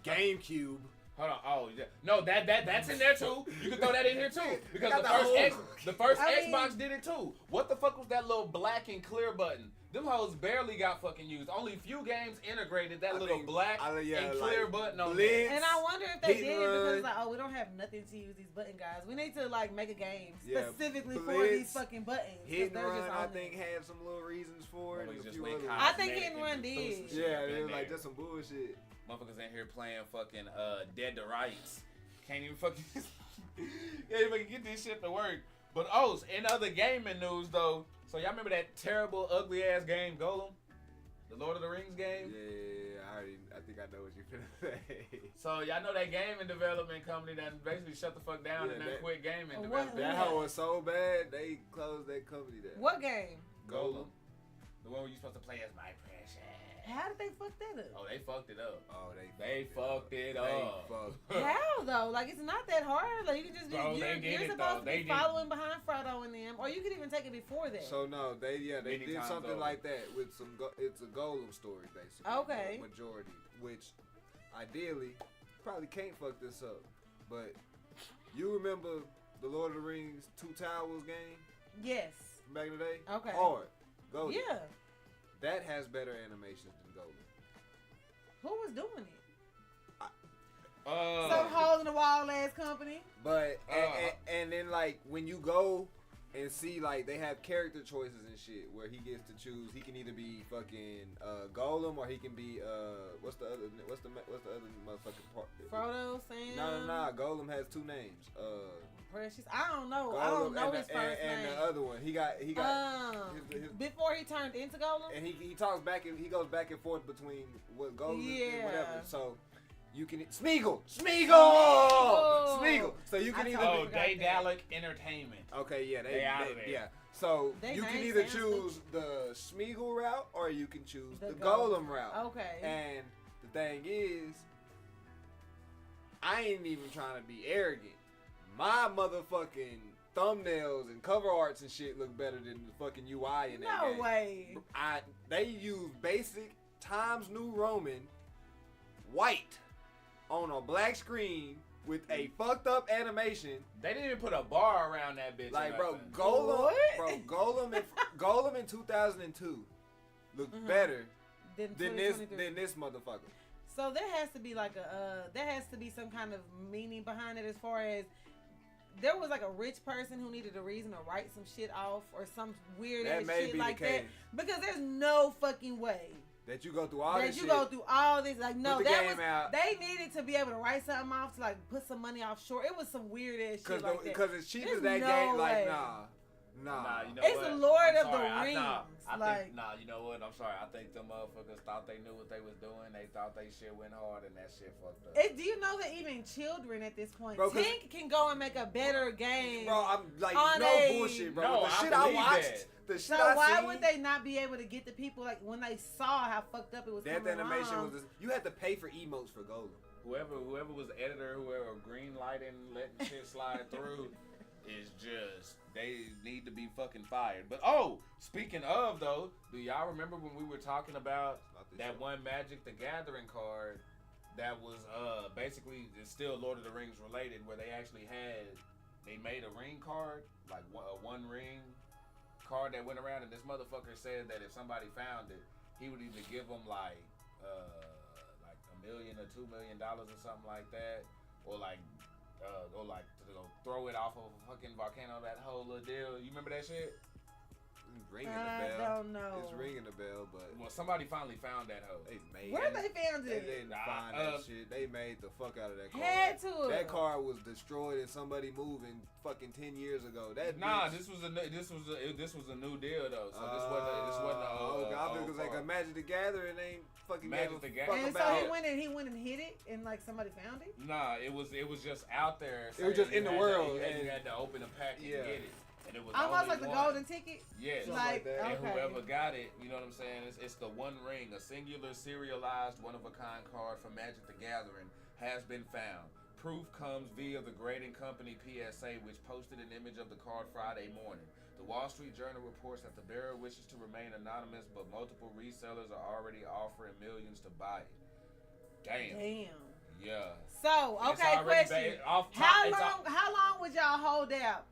GameCube. Hold on. Oh, yeah. No, that's in there too. You can throw that in here too because Got the the first whole- the first I mean- Xbox did it too. What the fuck was that little black and clear button? Them hoes barely got fucking used. Only few games integrated that I little think- black yeah, and clear like button on Blitz. there. And I wonder if they Hit did and it because run. it's like, oh, we don't have nothing to use these button guys. We need to like make a game Yeah, specifically for Blitz, these fucking buttons. 'cause Hit and they're Run, just I on think, there. had some little reasons for it. Motherfuckers And a just few went other I think cosmetic Hit and Run and did. threw some shit Yeah, up it in was like there. just some bullshit. Motherfuckers in here playing fucking Dead to Rights. Can't even fucking can't even get this shit to work. But in other gaming news though, so y'all remember that terrible ugly ass game Golem? The Lord of the Rings game? Yeah, I think I know what you finna say. So y'all know that gaming development company that basically shut the fuck down Yeah, and then that- quit gaming What- development. That hoe was so bad, they closed that company down. What game? Golem. The one where you supposed to play as my precious. How did they fuck that up? Oh, they fucked it up. Oh, They fucked it They up. fucked. How though? Like it's not that hard. Like you can just be Bro, they did you're it, supposed though. to They be did- following behind Frodo and them, or you could even take it before that. So no, they Many did times something over. like that with some. It's a Golem story basically. Okay. Majority, which ideally probably can't fuck this up, but you remember the Lord of the Rings Two Towers game Yes. from back in the day? Okay. Hard. Golem. Yeah. That has better animations than Golem. Who was doing it? Uh, Some hole in the wall ass company. But and then like when you go and see like they have character choices and shit where he gets to choose. He can either be fucking Golem or he can be what's the other motherfucking part? Frodo, Sam. No. Golem has two names. Precious. I don't know. Golem I don't know and his the, first and name. the other one. He got his Before he turned into Golem. and he talks back and he goes back and forth between what Golem and whatever. Yeah. So you can Smeagol. So you can I either totally Oh, forgot that. Daedalic Entertainment. Okay, yeah, They out of there. yeah. So They you can names either sound choose the Smeagol route or you can choose The the Golem. Golem route. Okay. And the thing is, I ain't even trying to be arrogant. My motherfucking thumbnails and cover arts and shit look better than the fucking UI in that No game. way. They use basic Times New Roman white on a black screen with a fucked up animation. They didn't even put a bar around that bitch. Like, or bro, nothing. What? Golem in 2002 looked better Then than 2023. this motherfucker. So there has to be like there has to be some kind of meaning behind it as far as there was like a rich person who needed a reason to write some shit off or some weird That ass may shit be the like that. case. Because there's no fucking way That you go through all that this you shit. go through all this. Like no, Put the that game was out. they needed to be able to write something off to like put some money offshore. It was some weird ass shit like that. Because as cheap as There's that no game, like way. nah. Nah, you know It's what? Lord I'm of the sorry, I Rings, like- think, you know what? I'm sorry. I think the motherfuckers thought they knew what they was doing. They thought they shit went hard and that shit fucked up. Do you know that even children at this point, Bro, 'cause- Tink can go and make a better game? Bro, I'm like, On no a- bullshit, bro. No, the I shit I believe watched, that. the So shit I why seen, would they not be able to get the people like when they saw how fucked up it was? that coming animation along? was you had to pay for emotes for Golem. Whoever was the editor, whoever green lighting, letting shit slide through, is just they need to be fucking fired. But speaking of though, do y'all remember when we were talking about that one Magic the Gathering card that was basically it's still Lord of the Rings related, where they made a ring card, like a one ring card that went around, and this motherfucker said that if somebody found it, he would either give them like $1 million or $2 million or something like that, or go throw it off of a fucking volcano, that whole little deal. You remember that shit? It's ringing the I bell. don't know. It's ringing the bell, but Well, somebody finally found that hoe. they made Where it. they found They it? didn't find that shit. They made the fuck out of that card. Had to. That car was destroyed and somebody moving fucking 10 years ago. That bitch, This was a new deal though. So this wasn't a okay, I old was like car. a Magic the Gathering ain't fucking Magic gave the a fuck Gathering. And so about he it. went and hid it, and like somebody found it. Nah, it was just out there. It was just saying in the you had world, To, and- you had to open a pack and Yeah. get it, and it was Almost only like the one. golden ticket. Yes. Something Like like that. And okay. whoever got it, you know what I'm saying? It's the one ring, a singular serialized one-of-a-kind card from Magic the Gathering has been found. Proof comes via the grading company PSA, which posted an image of the card Friday morning. The Wall Street Journal reports that the bearer wishes to remain anonymous, but multiple resellers are already offering millions to buy it. Damn. Yeah. So It's okay, already question: off top- How it's long? How long would y'all hold out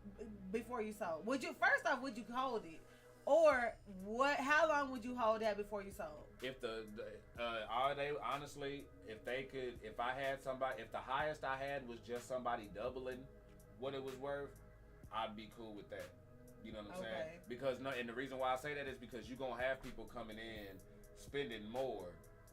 before you sold? Would you first off? Would you hold it, or what? How long would you hold out before you sold? If are they honestly, if I had somebody, if the highest I had was just somebody doubling what it was worth, I'd be cool with that. You know what I'm saying? Okay. Because and the reason why I say that is because you're gonna have people coming in spending more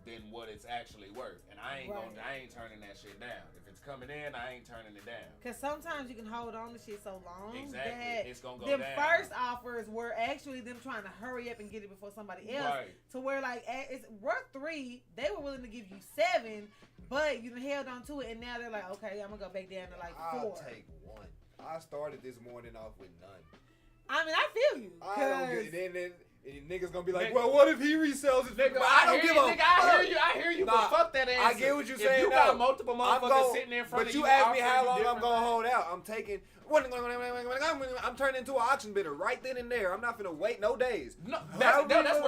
than what it's actually worth, and I ain't turning that shit down. If it's coming in, I ain't turning it down. Because sometimes you can hold on to shit so long Exactly. that It's gonna go them down. first offers were actually them trying to hurry up and get it before somebody else. Right. To where like it's worth 3, they were willing to give you 7, but you held on to it, and now they're like, okay, I'm gonna go back down to like 4. I'll take one. I started this morning off with none. I mean, I feel you. I don't 'cause- get then And niggas gonna be like, Nigga. well, what if he resells it? Nigga, But I don't give a nigga, I hear you, Nah, but fuck that answer. I get what you're saying. If you no. got multiple I'm motherfuckers gon- sitting in front but of you you, asked me how offering long you I'm gonna different hold out. I'm taking. I'm turning into an auction bidder right then and there. I'm not finna wait no days. No, that's what that's all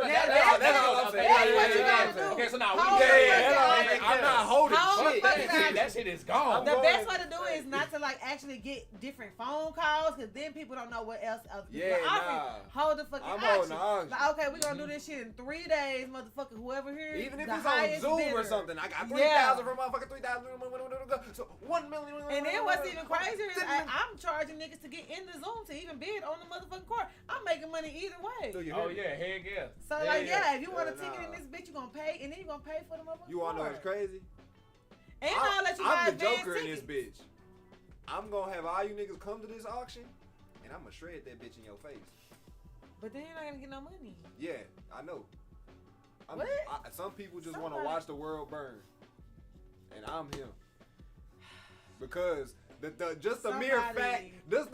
I'm saying. That's what you Yeah, gotta do. Okay, so now Hold we the I'm not holding Hold shit. the fucking that shit is gone. The going- best way to do it is not to like actually get different phone calls, because then people don't know what else other people Yeah, are offering. nah. Hold the fucking I'm auction. holding the auction. Like, okay, we're gonna do this shit in 3 days, motherfucker. Whoever here, Even if the it's on highest Zoom bidder. or something, I got Yeah. 3,000 for motherfucking 3,000. So 1 million. And then what's even crazier is I'm charging niggas to get in the Zoom to even bid on the motherfucking court. I'm making money either way. Oh yeah, heck yeah. So Yeah, like yeah. if you want a Yeah, ticket in nah. this bitch, you gonna pay, and then you gonna pay for the motherfucking You wanna know what's court. crazy? And I'll let you buy I'm the advance Joker in this tickets. bitch. I'm gonna have all you niggas come to this auction, and I'm gonna shred that bitch in your face. But then you're not gonna get no money. Yeah, I know. What? Some people just want to Somebody- watch the world burn, and I'm him. Because just the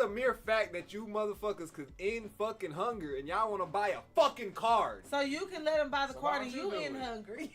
mere fact that you motherfuckers could end fucking hunger and y'all want to buy a fucking card. So you can let them buy the So card why and don't you you do in it? hungry.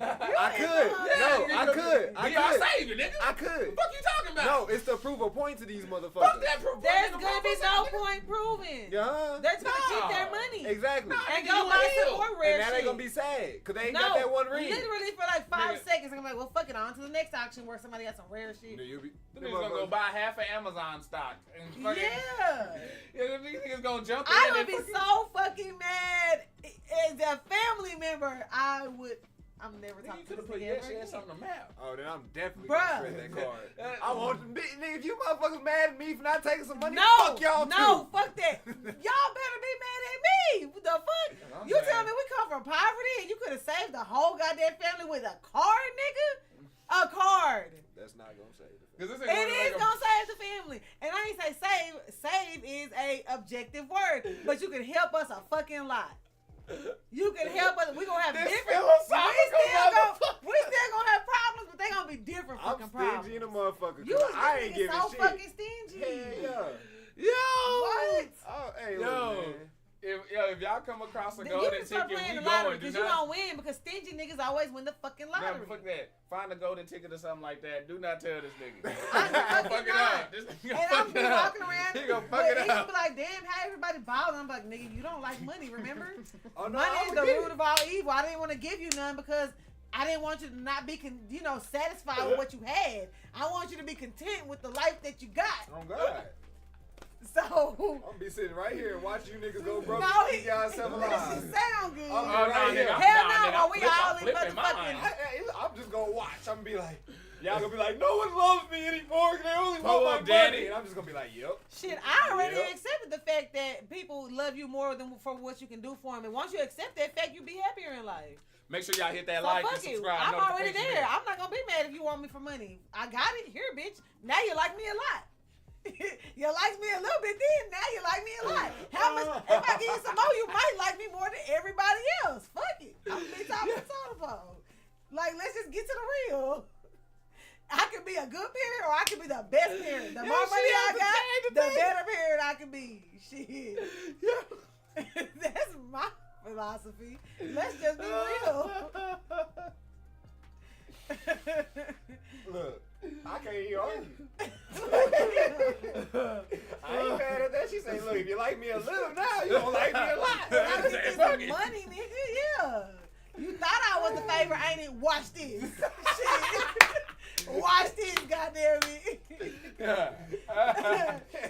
I could. No, I could. We are saving, nigga. I could. What the fuck you talking about? No, it's to prove a point to these motherfuckers. Fuck that proof. There's gonna be no point proving. Yeah. They're trying to keep Nah. their money. Exactly. And Nigga, go you buy ill. some more rare And now shit. they gonna be sad because they ain't no, got that one ring. literally for like 5 Nigga. seconds, I'm like, well, fuck it, on to the next auction where somebody got some rare shit. You'll be, Them niggas gonna go buy half of Amazon stock. And fucking, Yeah. yeah, them niggas gonna jump in I and would be fucking- so fucking mad as a family member. I'm never Nigga, talking you to could this have put nigga your ever shit again. on the map. Oh, then I'm definitely Bruh. gonna shred that card. I want to be, nigga, if you motherfuckers mad at me for not taking some money, No, fuck y'all no, too. fuck that. Y'all better be mad at me. What the fuck? I'm You saying. tell me we come from poverty and you could have saved the whole goddamn family with a card, nigga? A card. That's not gonna save it. Cause this It is gonna save the family. And I ain't say save. Save is a objective word, but you can help us a fucking lot. You can help us. We gonna have This different. philosophical We still gonna have problems, but they gonna be different I'm fucking stingy in a problems. motherfucker. You I ain't giving so shit. fucking stingy. Hell Yo. yeah. What? Oh, hey, Yo. look, man. If y'all come across a You golden can start ticket, playing we the lottery going. Do because you not. don't win because stingy niggas always win the fucking No, lottery. fuck that. Find a golden ticket or something like that. Do not tell this nigga. I'm Fuck fucking it not. up. This nigga And fuck I'm it be up. walking around. He gonna fuck but it he gonna up. be like, damn, how everybody balling? I'm like, nigga, you don't like money, remember? Oh, no, Money I is would the get root it. of all evil. I didn't want to give you none because I didn't want you to not be, satisfied with what you had. I want you to be content with the life that you got. Oh, God. So, I'm gonna be sitting right here and watch you niggas go broke no, and keep y'all self that alive. shit sound good. Oh, Oh, no, Right nigga. here. Hell nah, no, nigga, we I'm all in flipping motherfucking- mine. I'm just gonna watch. I'm gonna be like, y'all gonna be like, no one loves me anymore because they only Pull want my up, Daddy. money. And I'm just gonna be like, yep. Shit, I already Yep. accepted the fact that people love you more than for what you can do for them. And once you accept that fact, you be happier in life. Make sure y'all hit that So like and fuck it. subscribe. I'm already notification there. bell. I'm not gonna be mad if you want me for money. I got it. Here, bitch. Now you like me a lot. You like me a little bit then. Now you like me a lot. How much? If I give you some more, you might like me more than everybody else. Fuck it. I'm gonna be top of the totem pole. Like, let's just get to the real. I could be a good parent or I could be the best parent. The more money I got, the better parent I can be. Shit. That's my philosophy. Let's just be real. Look, I can't even argue. I ain't mad at that. She say, look, if you like me a little now, you don't like me a lot. I Say, get fuck some it. money, nigga. Yeah. You thought I was the favorite, ain't it? Watch this. Shit. Watch this, goddamn it.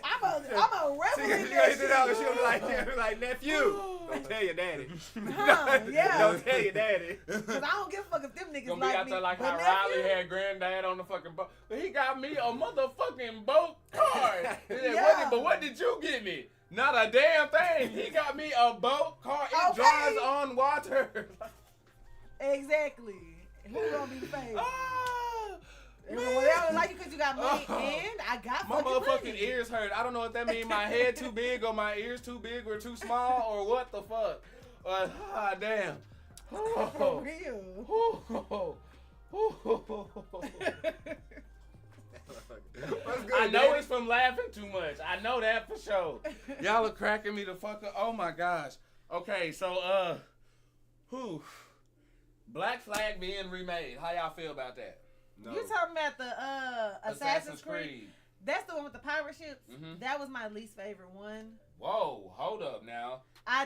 I'm a rebel She in gonna that hit it out and shit. she'll be like, nephew, don't tell your daddy. Huh, yeah. Don't tell your daddy. Cause I don't give a fuck if them niggas Gonna be like out me. there like But how nephew, Riley had granddad on the fucking boat. But he got me a motherfucking boat card. He said, Yeah. but what did you get me? Not a damn thing. He got me a boat car. It Okay. drives on water. Exactly. Who gonna be the favorite? Ah, Well, they only like you because you got money and I got my fucking motherfucking money. ears hurt. I don't know if that means my head too big or my ears too big or too small or what the fuck. Damn. For real. What's good, I know daddy? it's from laughing too much. I know that for sure. Y'all are cracking me the fuck up. Oh my gosh. Okay, so Black Flag being remade. How y'all feel about that? No. You talking about the Assassin's Creed? That's the one with the pirate ships. Mhm. That was my least favorite one. Whoa, hold up now. I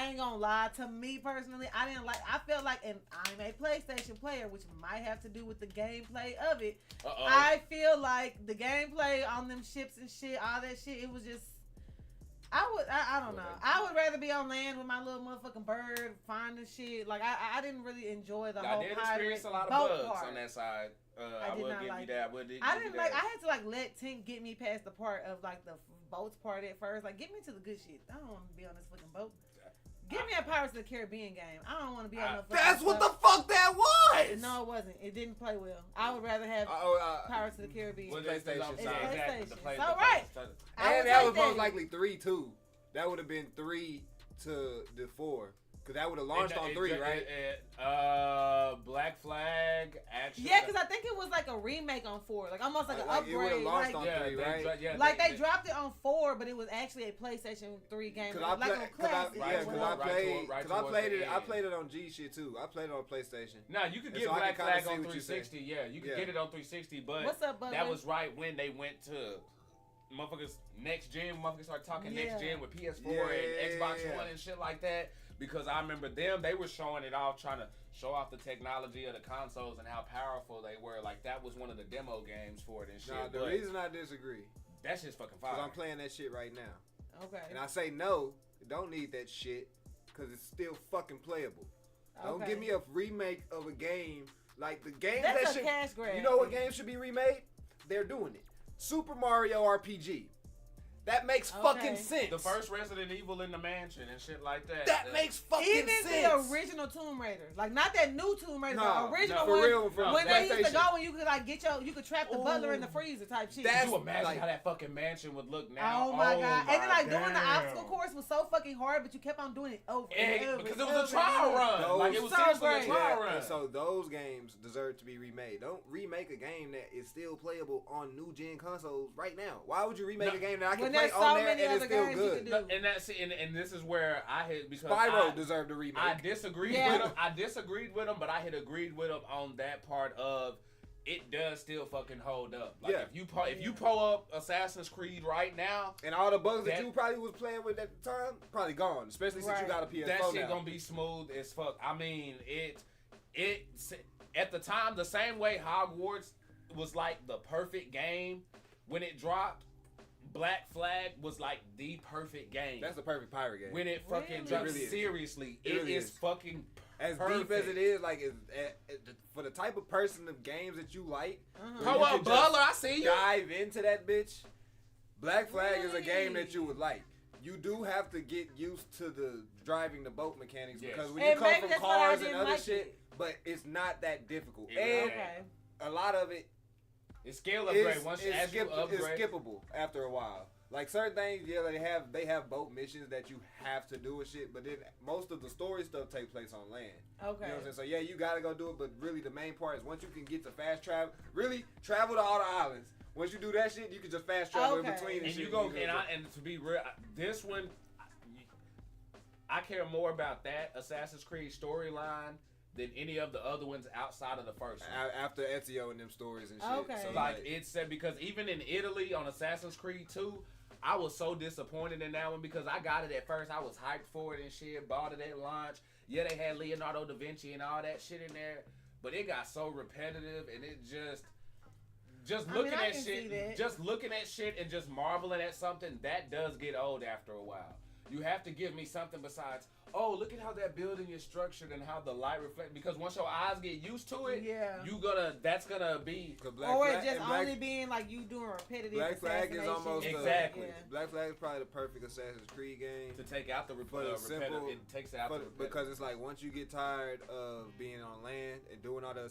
ain't gonna lie. To me personally, I didn't like. I felt like, and I'm a PlayStation player, which might have to do with the gameplay of it. I feel like the gameplay on them ships and shit, all that shit, it was just. I don't know. I would rather be on land with my little motherfucking bird, finding shit. Like I didn't really enjoy the whole I did pirate experience a lot of boat bugs part. on that side. I I did will not give like you that. I didn't like. I had to like let Tink get me past the part of like the boats part at first. Like get me to the good shit. I don't want to be on this fucking boat. Give me a Pirates of the Caribbean game. I don't want to be on no fucking That's what boat. the fuck that was. No, it wasn't. It didn't play well. I would rather have Pirates of the Caribbean. Well, PlayStation. it's Sorry. PlayStation. the play- So, the right. play- I would And that take was most likely 3-2. That would have been 3 to the 4. Because that would have launched on 3, right? Black Flag, actually. Yeah, because I think it was like a remake on 4, like almost like an Like, it would have upgrade. launched Like, on 3, right? like they dropped it on 4, but it was actually a PlayStation 3 game. Because Like a classic. I played it on G shit too. I played it on PlayStation. No, you could And get so I Black can kinda Flag see on what you 360. Yeah, you could get it on 360, but What's up, Butler? that was right when they went to motherfuckers next gen. Motherfuckers started talking next gen with PS4 and Xbox One and shit like that. Because I remember them, they were showing it off, trying to show off the technology of the consoles and how powerful they were. Like that was one of the demo games for it and shit. Nah, the reason I disagree, that's just fucking fire. because I'm playing that shit right now. Okay. And I say no, don't need that shit, because it's still fucking playable. Don't Okay. give me a remake of a game like the game That's that a should. cash grab. You know what game should be remade? They're doing it. Super Mario RPG. That makes fucking sense. The first Resident Evil in the mansion and shit like that. That makes fucking Even sense. the original Tomb Raider, like not that new Tomb Raider, No, the original for one, real, from when they used to PlayStation. go and you could like you could trap the butler in the freezer type shit. That's Could you imagine like- how that fucking mansion would look now? Oh my god! And then like doing the damn. obstacle course was so fucking hard, but you kept on doing it over and over. Because and it was a over trial and over. run. Like it was So seriously great. a trial Yeah, run. and so those games deserve to be remade. Don't remake a game that is still playable on new gen consoles right now. Why would you remake a game that I can When play there's so on there many and it's other still games you good? can do. No, and that's and this is where I had because Spyro deserved a remake. I disagreed Yeah. with him. I disagreed with him, but I had agreed with him on that part of it does still fucking hold up. Like Yeah. if you pull up Assassin's Creed right now, and all the bugs that that- you probably was playing with at the time, probably gone. Especially since you Right. got a PS4 that shit now. gonna be smooth as fuck. I mean, it at the time the same way Hogwarts was like the perfect game when it dropped. Black Flag was like the perfect game. That's the perfect pirate game. when it fucking Really? dropped. It really is. Seriously, It really is is. fucking as perfect. deep as it is, like for the type of person of games that you like, Uh-huh. where Come you on, can just Butler, I see you. dive into that bitch. Black Flag is a game Really? that you would like. You do have to get used to the driving the boat mechanics Yes. because when And you come maybe from that's why I cars and didn't other like shit, it. but it's not that difficult. Yeah. And Okay. a lot of it It's scale upgrade. is Once as you it's upgrade, skippable after a while. Like certain things, yeah, they have boat missions that you have to do and shit, but then most of the story stuff take place on land. Okay. You know what I'm saying? So yeah, you gotta go do it, but really the main part is once you can get to fast travel, really travel to all the islands. Once you do that shit, you can just fast travel in Okay. between and and shit. you go can and to be real, this one, I care more about that Assassin's Creed storyline than any of the other ones outside of the first one. after Ezio and them stories and shit. Okay. So Like it said, because even in Italy on Assassin's Creed 2, I was so disappointed in that one because I got it at first. I was hyped for it and shit, bought it at launch. Yeah, they had Leonardo da Vinci and all that shit in there, but it got so repetitive and it just looking I at can see that. shit, just looking at shit and just marveling at something, that does get old after a while. You have to give me something besides, oh, look at how that building is structured and how the light reflects. Because once your eyes get used to it, Yeah. that's gonna be. Or it just only being like you doing repetitive Black Flag is assassination. almost Exactly. Yeah. Black Flag is probably the perfect Assassin's Creed game. To take out the For the repetitive, simple- it takes out the repetitive. Because it's like once you get tired of being on land and doing all the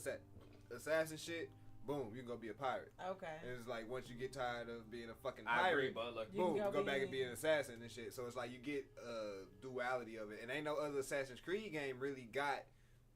assassin shit, boom, you can go be a pirate. Okay. And it's like once you get tired of being a fucking I agree, pirate, but look, You boom, can you go go back be- and be an assassin and shit. So it's like you get a duality of it. And ain't no other Assassin's Creed game really got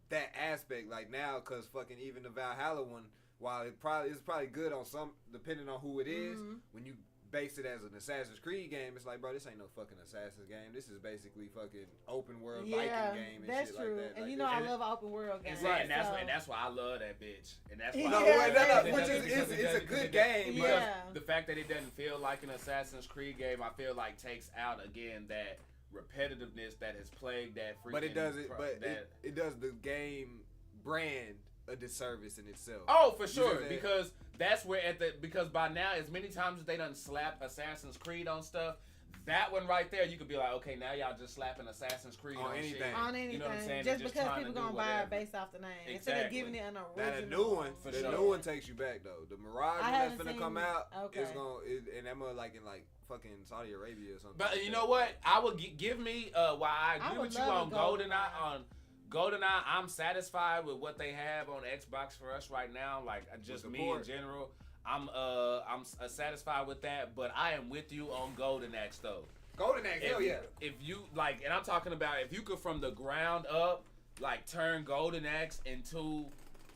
that aspect like now, because fucking even the Valhalla one, while it's probably good on some, depending on who it is, when you base it as an Assassin's Creed game, it's like, bro, this ain't no fucking Assassin's game. This is basically fucking open world Viking game and that's shit true. like that. And like you know, that. I love open world games. And so. that's why I love that bitch. And that's why It's a good game, because Yeah. the fact that it doesn't feel like an Assassin's Creed game, I feel like takes out again that repetitiveness that has plagued that freaking. But it does it does the game brand a disservice in itself. Oh, for You sure, know what I'm saying? because that's where because by now, as many times as they done slap Assassin's Creed on stuff, that one right there, you could be like, okay, now y'all just slapping Assassin's Creed On on anything. shit. On anything, You know what I'm saying? just They're because trying people to do gonna buy whatever. it based off the name instead of Exactly. giving it an original. Now the new one, For the sure. new one takes you back though. The Mirage I one that's haven't finna seen- come out okay. is and that mother like in like fucking Saudi Arabia or something. But like you that. know what? I would give me while I I agree would with you on love a GoldenEye. GoldenEye, I'm satisfied with what they have on Xbox for us right now. Like just With the me port. in general, I'm satisfied with that. But I am with you on Golden Axe though. Golden Axe, hell yeah. If you like, and I'm talking about if you could from the ground up, like turn Golden Axe into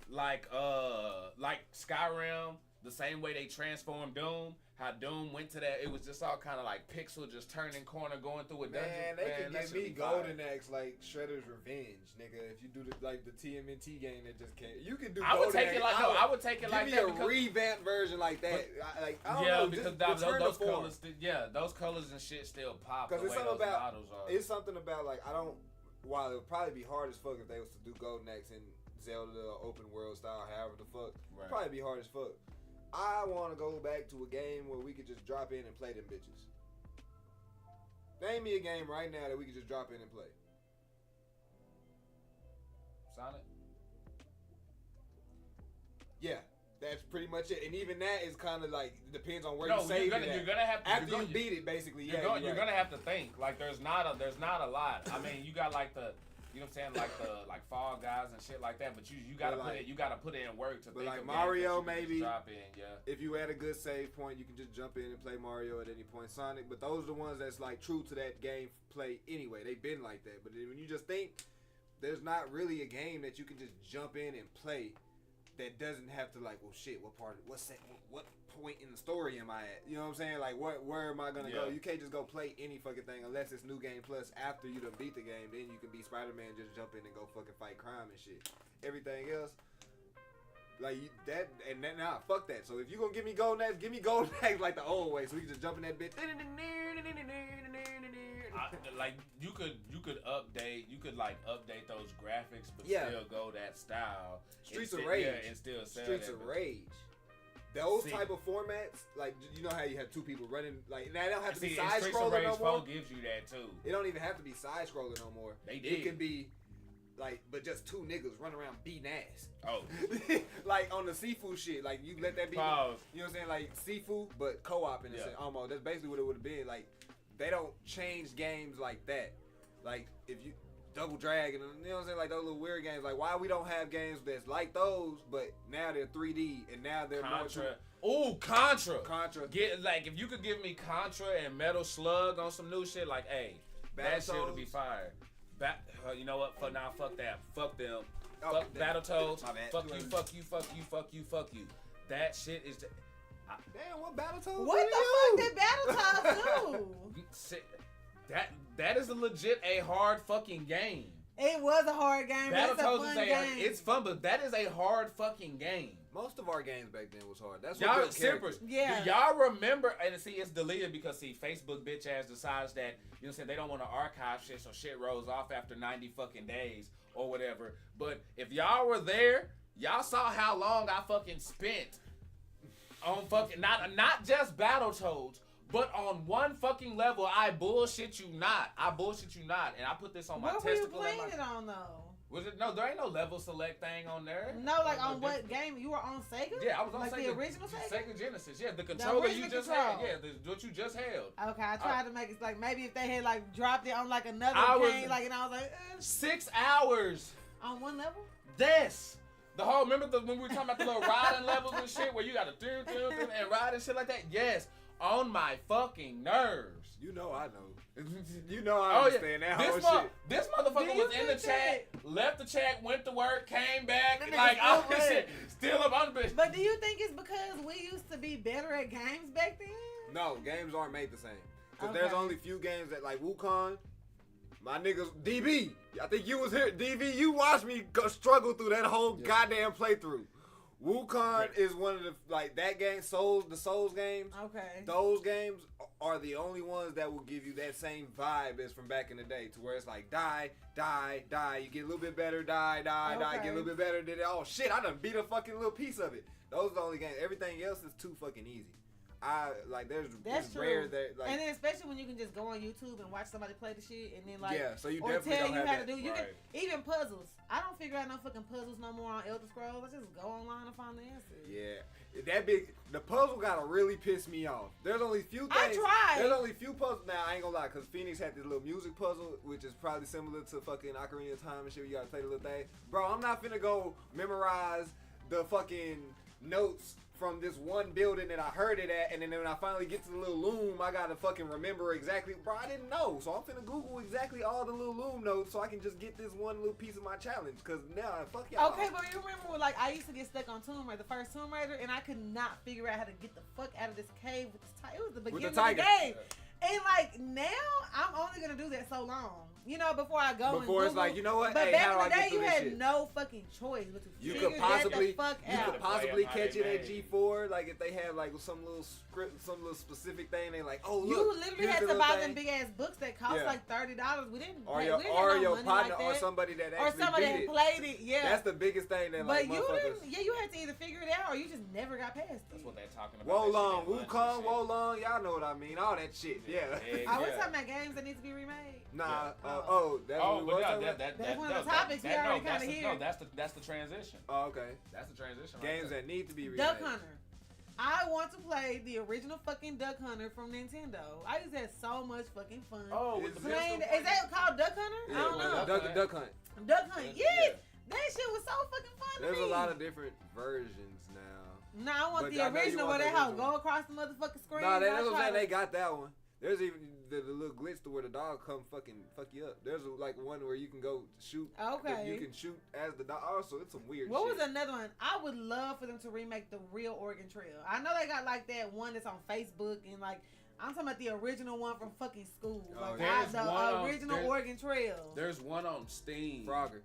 like Skyrim, the same way they transformed Doom. How Doom went to that, it was just all kind of like pixel, just turning corner, going through a dungeon. Man, they could that give should me be fire. Golden Axe like Shredder's Revenge, nigga. If you do the TMNT game that just came, you could do. I would Golden take Axe. it like I would take it give like me that. a because- revamped version like that. I don't yeah, know, because just return those to form. colors, those colors and shit still pop. Because the it's way something those about models are. it's something about like I don't. While it would probably be hard as fuck if they was to do Golden Axe in Zelda open world style, however the fuck, Right. it'd probably be hard as fuck. I want to go back to a game where we could just drop in and play them bitches. Name me a game right now that we could just drop in and play. Sonic. Yeah, that's pretty much it. And even that is kind of like depends on where No, you save you're it at. gonna have to After you beat it, basically, You're, yeah, going, you're you're right. gonna have to think. Like there's not a lot. I mean, you got like the, you know what I'm saying, like the Fall Guys and shit like that. But you gotta But put like- it in work to but think like of Mario, games that you can maybe. just drop in. Yeah. If you had a good save point, you can just jump in and play Mario at any point. Sonic, but those are the ones that's like true to that game play anyway. They've been like that. But then when you just think, there's not really a game that you can just jump in and play that doesn't have to like, well, shit, what point in the story am I at? You know what I'm saying? Like, where am I gonna go? Yeah. You can't just go play any fucking thing unless it's New Game Plus. After you done beat the game, then you can be Spider-Man, just jump in and go fucking fight crime and shit. Everything else. Like nah, fuck that. So if you gonna give me Golden Axe, give me Golden Axe like the old way, so we can just jump in that bitch. Like you could update those graphics, but Yeah. still go that style. Streets and of still- Rage. yeah, and still sell Streets that, of but- Rage. Those See. type of formats, like you know how you have two people running, like now they don't have to be See, side Streets of scrolling Rage no 4 more. gives you that too. It don't even have to be side scrolling no more. They It did. can be like, but just two niggas running around beating ass. Oh, Like on the Sifu shit, like you let that be. pause. You know what I'm saying? Like Sifu, but co-op in a Yeah. sense, almost. That's basically what it would have been. Like they don't change games like that. Like if you Double Dragon, you know what I'm saying? Like those little weird games. Like why we don't have games that's like those, but now they're 3D and now they're Contra. Ooh, Contra. Contra. Get like if you could give me Contra and Metal Slug on some new shit, like hey, that shit would be Battletoads. fire. You know what? Fuck that. Fuck them. Oh, Fuck damn. Battletoads. My bad. Fuck you. That shit is. Damn, what Battletoads? What do the you? fuck did Battletoads do? That is a legit a hard fucking game. It was a hard game. But it's a Battletoads fun is game. it's fun, but that is a hard fucking game. Most of our games back then was hard. That's Y'all what built simpers. characters. Yeah. Do y'all remember? And see, it's deleted because see, Facebook bitch ass decides that you know what I'm saying they don't want to archive shit, so shit rolls off after 90 fucking days or whatever. But if y'all were there, y'all saw how long I fucking spent on fucking not just Battletoads, but on one fucking level. I bullshit you not, and I put this on my What were you testicle. playing and it my, on though? was it no? There ain't no level select thing on there. No, like No on what different. game? You were on Sega? Yeah, I was on like Sega, the original Sega. Sega Genesis. Yeah, the controller you original just control. had. Yeah, what you just held. Okay, I tried to make it like maybe if they had like dropped it on like another I was- game, like and I was like 6 hours. on one level. This. The whole remember when we were talking about the little riding levels and shit where you got to and ride and shit like that. Yes, on my fucking nerves. You know I know. You know I understand that whole shit. This motherfucker was in the chat, left the chat, went to work, came back, like all this shit, still up on the bitch. But do you think it's because we used to be better at games back then? No, games aren't made the same. Because there's only few games that, like Wukong, my niggas, DB, I think you was here. DB, you watched me struggle through that whole goddamn playthrough. Wukong is one of the, like, that game, the Souls games. Okay. Those games are the only ones that will give you that same vibe as from back in the day, to where it's like, die, you get a little bit better, die, get a little bit better, then, oh shit, I done beat a fucking little piece of it. Those are the only games. Everything else is too fucking easy. That's true. rare that, like, and then especially when you can just go on YouTube and watch somebody play the shit, and then like, so you or definitely tell don't you have how that. to do. You can even puzzles. I don't figure out no fucking puzzles no more on Elder Scrolls. I just go online and find the answer. Yeah, the puzzle gotta really piss me off. There's only few things. I tried. There's only few puzzles. Now I ain't gonna lie, cause Phoenix had this little music puzzle, which is probably similar to fucking Ocarina of Time and shit. You gotta play the little thing, bro. I'm not finna go memorize the fucking notes from this one building that I heard it at, and then when I finally get to the little loom, I gotta fucking remember exactly. Bro, I didn't know, so I'm finna Google exactly all the little loom notes so I can just get this one little piece of my challenge. Cause now, fuck y'all. Okay, but you remember when, like, I used to get stuck on Tomb Raider, the first Tomb Raider, and I could not figure out how to get the fuck out of this cave with this tiger. It was the beginning of the game. And like now, I'm only gonna do that so long, you know, before I go. Before it's like, you know what? But hey, back how in the I day, get through you this had shit? no fucking choice but to You figure could possibly, that the fuck you out. could possibly How catch they it at made. G4, like if they have like some little script, some little specific thing. They like, oh look, You literally here's had the to little buy thing. them big ass books that cost Yeah. like $30. We didn't. Or we your, didn't have or no your money partner, like or that. somebody that Or actually somebody beat that it. played it. Yeah. That's the biggest thing that But like you motherfuckers. didn't. Yeah, you had to either figure it out or you just never got past it. That's what they're talking about. Wolong, Wukong, Wolong, y'all know what I mean. All that shit, yeah. I was talking about games that need to be remade. Nah, Yeah. that's Oh, what we but was yeah, talking about? That's one of the topics we already kinda hear. No, that's the transition. Oh, okay. That's the transition. Games that need to be remade. Duck Hunter. I want to play the original fucking Duck Hunter from Nintendo. I used to have so much fucking fun. Oh, with the playing. pistol? Is that called Duck Hunter? Yeah, I don't know. Duck Hunt. Duck Hunt. Yes. That shit was so fucking fun There's to me. a lot of different versions now. No, I want But the I know you original want where the that hoe original. go across the motherfucking screen. Nah, that's I what I'm tried saying. to- They got that one. There's even the little glitch to where the dog come fucking fuck you up. There's like one where you can go shoot. Okay. You can shoot as the dog. Also, it's some weird What shit. was another one? I would love for them to remake the real Oregon Trail. I know they got like that one that's on Facebook and like I'm talking about the original one from fucking school. Oh, Like There's the one- original there's- Oregon Trail. There's one on Steam. Frogger.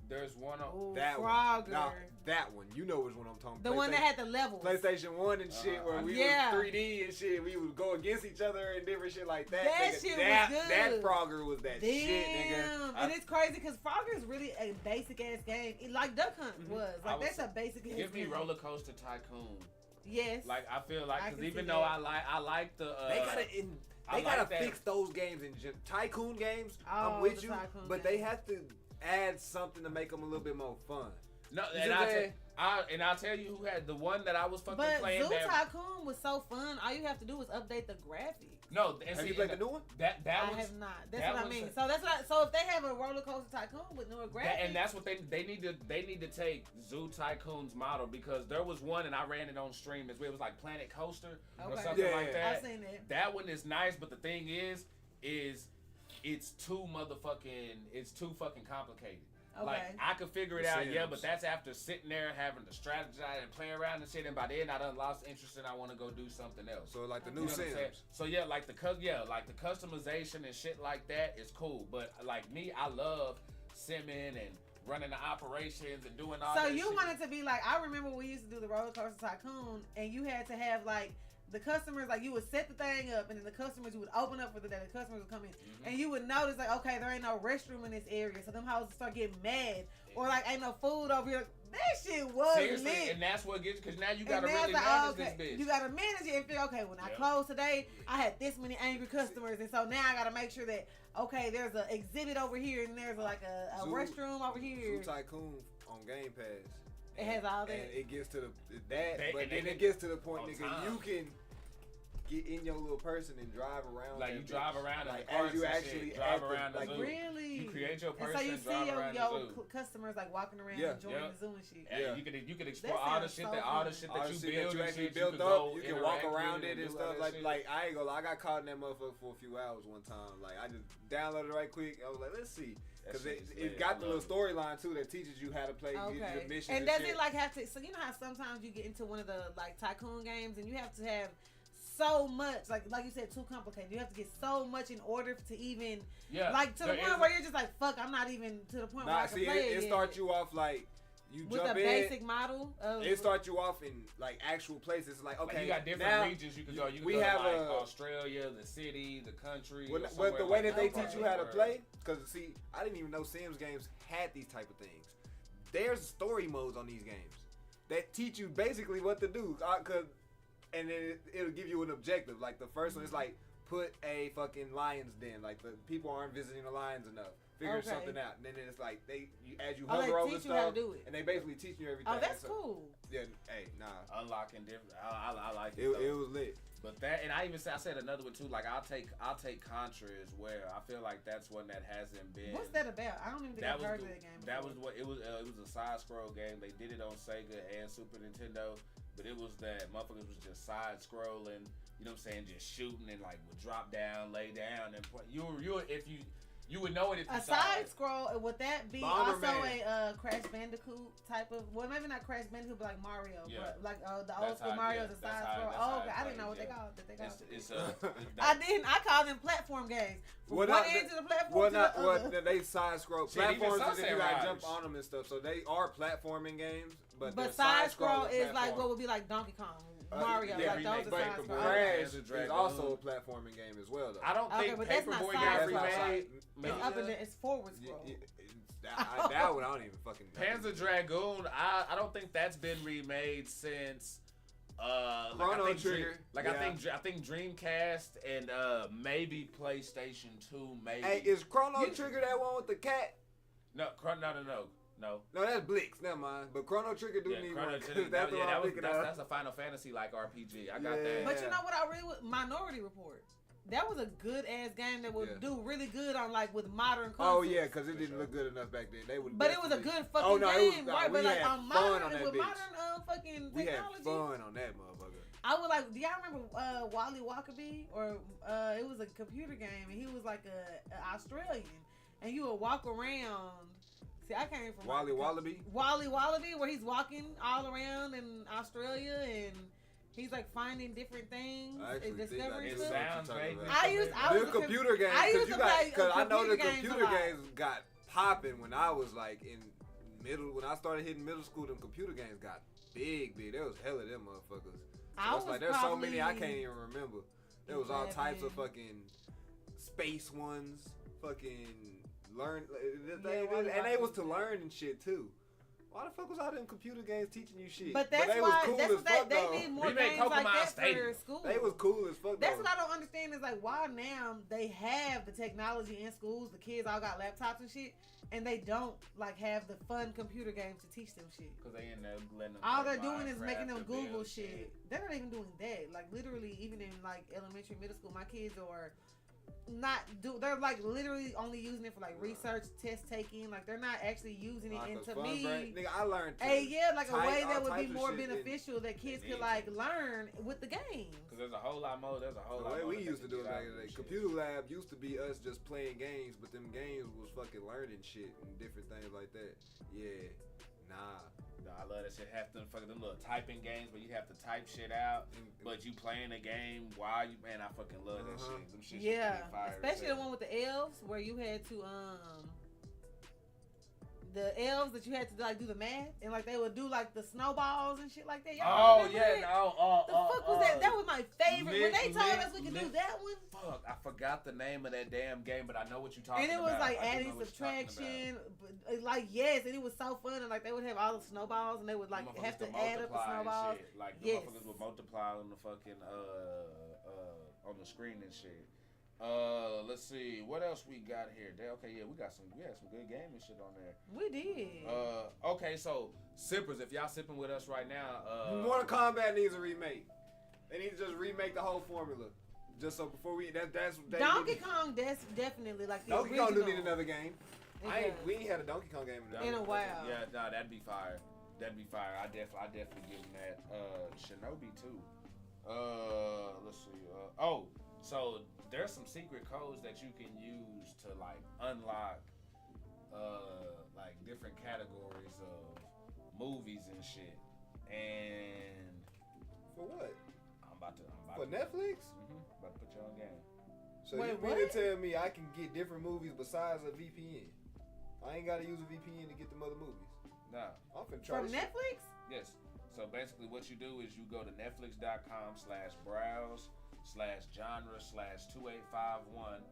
There's one on. Ooh, That Frogger. one. Nah, that one. You know which one I'm talking about. The one that had the levels. PlayStation 1 and shit, where we Yeah. was 3D and shit. We would go against each other and different shit like that. That nigga. shit was That good. Frogger was that Damn. shit, nigga. And it's crazy because Frogger is really a basic ass game. Like Duck Hunt was. I Like was- that's a basic ass Give me game. Roller Coaster Tycoon. Yes. Like I feel like I because can even see though that. I like the. They I gotta like that. fix those games in Tycoon games. Oh, I'm with the you, Tycoon but they games. have to add something to make them a little bit more fun. No, You and know what I'm saying? I'll tell you who had the one that I was fucking But playing. Zoo that, Tycoon was so fun. All you have to do is update the graphics. no, and Have see, you played the and new one? That I was have not. That's that what I was mean. a- So that's what. So if they have a roller coaster tycoon with newer graphics, and that's what they need to take Zoo Tycoon's model because there was one and I ran it on stream as well. It was like Planet Coaster or Okay. something Yeah. like that. I've seen it. That one is nice, but the thing is it's too fucking complicated. Like Okay. I could figure it The out, yeah, Sims. but that's after sitting there having to strategize and play around and shit. And by then I done lost interest and I want to go do something else. So like the You new know what I'm saying? Sims. So yeah, like the customization and shit like that is cool. But like me, I love simming and running the operations and doing all So that you shit. wanted to be like, I remember we used to do the roller coaster tycoon, and you had to have like the customers, like you would set the thing up, and then the customers, you would open up for the day. The customers would come in, and you would notice like, okay, there ain't no restroom in this area, so them houses start getting mad, or like ain't no food over here. That shit was Seriously, lit. and that's what gets because now you And gotta now really it's like, manage okay, this bitch. you gotta manage it and figure, okay, when I Yep. close today, I had this many angry customers, and so now I gotta make sure that okay, there's an exhibit over here, and there's like a Zoo- restroom over here. Zoo Tycoon on Game Pass. It has all that. And it gets to They- but and then they it gets to the point, on nigga, time. you can get in your little person and drive around. Like you drive around in like the parks as you and actually shit, drive around the like zoo. Really? You create your And person so you and drive see around your the zoo. customers like walking around Yeah. enjoying the zoo and shit. Yeah, Yeah. you could explore That all the sounds shit so that all the fun. shit All that the you shit build that you and actually shit, built can up, go you can walk interact with around it it and do all stuff. that Like, shit. like I ain't gonna lie, I got caught in that motherfucker for a few hours one time. Like I just downloaded it right quick. I was like, let's see, That because shit it, is it lit. got I the love little storyline too that teaches you how to play Okay. your missions And and does shit. it like have to? So you know how sometimes you get into one of the like tycoon games and you have to have so much, like you said, too complicated. You have to get so much in order to even, like to the point where you're just like, fuck, I'm not even to the point where I can play it starts you off like you with jump a in. basic model. Of, It starts you off in like actual places. Like okay, Like you got different now, regions you can go. You can we go have to like a- Australia, the city, the country. Well, or but somewhere the way like that they Okay. teach you how to where- play, because see, I didn't even know Sims games had these type of things. There's story modes on these games that teach you basically what to do, and then it'll give you an objective. Like the first one is like put a fucking lion's den. Like the people aren't visiting the lions enough. Figure Okay. something out, and then it's like as you Oh, they hover over teach you how to stuff, do it. and they basically teach you everything. Oh, that's So, cool. Yeah, hey, nah, unlocking different. I like it. it though. was lit. But that, and I said another one too. Like I'll take Contra as well. I feel like that's one that hasn't been. What's that about? I don't even think I've heard of that game. That before. was what it was. It was a side scroll game. They did it on Sega and Super Nintendo, but it was that motherfuckers was just side scrolling. You know what I'm saying? Just shooting and like would drop down, lay down, and play. You would know it if you A saw side it. scroll, would that be Bomberman. also a Crash Bandicoot type of? Well, maybe not Crash Bandicoot, but like Mario. Yeah. But like the old That's school how- Mario yeah, is a that's side how- scroll. that's how Oh, it okay. I didn't plays, know what they yeah. called. That they called. It's I didn't. I called them platform games. From Well, one not- end to the platform Well, to not the well. other. They side scroll Shit, even platforms, and then Sunset you gotta Riders. jump on them and stuff. So they are platforming games, but But they're side scroll side-scrolling is like platforms. what would be like Donkey Kong, Mario. yeah, like those are remake side Paperboy. scroll. Crash. Crash Panzer is Dragoon. also a platforming game as well, though. I don't Okay, think but that's not Paperboy side got That's not scroll. remade. It's up and down. It's forward scroll. That one I don't even fucking. Panzer Dragoon, I don't think that's been remade since Chrono I think Trigger. I think Dreamcast and maybe PlayStation 2 maybe. Hey, is Chrono Trigger that one with the cat? no. No, that's Blix. Never mind. But Chrono Trigger do Yeah, need Chrono one. Trigger, That's what I'm thinking of. that's a Final Fantasy like RPG. I got Yeah. that. But you know what I really would? Minority Report. That was a good ass game that would Yeah. do really good on like with modern Oh consoles. yeah, because it For didn't sure. look good enough back then. They would. But it was a good fucking Oh, no, it was- game, nah, right? we But like had on fun modern, on that with bitch. modern fucking We had technology. fun on that motherfucker. I would like. Do y'all remember Wally Walkaby? Or it was a computer game, and he was like a Australian, and you would walk around. See, I came from Wally Wallaby. Wally Wallaby, where he's walking all around in Australia and he's like finding different things I actually and think I discovering did It what stuff. you're sounds talking vaguely about. I used- I familiar. was The a computer games, I used because you to got, play because I know the computer games a computer lot. games got popping when I was like in middle. When I started hitting middle school, them computer games got big. There was hella them motherfuckers. So I it's was like there's so many I probably can't even remember. There was all types of 11. fucking space ones, fucking learn, Wally and they was to Walkaby. learn and shit too. Why the fuck was all them computer games teaching you shit? But that's they why was cool that's as what fuck they though. need more Remake games like Pokemon that Stadium. for school. They was cool as fuck That's though. what I don't understand is like why now they have the technology in schools, the kids all got laptops and shit, and they don't like have the fun computer games to teach them shit. Cause they in there letting them All play they're doing is Minecraft making them to build Google shit. They're not even doing that. Like literally, even in like elementary, middle school, my kids are not do. They're like literally only using it for like research, test taking. Like they're not actually using it. Like And a to fun me, brain. Nigga, I learned. to like a type way all that would be types of more shit and- beneficial that kids They could need like to. learn with the games. Cause there's a whole lot more. There's a whole The lot way more. we that used they to do it can back get in the out day. of this Computer lab used to be us just playing games, but them games was fucking learning shit and different things like that. Yeah, nah. No, I love that shit. Have them fucking them little typing games where you have to type shit out, but you playing a game while you. Man, I fucking love that shit. Them shit Yeah, be fire as especially the hell. one with the elves where you had to the elves that you had to like do the math and like they would do like the snowballs and shit like that. Y'all Oh remember yeah, that? no. The fuck was that? That was my favorite. When they told Lit- us we could do lit- that one, Fuck, I forgot the name of that damn game, but I know what you're talking and about. it was like I do know adding what you're talking about. subtraction, but, like yes, and it was so fun. And like they would have all the snowballs and they would like Motherfuckers have to could add up the multiply and snowballs. shit. Like the Yes. motherfuckers would multiply on the fucking on the screen and shit. Let's see what else we got here. Okay, yeah, we had some good gaming shit on there. We did. Okay, so sippers, if y'all sipping with us right now, Mortal Kombat needs a remake. They need to just remake the whole formula. Just so before that's Donkey Kong, that's definitely like the Donkey original. Kong do need another game. It We ain't had a Donkey Kong game in a while. Yeah, nah, that'd be fire. That'd be fire. I definitely give him that. Shinobi too. Let's see. So there's some secret codes that you can use to like unlock like different categories of movies and shit. And For what? I'm about For to Netflix? about to put you on game. So Wait, you mean to what? tell me I can get different movies besides a VPN? I ain't gotta use a VPN to get them other movies. Nah. I'm finna try From this shit. Netflix? Yes. So basically what you do is you go to netflix.com/browse/genre/2851,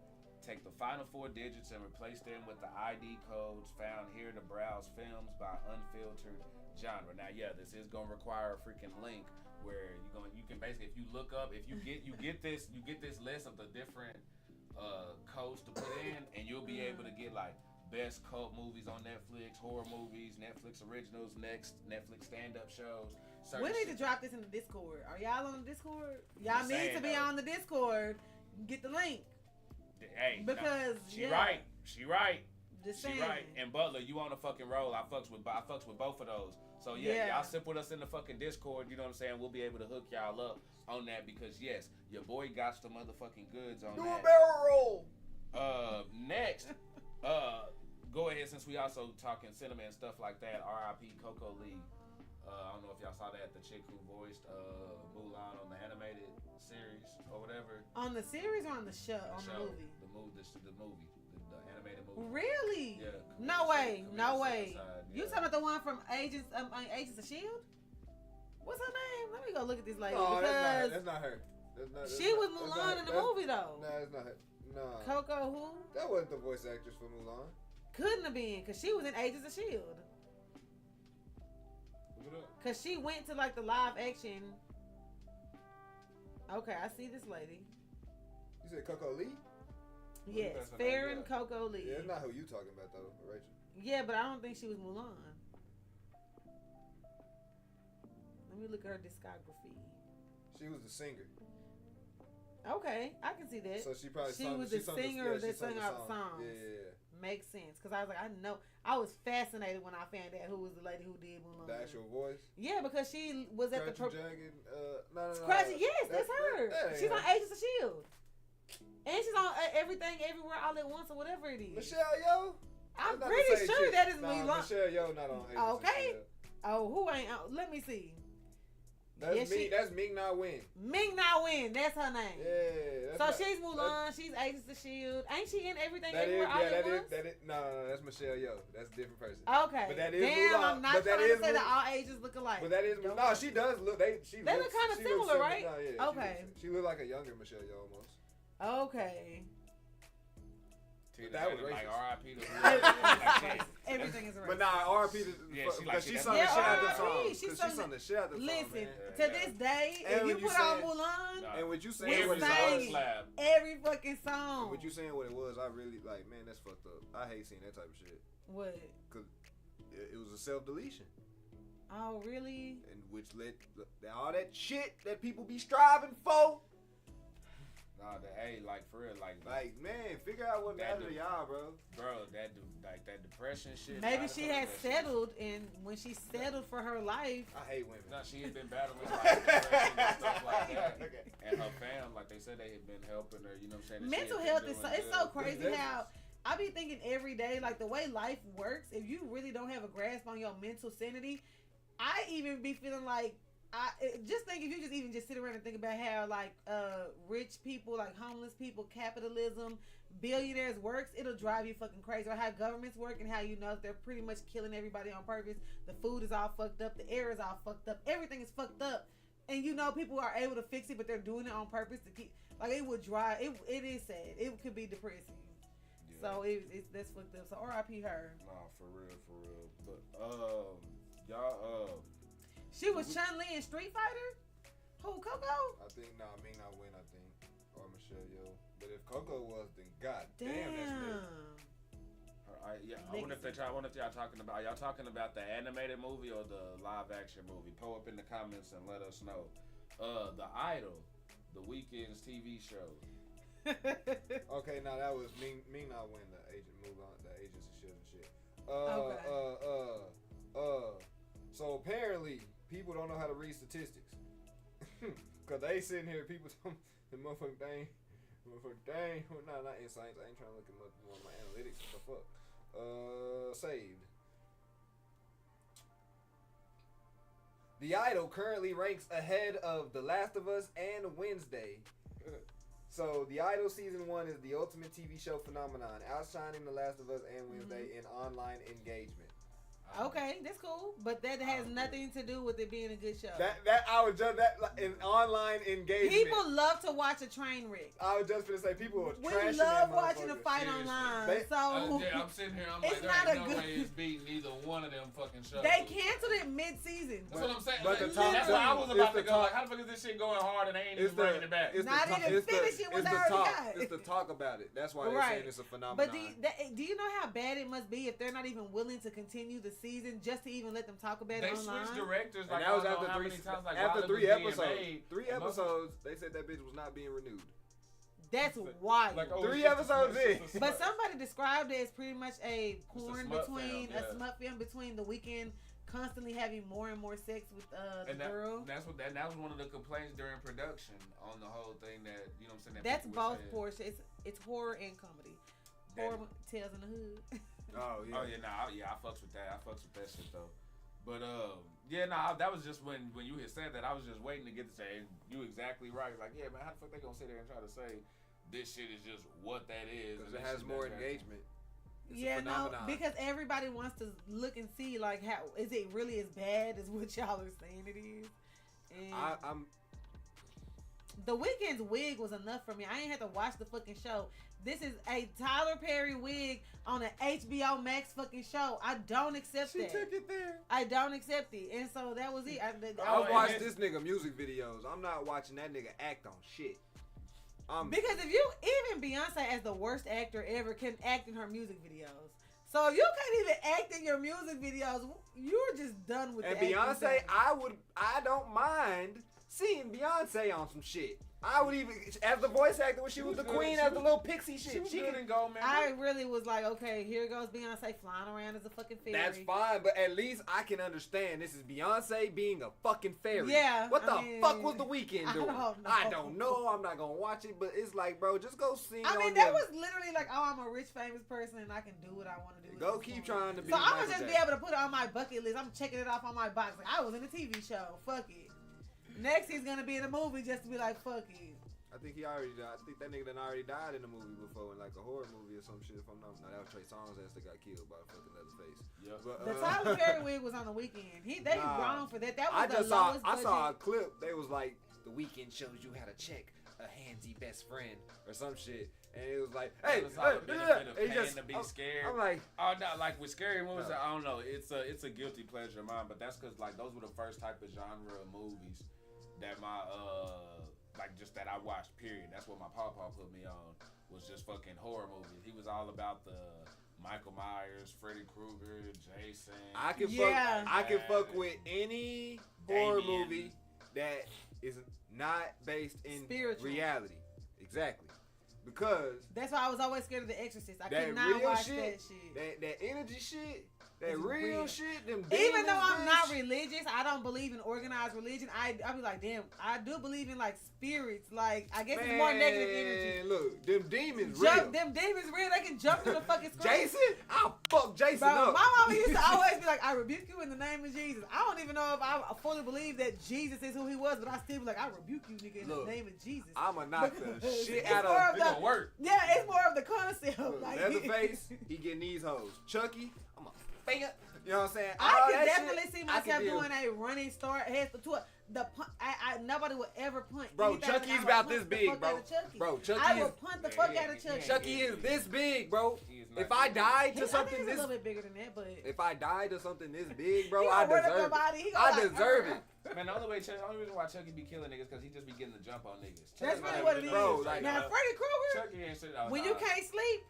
take the final 4 digits and replace them with the ID codes found here to browse films by unfiltered genre. Now, yeah, this is gonna require a freaking link where you can basically, if you look up, if you get this list of the different codes to put in, and you'll be able to get like best cult movies on Netflix, horror movies, Netflix originals, Netflix stand-up shows. We need to drop this in the Discord. Are y'all on the Discord? Y'all Just need saying, to be though. on the Discord. Get the link. Hey, Because, she yeah. right. She right. Just She saying. right. And Butler, you on the fucking roll. I fucks with both of those. So Yeah. y'all sip with us in the fucking Discord. You know what I'm saying? We'll be able to hook y'all up on that because yes, your boy got the motherfucking goods on Do a that. barrel roll. Next, go ahead, since we also talking cinema and stuff like that. R.I.P. Coco Lee. I don't know if y'all saw that, the chick who voiced Mulan on the animated series or whatever. On the series or on the show? On the movie? The animated movie. Really? Yeah. No way. No way. Suicide, You yeah. talking about the one from Agents of S.H.I.E.L.D.? What's her name? Let me go look at this lady No, because that's not her. she was Mulan in the movie though. No, it's not her. No. Coco who? That wasn't the voice actress for Mulan. Couldn't have been because she was in Agents of S.H.I.E.L.D. Look it up. Because she went to like the live action. Okay, I see this lady. You said Coco Lee? Yes, That's her Farron name, yeah. Coco Lee. Yeah, it's not who you talking about though, Rachel. Yeah, but I don't think she was Mulan. Let me look at her discography. She was the singer. Okay, I can see that. So she probably She sung, was she the sung singer yeah, that she sung sung the out song. songs. Yeah. Makes sense because I was like, I know. I was fascinated when I found out who was the lady who did Mulan. The actual voice. Yeah, because she was at the Scratchy Jagged. No. Scratchy. Yes, that's her. that ain't She's her. on Agents of S.H.I.E.L.D. And she's on Everything Everywhere All at Once or whatever it is. Michelle Yeoh. I'm That's not the pretty same sure chick. that is Nah, Mulan. Michelle Yeoh not on Agents of Okay. S.H.I.E.L.D. Oh, who ain't? Let me see. That's Yeah, me. That's Ming Na Wen. Ming Na Wen. That's her name. Yeah. So That's not, she's Mulan. She's Agents of S.H.I.E.L.D. Ain't she in Everything That is, Everywhere All yeah, at that is, Once? that is, no, that's Michelle Yeoh. That's a different person. Okay. But that is Damn, Mulan. I'm not But that trying to is say that Mulan. all ages look alike. But that is, Don't- no, she does look, They look kinda similar, right? No, yeah, Okay. She look like a younger Michelle Yeoh almost. Okay. Tina That was Turner, like racist. R.I.P. to Mulan. Everything is right. But nah, R.P. Yeah, she like because it. she sung Yeah, the shit out the R.I.P. song. She Because sung she sung the shit out the song, Listen, man. to Yeah. this day, And if when you you put on said- Mulan, Nah. And what you saying we what it sang was, slap. every fucking song. what you saying what it was, I really, like, man, that's fucked up. I hate seeing that type of shit. What? Because it was a self-deletion. Oh, really? And which led all that shit that people be striving for. Nah, like for real, like Man, figure out what That matters to dude. y'all, bro. bro, that depression shit. Maybe nah, she fuck had that shit. settled, and when she settled for her life, I hate women. No, she had been battling like depression and stuff like that. Okay. And her fam, like they said, they had been helping her. You know what I'm saying? And she mental had been health is doing so, it's so good. crazy That's- how I be thinking every day, like the way life works, if you really don't have a grasp on your mental sanity, I even be feeling like just think if you just sit around and think about how like rich people, like homeless people, capitalism, billionaires works, it'll drive you fucking crazy. Or how governments work and how you know they're pretty much killing everybody on purpose. The food is all fucked up, the air is all fucked up, everything is fucked up. And you know people are able to fix it, but they're doing it on purpose to keep like it would drive it is sad. It could be depressing. Yeah. So it's that's fucked up. So R.I.P. her. Nah, for real. But y'all She was Chun-Li in Street Fighter? Who, Coco? I think, Ming Na Wen, I think. Or Michelle Yeoh. But if Coco was, then goddamn, that's big. I wonder if y'all talking about. Are y'all talking about the animated movie or the live action movie? Pull up in the comments and let us know. The Idol, the Weeknd's TV show. Okay, now that was me not winning the agent move on the agents and shit. So apparently people don't know how to read statistics. Cause they sitting here, people tell me the motherfucking dang. Well, nah, not insights. I ain't trying to look at more of my analytics. What the fuck? Saved. The Idol currently ranks ahead of The Last of Us and Wednesday. So, The Idol Season 1 is the ultimate TV show phenomenon, outshining The Last of Us and Wednesday in online engagement. Okay, that's cool, but that has nothing to do with it being a good show. I was just in online engagement. People love to watch a train wreck. I was just gonna say people are We trashing love that watching a motherfucker. fight Seriously. online. They- So Yeah, I'm sitting here. I'm It's like, there not ain't a no good- way it's beating either one of them fucking shows. they canceled it mid-season. That's what I'm saying. But the Like, top- that's why I was it's about the to go. top- Like, how the fuck is this shit going hard and they ain't It's even bringing it back? Not even finishing what they already got. It's the talk about it. That's why they're Right. saying it's a phenomenon. But do you know how bad it must be if they're not even willing to continue the season just to even let them talk about They it online? switched directors. And Like, that was I don't know after how three many times, like, after while it three was being episodes. made, Three and episodes, they said that bitch was not being renewed. That's wild. Like, oh, Three it's just episodes it's in. just a But smut. somebody described it as pretty much a porn smut between film, yeah. a smut film between The Weeknd constantly having more and more sex with the And girl. that was one of the complaints during production on the whole thing that, you know what I'm saying? That That's people were both saying. portions. It's horror and comedy. That- Horror tales in the hood. Oh yeah. Oh yeah, I fucks with that. I fucks with that shit though. But yeah, that was just when you had said that, I was just waiting to get to say, and you exactly right. Like, yeah, man, how the fuck they gonna sit there and try to say this shit is just what that is? Because and it this has shit more that's engagement. It's Yeah, a no, phenomenon. because everybody wants to look and see like how is it really as bad as what y'all are saying it is. And I'm The Weeknd's wig was enough for me. I ain't had to watch the fucking show. This is a Tyler Perry wig on an HBO Max fucking show. I don't accept that. it there. I don't accept it, and so that was it. I I and watch it's- this nigga music videos. I'm not watching that nigga act on shit. Because if you even Beyonce as the worst actor ever can act in her music videos. So if you can't even act in your music videos, you're just done with and the acting Beyonce, thing. I don't mind seeing Beyonce on some shit. I would even, as the voice actor when she was the good. queen, She as was- the little pixie shit. She was She good can and gold, man. I really was like, okay, here goes Beyonce flying around as a fucking fairy. That's fine, but at least I can understand this is Beyonce being a fucking fairy. Yeah, What the I mean, fuck was the Weeknd I doing? don't know. I don't know. I'm not gonna watch it, but it's like, bro, just go sing. I mean, on that them. was literally like, oh, I'm a rich, famous person, and I can do what I want to do. Go at this keep point. trying to be. So I'm Michael gonna just be Jackson. able to put it on my bucket list. I'm checking it off on my box. Like I was in a TV show. Fuck it. Next, he's gonna be in a movie just to be like, fuck it. I think he already died. I think that nigga done already died in a movie before, in like a horror movie or some shit. If I'm not, no, that was Trey Songz ass that got killed by fucking Leatherface. Yeah. But, The Tyler Perry wig was on the Weeknd. They Nah. wrong for that. That was I the just saw. lowest I budget. saw a clip. They was like, the Weeknd shows you how to check a handsy best friend or some shit, and it was like, hey, It's all the benefit of it paying just, to be I'm- scared. I'm like, Oh no, like with scary movies, No. I don't know. It's a guilty pleasure of mine, but that's because like those were the first type of genre of movies that my like just that I watched. Period. That's what my papa put me on, was just fucking horror movies. He was all about the Michael Myers, Freddy Krueger, Jason. I can Yeah. fuck. I can fuck with any horror Damien. movie that is not based in Spiritual. reality. Exactly, because That's why I was always scared of The Exorcist. I that could not real watch shit, that shit. that energy shit, that It's real real. shit, them Even demons, though I'm bitch. not religious, I don't believe in organized religion. I be like, damn, I do believe in like spirits. Like I guess it's more negative energy. Man, look, them demons real. Jump, them demons real. They can jump through the fucking screen. Jason, I'll fuck Jason Bro, up. my mama used to always be like, I rebuke you in the name of Jesus. I don't even know if I fully believe that Jesus is who he was, but I still be like, I rebuke you, nigga, in Look, the name of Jesus. I'ma knock the Because shit it's out more of of It gonna work. Yeah, it's more of the concept. Look, Like, Leatherface. He getting these hoes. Chucky, I'm a fan. You know what I'm saying? All I that could definitely shit, see I can myself deal. doing a running start head to it. The punt, nobody would ever punt. Bro, anything. Chucky's I would about punt this the big, fuck bro. out of Chucky. Bro, Chucky I is would punt the fuck out of Chucky. Chucky is this big, bro. He is not If I big. died I to think something he's a this, little bit bigger than that, but if I died to something this big, bro, he I gonna run up deserve your it. body. He gonna I like, deserve it. Man, the only reason why Chucky be killing niggas because he just be getting the jump on niggas. That's Chucky really not what it even is. Bro, straight like- Now, up. Freddy Krueger, Chucky ain't shit out. when you can't sleep,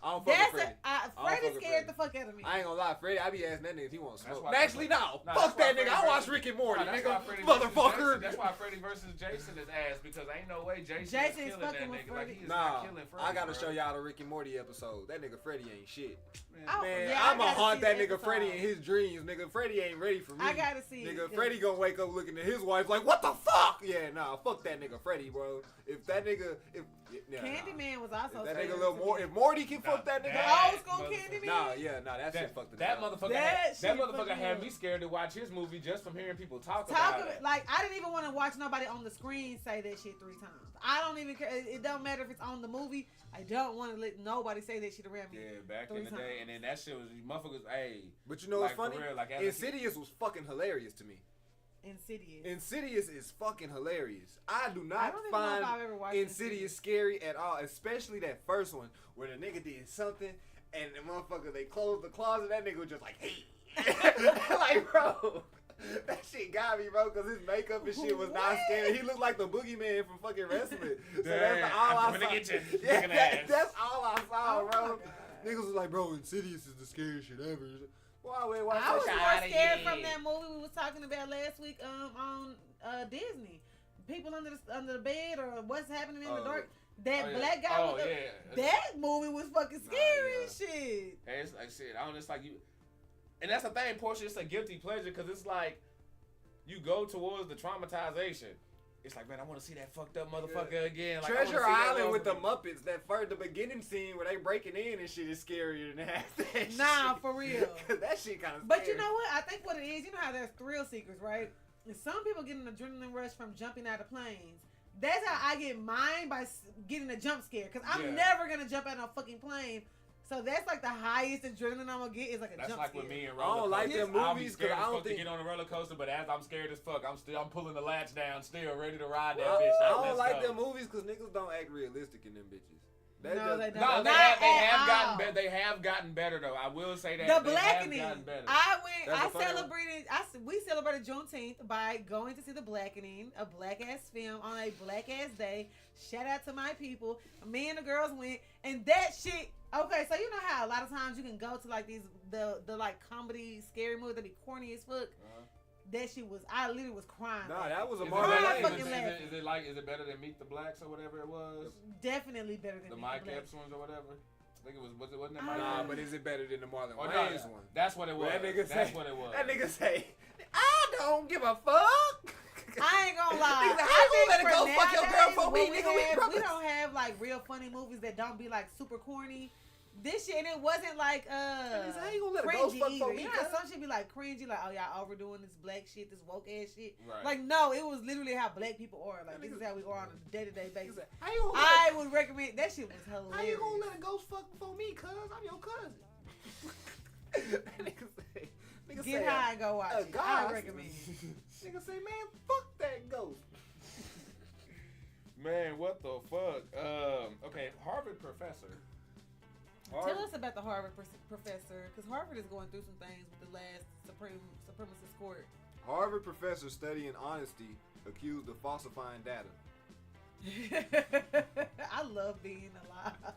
I don't fuck with That's Freddie. Freddie fuck with scared Freddie. the fuck out of me. I ain't gonna lie, Freddie. I be asking that nigga if he wants That's smoke. why- Actually, no. Nah, Fuck that's that why nigga. I Freddie watch versus- Rick and Morty, That's nigga. why Freddie versus Motherfucker. Jason- That's why Freddie versus Jason is ass because ain't no way Jason Jason is is killing fucking that with nigga. Like Freddie. he is Nah, not killing Freddie. I gotta bro. show y'all the Rick and Morty episode. That nigga Freddie ain't shit. Oh, Man, yeah, I I'ma gotta haunt see that the nigga Freddie in episode. his dreams. Nigga, Freddie ain't ready for me. I gotta see it, Nigga, 'cause- Freddie gonna wake up looking at his wife like, what the fuck? Yeah, nah, fuck that nigga Freddie, bro. If that nigga, Candyman was also If that scary nigga little to more, me. if Morty can fuck that nigga, that- Old school motherfucker. Candyman. that shit fucked the That nigga up. motherfucker, That that shit motherfucker fucked had me me up. scared to watch his movie just from hearing people talk Talk about of it. it, like I didn't even want to watch nobody on the screen say that shit 3 times. I don't even care. It don't matter if it's on the movie. I don't want to let nobody say that shit around me. Yeah, back 3 in the day, times. and then that shit was motherfuckers. Hey, But you know like, what's for funny? real, like, as a kid- Insidious was fucking hilarious to me. Insidious. Insidious is fucking hilarious. I do I not don't even know find if I've ever watched Insidious scary at all, especially that first one where the nigga did something and the motherfucker they closed the closet. That nigga was just like, hey, like bro, that shit got me, bro, because his makeup and shit was not What? scary. He looked like the boogeyman from fucking wrestling. So Damn, that's all I I'm gonna saw. get you, Yeah, looking ass. that's all I saw, Oh bro. my God. Niggas was like, bro, Insidious is the scariest shit ever. Why wait, why I was Fuck more outta scared here. from that movie we was talking about last week on Disney. People under the bed or what's happening in the Oh. dark. That Oh, yeah. black guy Oh, with the, yeah. that movie was fucking Nah, scary yeah. as shit. Hey, it's like shit. I don't. It's like you, and that's the thing. Portia, it's a guilty pleasure because it's like you go towards the traumatization. It's like, man, I want to see that fucked up motherfucker again. Like, I wanna Treasure see that Island with the motherfucker. Muppets, the beginning scene where they breaking in and shit is scarier than that. Nah, shit. for real. 'Cause that shit kind of But you know what? I think what it is, you know how there's thrill seekers, right? And some people get an adrenaline rush from jumping out of planes. That's how I get mine by getting a jump scare. Because I'm Yeah. never going to jump out of a fucking plane. So that's like the highest adrenaline I'm going to get is like a That's jump like scare. with me and I don't roller like coasters. them I'll be movies 'cause scared I as don't fuck to think- get on a roller coaster, but as I'm scared as fuck, I'm pulling the latch down, still ready to ride that I bitch. Like, don't let's like go. them movies because niggas don't act realistic in them bitches. No, they don't. No, they Not have at gotten all. better. They have gotten better though. I will say that The they Blackening. have gotten better. That's I a funny one. celebrated. We celebrated Juneteenth by going to see The Blackening, a black ass film on a black ass day. Shout out to my people. Me and the girls went, and that shit. Okay, so you know how a lot of times you can go to like the like comedy scary movies that be corny as fuck. That shit was. I literally was crying. Nah, that was a Is it Marvel Crying better- Wayans. fucking laughing. is it like is it better than Meet the Blacks or whatever it was? Definitely better than The Meet Mike Black. Epps ones or whatever. I think it wasn't that Ah. Mike Nah, Epps? but is it better than the Marlon Oh, no, Wayans one? that's what it was. That nigga That's say, what it was. That nigga say, I don't give a fuck. I ain't gonna lie. Nigga, how you gonna let it for go fuck your girl nowadays, for me, when nigga? We we brothers. don't have like real funny movies that don't be like super corny. This shit, and it wasn't like nigga say, how you gonna let a ghost cringy fuck for either. me, You know how cuz? some shit be like cringy, like oh y'all overdoing this black shit, this woke ass shit. Right. Like no, it was literally how black people are. Like That this nigga- is how we are on a day to day He basis. said, how you gonna I would recommend that shit was how hilarious. you gonna let a ghost fuck for me, cuz? I'm your cousin. That nigga say, nigga Get say, high and go watch it. I ghost. recommend it. Nigga say, man, fuck that ghost. Man, what the fuck? Okay, Harvard professor. Tell us about the Harvard professor, because Harvard is going through some things with the last supremacist court. Harvard professor studying honesty accused of falsifying data. I love being alive.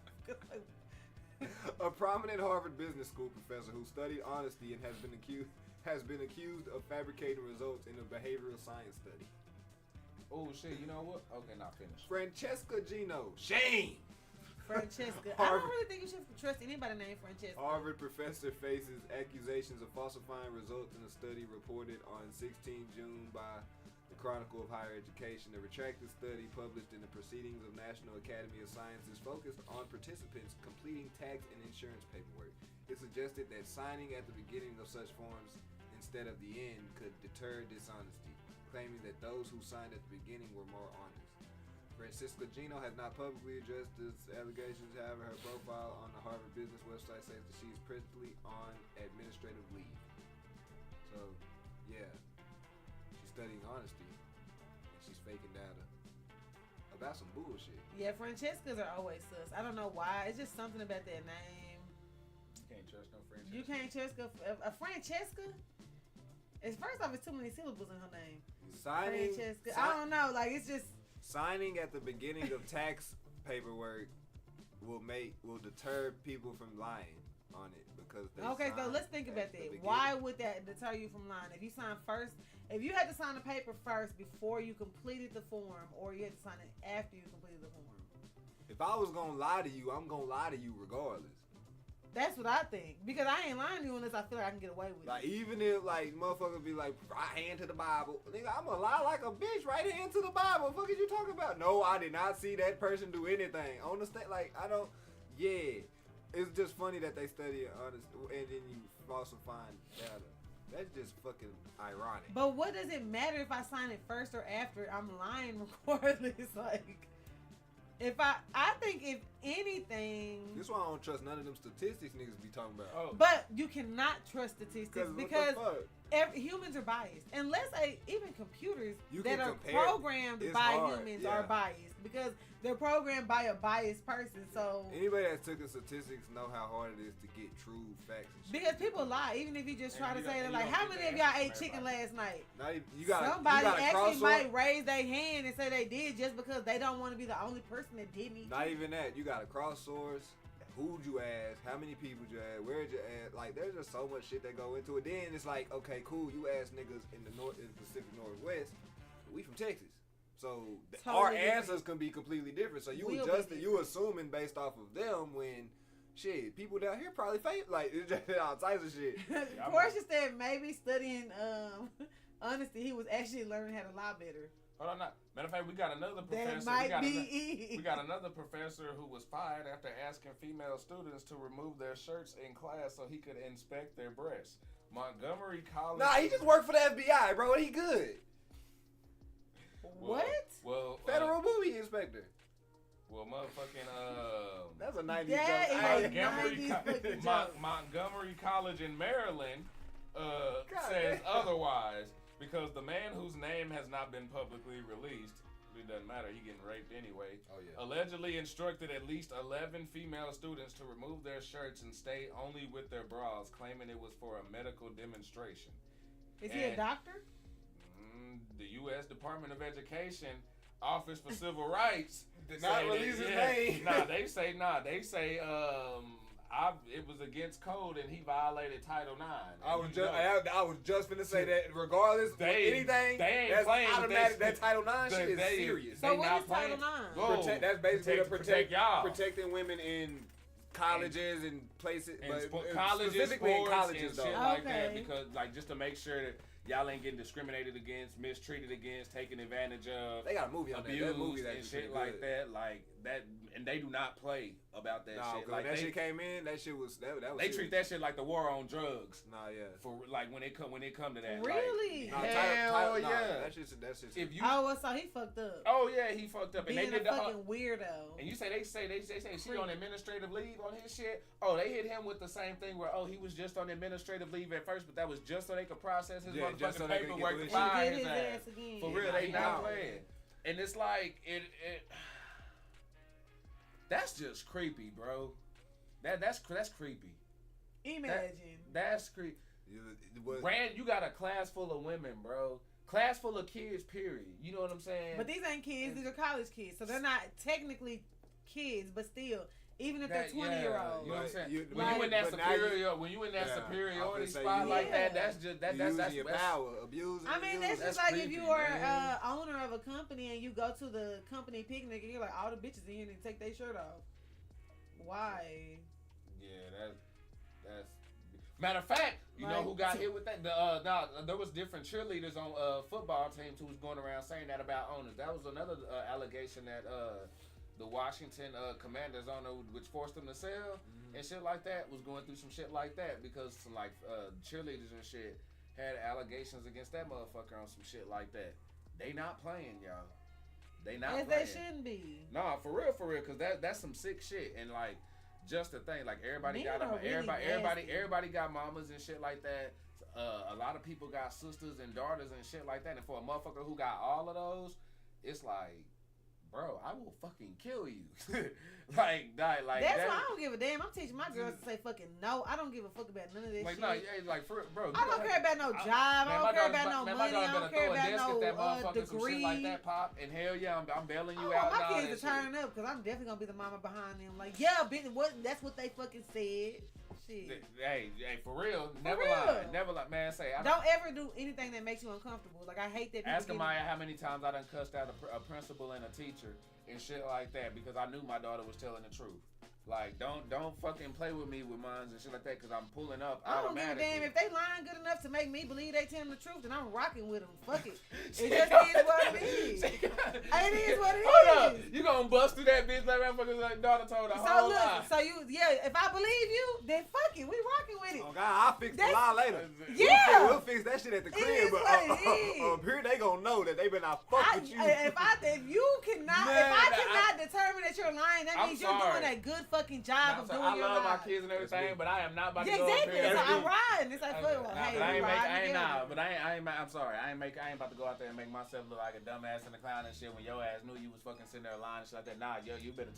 A prominent Harvard Business School professor who studied honesty and has been accused of fabricating results in a behavioral science study. Oh shit, you know what? Okay, not finished. Francesca Gino, shame. Francesca. I don't really think you should trust anybody named Francesca. Harvard professor faces accusations of falsifying results in a study reported on 16 June by the Chronicle of Higher Education. The retracted study published in the Proceedings of National Academy of Sciences focused on participants completing tax and insurance paperwork. It suggested that signing at the beginning of such forms instead of the end could deter dishonesty, claiming that those who signed at the beginning were more honest. Francisca Gino has not publicly addressed this allegations. However, her profile on the Harvard Business website says that she is presently on administrative leave. So, yeah, she's studying honesty and she's faking data about some bullshit. Yeah, Francescas are always sus. I don't know why. It's just something about that name. You can't trust no Francesca. You can't trust a Francesca. It's first off, it's too many syllables in her name. Francesca. I don't know. Like it's just. Signing at the beginning of tax paperwork will deter people from lying on it because they Okay, so signed let's think at about the that. beginning. Why would that deter you from lying? If you sign first, if you had to sign the paper first before you completed the form, or you had to sign it after you completed the form. If I was gonna lie to you, I'm gonna lie to you regardless. That's what I think. Because I ain't lying to you unless I feel like I can get away with Like it. even if like motherfuckers be like right hand to the Bible, nigga, I'm gonna lie like a bitch. Right hand to the Bible. What fuck is you talking about? No, I did not see that person do anything on the state. Like I don't. Yeah, it's just funny that they study it honest, and then you falsifying data. That's just fucking ironic. But what does it matter if I sign it first or after? I'm lying regardless. Like, if I think if anything, This why I don't trust none of them statistics niggas be talking about. Oh, but you cannot trust statistics What the because fuck? humans are biased. Unless even computers You that can are compare. programmed It's by hard, humans yeah. are biased because they're programmed by a biased person. So Anybody that's taken statistics know how hard it is to get true facts. And shit. because people lie, even if you just try And to you say don't- that, you like, don't how get many the of y'all answer ate from chicken everybody. last night? Now you got Somebody you gotta actually cross might raise their hand and say they did just because they don't want to be the only person that didn't eat. Not even that. You got to cross source. Who'd you ask? How many people you ask? Where'd you ask? Like, there's just so much shit that go into it. Then it's like, okay, cool. You ask niggas in the Pacific Northwest. We from Texas, so our Totally different. answers can be completely different. So you We'll be adjusting, you different. assuming based off of them when shit people down here probably fake like it's just all types of shit. Portia said maybe studying honesty, he was actually learning how to lie better. hold on, not. Matter of fact, we got another That professor. might be We it. got another professor who was fired after asking female students to remove their shirts in class so he could inspect their breasts. Montgomery College. Nah, he just worked for the FBI, bro. He good. What? Well, Federal movie inspector. well, motherfucking That's a 90s That joke. is I- a 90s fucking joke. Montgomery College in Maryland says damn. otherwise because the man whose name has not been publicly released, it doesn't matter, he getting raped anyway, Oh yeah. allegedly instructed at least 11 female students to remove their shirts and stay only with their bras, claiming it was for a medical demonstration. Is he a And- doctor? The U.S. Department of Education Office for Civil Rights Did not say release that- his yeah, name. They say it was against code and he violated Title IX. I was just finna say that regardless of anything, they ain't that's playing with automatic. that That Title IX shit is they- serious. So they what not is Title playing. IX? Whoa. That's basically to protect y'all. protecting women in colleges and places, And but colleges, specifically in sports, colleges and though. shit like that, Okay. because like just to make sure that y'all ain't getting discriminated against, mistreated against, taken advantage of, They got a movie on that. That abused movie that and shit shit like that, like that, and they do not play about that Nah, shit. 'cause Like when that they, shit came in, that shit was that was. they serious. treat that shit like the war on drugs. Nah, yeah. For like when they come to that. Really? Nah, Hell nah, yeah. That shit's If you, Oh, well, so he fucked up. oh yeah, he fucked up, and Being they did a the. fucking weirdo. And you say they say she on administrative leave on his shit. Oh, they hit him with the same thing where he was just on administrative leave at first, but that was just so they could process his Yeah, just so motherfucking they could get paperwork the to shit. fire And get his his ass. ass again. For Yeah, real, nah, they he not out. playing. And it's like it that's just creepy, bro. That's creepy. Imagine. That's creepy. Rand, you got a class full of women, bro. Class full of kids, period. You know what I'm saying? But these ain't kids, these are college kids. So they're not technically kids, but still, even if they're 20-year-olds. You know what I'm saying? But When you in that but now you- superiority I was spot gonna say, like yeah. that, that's just that's using your power, abusing. I mean, that's just That's like if creepy, you are man. owner of a company and you go to the company picnic and you're like, all the bitches in here and take their shirt off. Why? Yeah, that's. Matter of fact, you know Like, who got hit with that? There was different cheerleaders on football teams who was going around saying that about owners. That was another allegation that the Washington Commanders owner, which forced them to sell and shit like that, was going through some shit like that because some like cheerleaders and shit had allegations against that motherfucker on some shit like that. They not playing, y'all. They not As playing. they shouldn't be. Nah, for real, cause that's some sick shit. And like, just the thing, like everybody Men got are really nasty. everybody got mamas and shit like that. A lot of people got sisters and daughters and shit like that. And for a motherfucker who got all of those, it's like, bro, I will fucking kill you. like that's why I don't give a damn. I'm teaching my girls to say fucking no. I don't give a fuck about none of that like, shit. no, yeah, like, for bro. I don't care about no job. I don't care about no money. I don't care about no degree. Some shit like that pop, and hell yeah, I'm bailing you I out. want my kids to turn up because I'm definitely gonna be the mama behind them. Like, yeah, bitch, that's what they fucking said. Shit. Hey, for real, never lie, man. Don't ever do anything that makes you uncomfortable. Like, I hate that. Ask Amaya how many times I done cussed out a principal and a teacher and shit like that because I knew my daughter was telling the truth. Like, don't fucking play with me with mines and shit like that because I'm pulling up I don't give a automatically. damn. If they lying good enough to make me believe they telling the truth, then I'm rocking with them. Fuck it. It just is what it is. It is what it Hold is. up. You gonna bust through that bitch like motherfucker's like daughter told her whole lie. So if I believe you, then fuck it. We rocking with it. Oh God, I'll fix the lie later. Yeah. We'll fix that shit at the crib. is But what it is. up here they gonna know that they been out fuck with you. If I cannot determine that you're lying, that means you're doing a good fucking job of doing I your love my lies. kids and everything, but I am not about to go Exactly. up here. So I'm riding. It's like, I'm sorry. I ain't about to go out there and make myself look like a dumbass and a clown and shit when your ass knew you was fucking sitting there lying and shit like that. Nah, yo, you better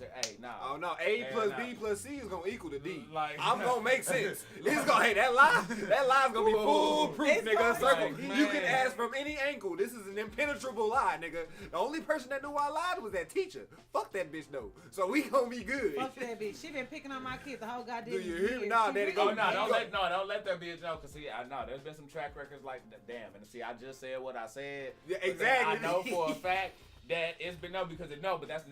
Oh no, A plus B plus C is gonna equal to D. Like, I'm gonna make sense. It's gonna that lie's gonna be foolproof, nigga. Circle. Like, You can ask from any angle. This is an impenetrable lie, nigga. The only person that knew I lied was that teacher. Fuck that bitch though. So we gonna be good. Fuck that bitch. She been picking on my kids the whole goddamn Do you year. hear me? Nah, daddy, go. don't let that bitch know. Cause see, I know there's been some track records like damn, and see, I just said what I said. Yeah, exactly. I know for a fact that it's been but that's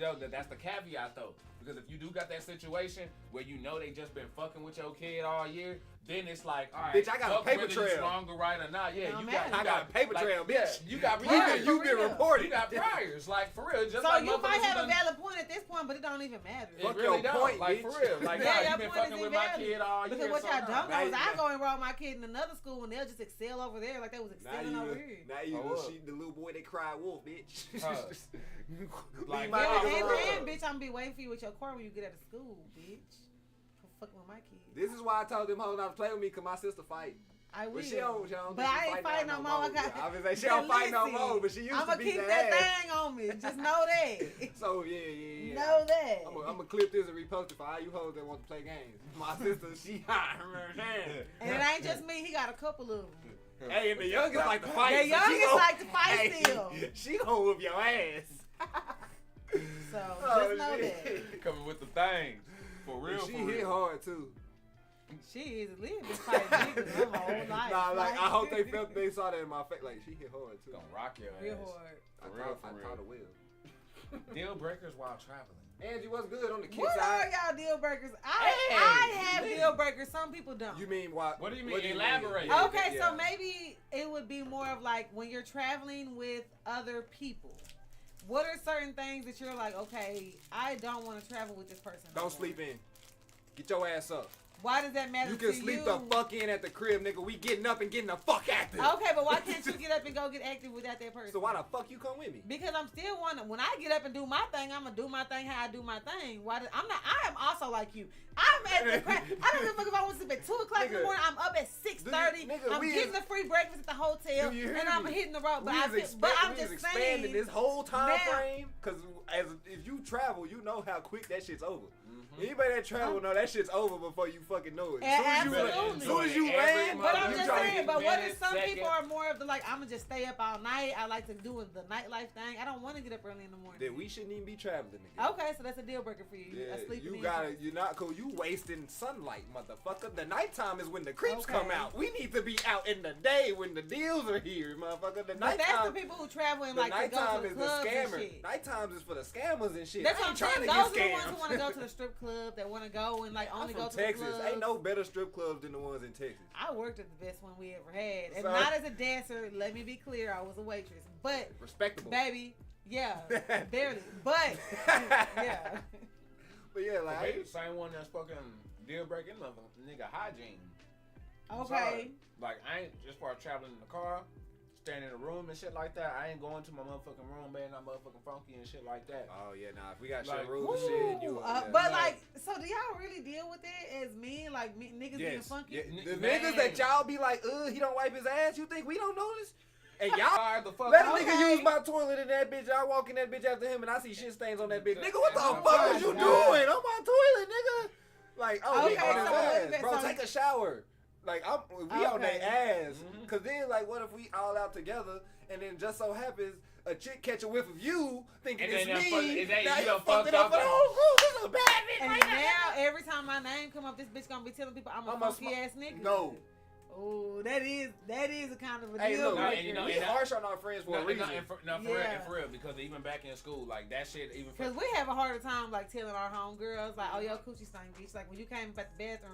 the caveat though. Because if you do got that situation where you know they just been fucking with your kid all year, then it's like, all right, bitch, I got a paper whether trail. You stronger, right or not? Yeah, I got a paper trail, bitch. Yeah, you got priors. You been reported. You got priors, like for real. Just so like you might have a valid point at this point, but it don't even matter. It really don't. Point, like bitch. for real. Like Yeah, you been point fucking is with my invalid. kid all year. Because what y'all don't know is I Now go enroll my kid in another school and they'll just excel over there like they was excelling over here. Now you the little boy that cried wolf, bitch. Like, And bitch, I'm gonna be waiting for you with your car when you get out of school, bitch. Fucking with my kids. This is why I told them hoes not to play with me, cause my sister fight. I will. But she don't But I ain't fighting no more. I was like, she don't fight no more, but she used to beat keep that that ass. thing on me. Just know that. So yeah. Know that. I'm gonna clip this and repost it for all you hoes that want to play games. My sister, she hot. And it ain't just me. He got a couple of them. Hey, and the youngest like to fight. The youngest like to fight still. She gonna whoop your ass. So just know that. Coming with the things. For real, She hit hard too. She is living fight niggas her whole life. Nah, like I hope they saw that in my face. Like she hit hard too. Gonna rock your Real ass. hard. I taught her well. Deal breakers while traveling. Angie, what's good on the kids What side? are y'all deal breakers? I have deal breakers. Some people don't. You mean what? What do you mean? Elaborate. Yeah, Okay, yeah. so maybe it would be more of like when you're traveling with other people. What are certain things that you're like, okay, I don't want to travel with this person? Don't sleep in. Get your ass up. Why does that matter You to can sleep the fuck in at the crib, nigga. We getting up and getting the fuck active. Okay, but why can't you get up and go get active without that person? So why the fuck you come with me? Because I'm still wanting. When I get up and do my thing, I'm gonna do my thing how I do my thing. I am also like you. I'm at the crack. I don't give a fuck if I want to sleep at 2 o'clock in the morning. I'm up at 6:30. I'm getting the free breakfast at the hotel, and I'm hitting the road. But I'm just expanding saying this whole time frame because if you travel, you know how quick that shit's over. Anybody that travel know that shit's over before you fucking know it. Absolutely. As soon as you land, but I'm just saying. But what if some seconds. people are more of the like, I'm gonna just stay up all night. I like to do the nightlife thing. I don't want to get up early in the morning. Then we shouldn't even be traveling again. Okay, so that's a deal breaker for you. Yeah, Sleeping you got it. You're not cool. You wasting sunlight, motherfucker. The nighttime is when the creeps Okay. come out. We need to be out in the day when the deals are here, motherfucker. The But nighttime. that's the people who travel and The like to go nighttime to is the the clubs and scammer. shit. Nighttime is for the scammers and shit. That's I what I'm ain't trying saying. to Those get are the ones scammed. who want to go to the strip club, that want to go and like only go I'm to from Texas. the clubs. Ain't no better strip clubs than the ones in Texas. I worked at the best one we ever had, and So- not as a dancer. Let me be clear, I was a waitress, but Respectable. baby, yeah, barely, but yeah. But yeah, like They the same one that's fucking deal breaking nigga hygiene. I'm Okay. sorry. Like I ain't just for traveling in the car, staying in a room and shit like that. I ain't going to my motherfucking room, man. I'm motherfucking funky and shit like that. oh yeah, nah. If we got Like, shit rules and shit, you. But like, so do y'all really deal with it as men, like niggas being funky? Yeah, the Man. niggas that y'all be like, he don't wipe his ass. You think we don't notice? And y'all Fire the fuck let a out. nigga Okay. use my toilet in that bitch. I walk in that bitch after him and I see shit stains on that bitch. Nigga, what the Oh fuck my is you God. doing on my toilet, nigga? Like, oh, we Okay, on his so ass. wait, Bro, so- take a shower. Like, we on Okay. their ass. Cause then, like, what if we all out together and then just so happens a chick catch a whiff of you thinking And it's then me. it ain't Now you you done fucked it fucked up for up the whole group. This is a bad bitch. And right now every time my name come up, this bitch gonna be telling people I'm a funky ass nigga. No. Oh, that is a kind of a Hey, deal. look, No, breaker. and you know, we and harsh on our friends for a reason. For Yeah. real, because even back in school, like that shit, even for Cause we have a harder time like telling our homegirls like, oh yo, coochie stink, bitch. Like when you came up at the bathroom.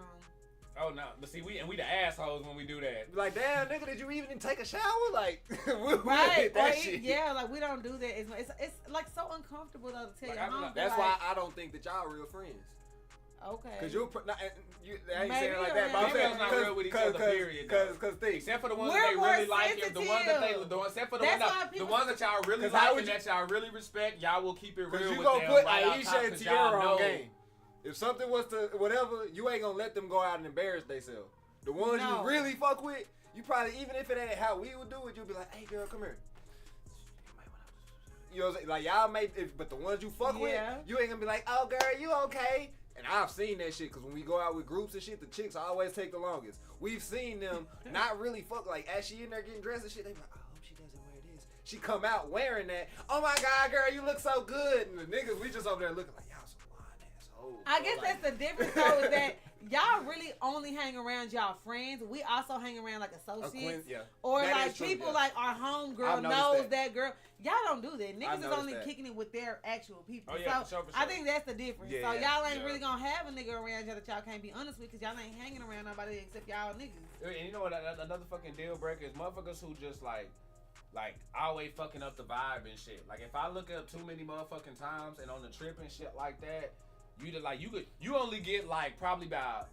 oh no, but see, we the assholes when we do that. Like, damn, nigga, did you even take a shower? Like, we Right? hit that Or shit. yeah, like we don't do that. It's like so uncomfortable though to tell Like, your I don't know. homegirl. That's like, why I don't think that y'all real friends. Okay. Cause I ain't Maybe saying it like or that, but I'm maybe saying it's not real with each other, period, though. Cause think. Except for the ones We're that they more really like, the ones that they, sensitive. except for the That's ones why that, the people- ones that y'all really 'Cause how like would and that y'all really respect, y'all will keep it Cause real you with gonna them. put right off Aisha top, and 'cause Tierra y'all on know. game. If something was to whatever, you ain't gonna let them go out and embarrass themselves. The ones No. you really fuck with, you probably, even if it ain't how we would do it, you'll be like, hey girl, come here. You know what I'm saying? Like y'all but the ones you fuck with, Yeah. you ain't gonna be like, oh girl, you okay? And I've seen that shit, cause when we go out with groups and shit, the chicks always take the longest. We've seen them not really fuck, like as she in there getting dressed and shit, they be like, I hope she doesn't wear this. She come out wearing that. Oh my God, girl, you look so good. And the niggas, we just over there looking like, y'all some lying assholes. I bro. guess Like, that's the difference though, is that y'all really only hang around y'all friends. We also hang around like associates. yeah. Or That like is true, people yeah. like our homegirl I've noticed knows that. that girl. Y'all don't do that. Niggas is noticed only that. kicking it with their actual people. Oh, yeah, so for sure. I think that's the difference. Yeah, so y'all ain't yeah. really gonna have a nigga around y'all that y'all can't be honest with, cause y'all ain't hanging around nobody except y'all niggas. And you know what? Another fucking deal breaker is motherfuckers who just like always fucking up the vibe and shit. Like if I look up too many motherfucking times and on the trip and shit like that, you only get like probably about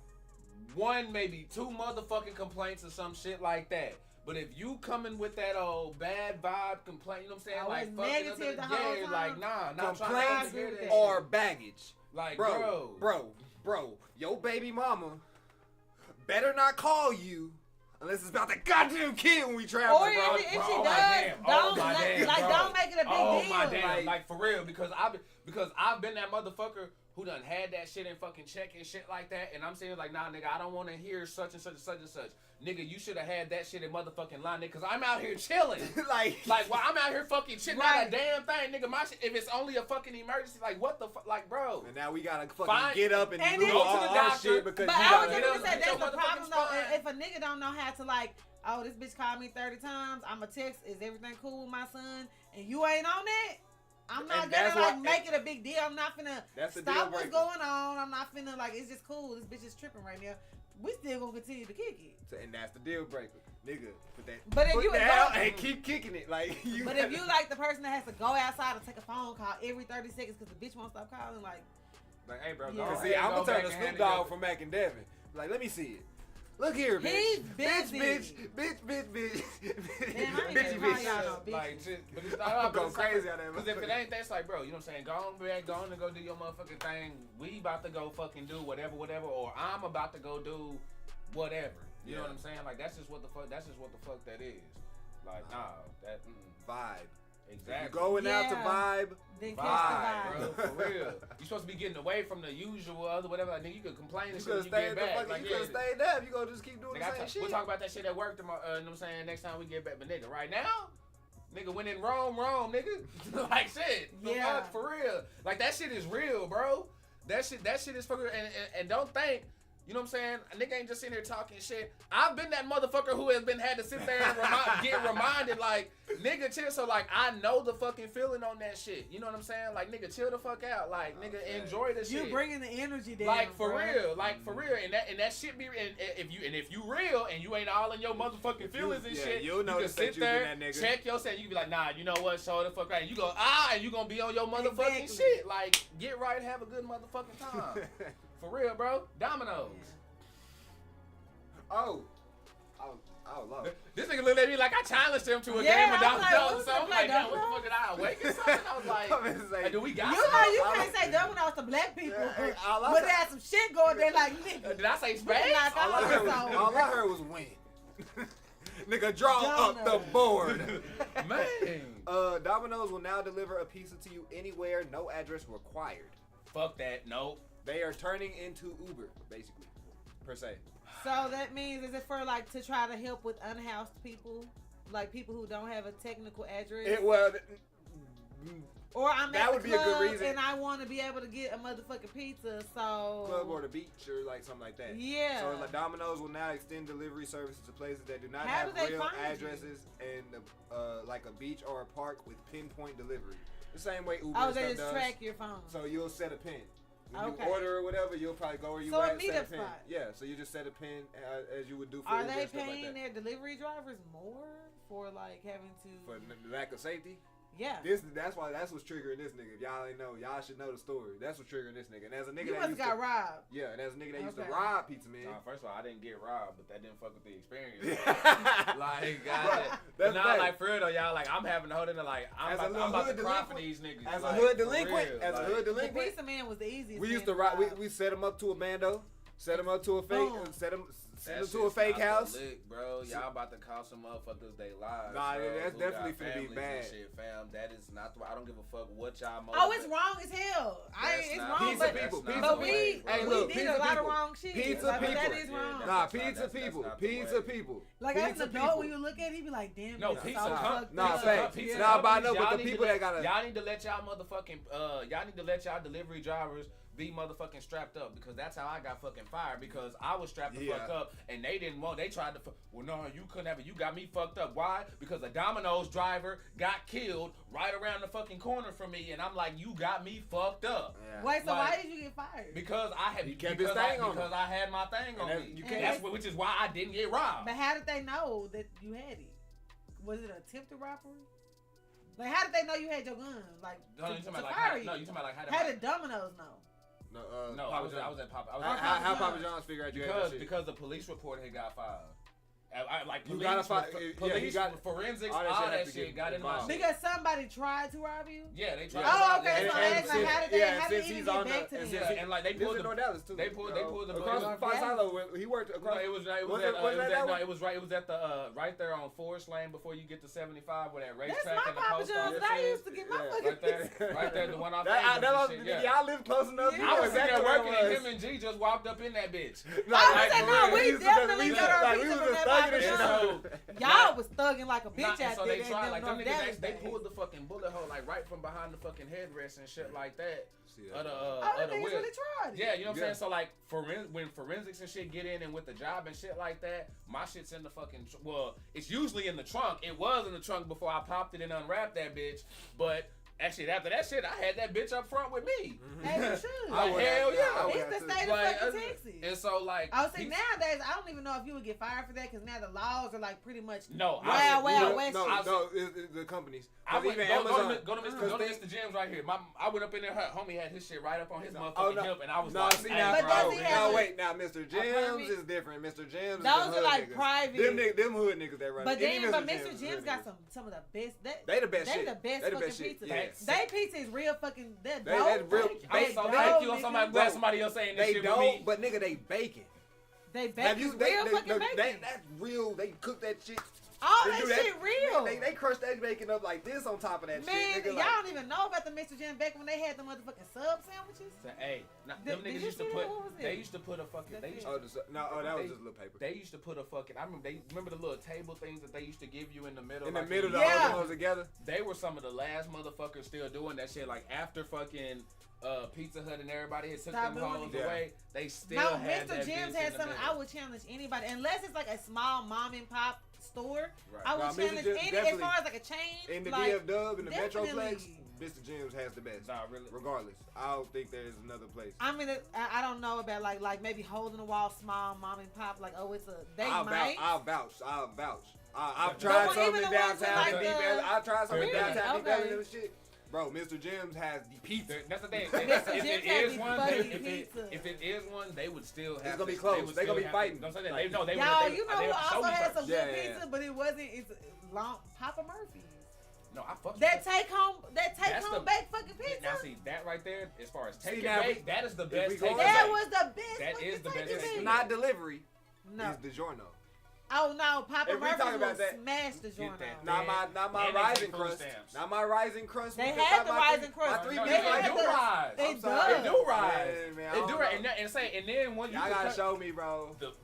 one, maybe two motherfucking complaints or some shit like that. But if you coming with that old bad vibe complaint, you know what I'm saying? Always Like fucking up negative the whole time. like nah, not trying Complaints to hear that or shit. baggage. Like Bro, your baby mama better not call you unless it's about the goddamn kid when we travel, Or bro. if she Bro, does, oh my damn, don't my let- damn, like bro. don't make it a big Oh deal. my damn, Like- like for real, because I've been that motherfucker who done had that shit and fucking check and shit like that, and I'm saying like, nah, nigga, I don't want to hear such and such and such and such. Nigga, you should have had that shit in motherfucking line, nigga, cause I'm out here chilling. like, Like, I'm out here fucking chilling, Right. not a damn thing, nigga. My shit, if it's only a fucking emergency, like, what the fuck, like, bro. and now we gotta fucking Fine. get up and, And do then- all Go to the our doctor. shit because But you I was gotta. just gonna say Get that's your the problem motherfucking though. spine. If a nigga don't know how to like, oh, this bitch called me 30 times, I'ma text, is everything cool with my son? And you ain't on that, I'm not And gonna that's like why- make it a big deal. I'm not finna That's the deal stop what's breaker. going on. I'm not finna like, it's just cool. This bitch is tripping right now. We still gonna continue to kick it. And that's the deal breaker, nigga. Put that. But if put you that don't- out and keep kicking it, like you. But if you like the person that has to go outside and take a phone call every 30 seconds because the bitch won't stop calling, like, Like, hey, bro, Yeah. go Cause ahead see, and I'm go gonna turn back to and Snoop hand it Dogg over. from Mac and Devin. Like, let me see it. Look here, bitch. He's Bitch, busy. bitch. Damn, I ain't Bitchy, gonna call bitch. y'all no bitch. Like, shit, but it's I'm not going crazy on that Because if it motherfucker. ain't that, it's like, bro, you know what I'm saying? Go on, back, go on and go do your motherfucking thing. We about to go fucking do whatever, or I'm about to go do whatever. You know Yeah. what I'm saying? Like, that's just what the fuck that is. Like, nah, that, Vibe. exactly. You going out to Yeah. vibe? Then catch Vibe, the vibe. Bro, for real. You supposed to be getting away from the usual other whatever. Like, nigga, you could complain and You shit could when you stay get at the back. fucking. Like, You yeah, could stay there. You gonna just keep doing nigga, the same shit. we'll talk about that shit at work tomorrow. You know what I'm saying? Next time we get back. But nigga, right now, nigga, when in Rome, nigga. Like shit. The Yeah. fuck, for real. Like that shit is real, bro. That shit is for real. And don't think, you know what I'm saying? A nigga ain't just sitting here talking shit. I've been that motherfucker who has been had to sit there and get reminded, like, nigga, chill. So like, I know the fucking feeling on that shit. You know what I'm saying? Like, nigga, chill the fuck out. Like, nigga, enjoy the shit. You bringing the energy down, Like for bro. real, and that shit be and if you real and you ain't all in your motherfucking feelings and Yeah, shit, you'll you can notice that sit you been there, that nigga. check yourself. You can be like, nah, you know what, show the fuck right. And you go and you gonna be on your motherfucking Exactly. shit. Like get right, have a good motherfucking time. For real, bro. Dominoes. Oh, Lord. This nigga looked at me like I challenged him to a Yeah, game of I'm like, dominoes. what's So up, I'm like, damn, what dominoes? the fuck did I awaken something? I was like, I'm gonna say- like, do we got You something? know you I- can't say dominoes to black people, Yeah, all I but said- they had some shit going there like nigga. Did I say Like, space? All I heard was, so- all I heard was win. Nigga, draw up the Donuts. board. Man. Domino's will now deliver a pizza to you anywhere, no address required. Fuck that. Nope. They are turning into Uber, basically, per se. So that means, is it for like to try to help with unhoused people, like people who don't have a technical address? Or I'm that at would the be a good club reason. and I want to be able to get a motherfucking pizza, so Club or the beach or like something like that. Yeah. So like Domino's will now extend delivery services to places that do not How have do they real find you? addresses and like a beach or a park with pinpoint delivery. The same way Uber oh, and they stuff just does. track your phone. So you'll set a pin. When Okay. you order or whatever, you'll probably go where you So a at, set a meetup pin. spot. Yeah, so you just set a pin as you would do for Are Uber they and stuff paying like that. their delivery drivers more for like having to? For lack of safety? Yeah. That's what's triggering this nigga. If y'all ain't know, y'all should know the story. That's what's triggering this nigga. And as a nigga You that must used got to, robbed. yeah, and as a nigga that used to Okay. rob pizza man. Nah, first of all, I didn't get robbed, but that didn't fuck with the experience. Like, But nah, like for real though, y'all, like I'm having to hold in there, like I'm As a about, little I'm about hood to cry for delinquent- these niggas. as a like, hood for delinquent, real, as a like, hood The delinquent, pizza man was the easiest. we used man to rob. rob. We set him up to a bando, set him up to a fake, Boom. send that him to a shit's fake out the house. lick, bro. Y'all about to cost some motherfuckers they lives. Nah, bro, that's who definitely got finna be families and bad. Shit, fam. That is not the. I don't give a fuck what y'all. Oh, it's wrong as hell. It's wrong, Pizza but, people, but pizza we people. Hey, look, we did pizza a lot people. of wrong shit. Pizza Like, people. That is Yeah, wrong. that's Nah, not- pizza that's people, not the pizza way. people. Like pizza as an adult, when you look at it, you be like, damn. No, this is pizza so com- fucked nah, up. facts. Pizza Nah, but I know, companies, but y'all the need people to that gotta- y'all need to let y'all motherfucking y'all need to let y'all delivery drivers be motherfucking strapped up, because that's how I got fucking fired, because I was strapped the fuck Yeah. up and they didn't want. They tried to. Well, no, you couldn't have it. You got me fucked up. Why? Because a Domino's driver got killed right around the fucking corner from me, and I'm like, you got me fucked up. Yeah. Wait, so Like- why did you get fired? Because I had He kept his because thing on him. because I had my thing on that- me. you can't- That's which is why I didn't get robbed. But how did they know that you had it? Was it an attempted robbery? Like, how did they know you had your gun? Like, No, you to talking about like fire how, you? no, you talking about like How did Domino's know? No, I was at Papa. I was How, at how, Papa how Papa John's. John's figure out you had that shit? Because the police report had got filed. Like You police, gotta fi- fo- yeah, police, you got- forensics, all all that that shit have to shit get got in my involved. shit. Because somebody tried to rob you? Yeah, they tried. Yeah. to Oh, rob okay. that. So And that's since- like, how did they, yeah, how did since they even he's get on back the- to and them? since Yeah, and like they This pulled is the. North Dallas too. They pulled the across boy- from Fox Yeah. Hollow. Where he worked No, across. it was right. It Was was it- at, was it that was that at, no, way? it was right. It was at the right there on Forest Lane before you get to 75, where that That's racetrack my and the Papa post John's office. that I is. used to get my Yeah, fucking Right there, pizza. right there, the one off. Y'all live close enough. Yeah. I was in Exactly there where working, it and was. him and G just walked up in that bitch. I was saying, no, we used to- definitely we got our like, we pizza was from just that thugging Papa this shit John's. out. Y'all was thugging like a bitch Nah, out and so there. they in tried, them like North them Dallas niggas, they days. pulled the fucking bullet hole like right from behind the fucking headrest and shit like that. See Of the Oh, of them the niggas whip. really tried it. Yeah, you know what I'm Yeah. saying? So like when forensics and shit get in and with the job and shit like that, my shit's in the fucking well, it's usually in the trunk. It was in the trunk before I popped it and unwrapped that bitch, but actually after that shit, I had that bitch up front with me. As you should. I would hell have- yeah. I would It's have the to- state of Like, fucking Texas. And so like I was saying he- nowadays, I don't even know if you would get fired for that because now the laws are like pretty much No, Wild No, West. no, I- no, it's the companies. I went, Even go, Amazon. go to Mr. Jim's right here. I went up in there. Her homie had his shit right up on his motherfucking Oh, no. hip, and I was No, like, see hey, now, But bro, does he man. have no, a- wait, now Mr. permit? Jim's is different. Mr. Jim's is Those the are hood like niggas. private. Them hood niggas that run. But Any then, but Jim's Mr. is Jim's hood got niggas. some of the best. They the best They shit. the best They the fucking best shit. pizza. Yeah. They pizza is real fucking. That That's dope. real- I'm They so don't, thank you. I'm nigga. somebody glad somebody else saying this They shit with don't, me. but nigga, they bacon. They Have bake you? is real fucking bacon. That's real. They cook that shit. All They that do shit real. They crush that bacon up like this on top of that Man, shit. y'all Nigga, like, don't even know about the Mr. Jim bacon when they had the motherfucking sub sandwiches. So, hey, them Did niggas you used to see put. that? What was They it? used to put a fucking. They used oh, to, that was They- just a little paper. they used to put a fucking. I remember the little table things that they used to give you in the middle. In the like, middle, the Yeah. other ones together. They were some of the last motherfuckers still doing that shit. Like after fucking Pizza Hut and everybody had took Stop them doing hoes it. Yeah. away, they still No, had Mr. that Jim's bitch had in the something. middle. I would challenge anybody, unless it's like a small mom and pop store. Right. I would Nah, Mr. challenge Jim's any as definitely- far as like a chain. In the like, DF Dub, in the Metroplex, definitely. Mr. Jim's has the best. Nah, really. Regardless, I don't think there's another place. I mean, I don't know about like maybe holding the wall, small mom and pop. Like, oh, it's a they I'll might. vouch. I've The tried one- some even in the ones with, downtown like, Deep the- Valley. I've tried some in Really? downtown Deep Okay. Valley and shit. Bro, Mr. Jim's has the pizza. That's the thing. Mr. If Jim's it had is the one, fucking if pizza. it is one, they would still have. It's gonna be to- close. would They gonna still be have fighting. To, they Like- no, they Y'all, would. you know they who would show also me had first. some Yeah, good yeah, pizza, yeah. but it wasn't. It's long Papa Murphy's. No, I fuck That with take home That's baked fucking pizza. Now see that right there, as far as See, take now, and bake, that is the best we take go- and That bake. was the best. That fucking is the best take and take. bake. Not delivery. No, It's DiGiorno. Oh no, Papa If we Murphy's talking will about that, smash the joint that. out. Not my And they rising take food crust. stamps. Not my rising crust. They because had not the my rising three- crust. My three No, They beats they had like do the- rise. They I'm sorry. They do. do rise. Man, I They don't do know. rise. And then when you Y'all can gotta cut show me, bro. you Cause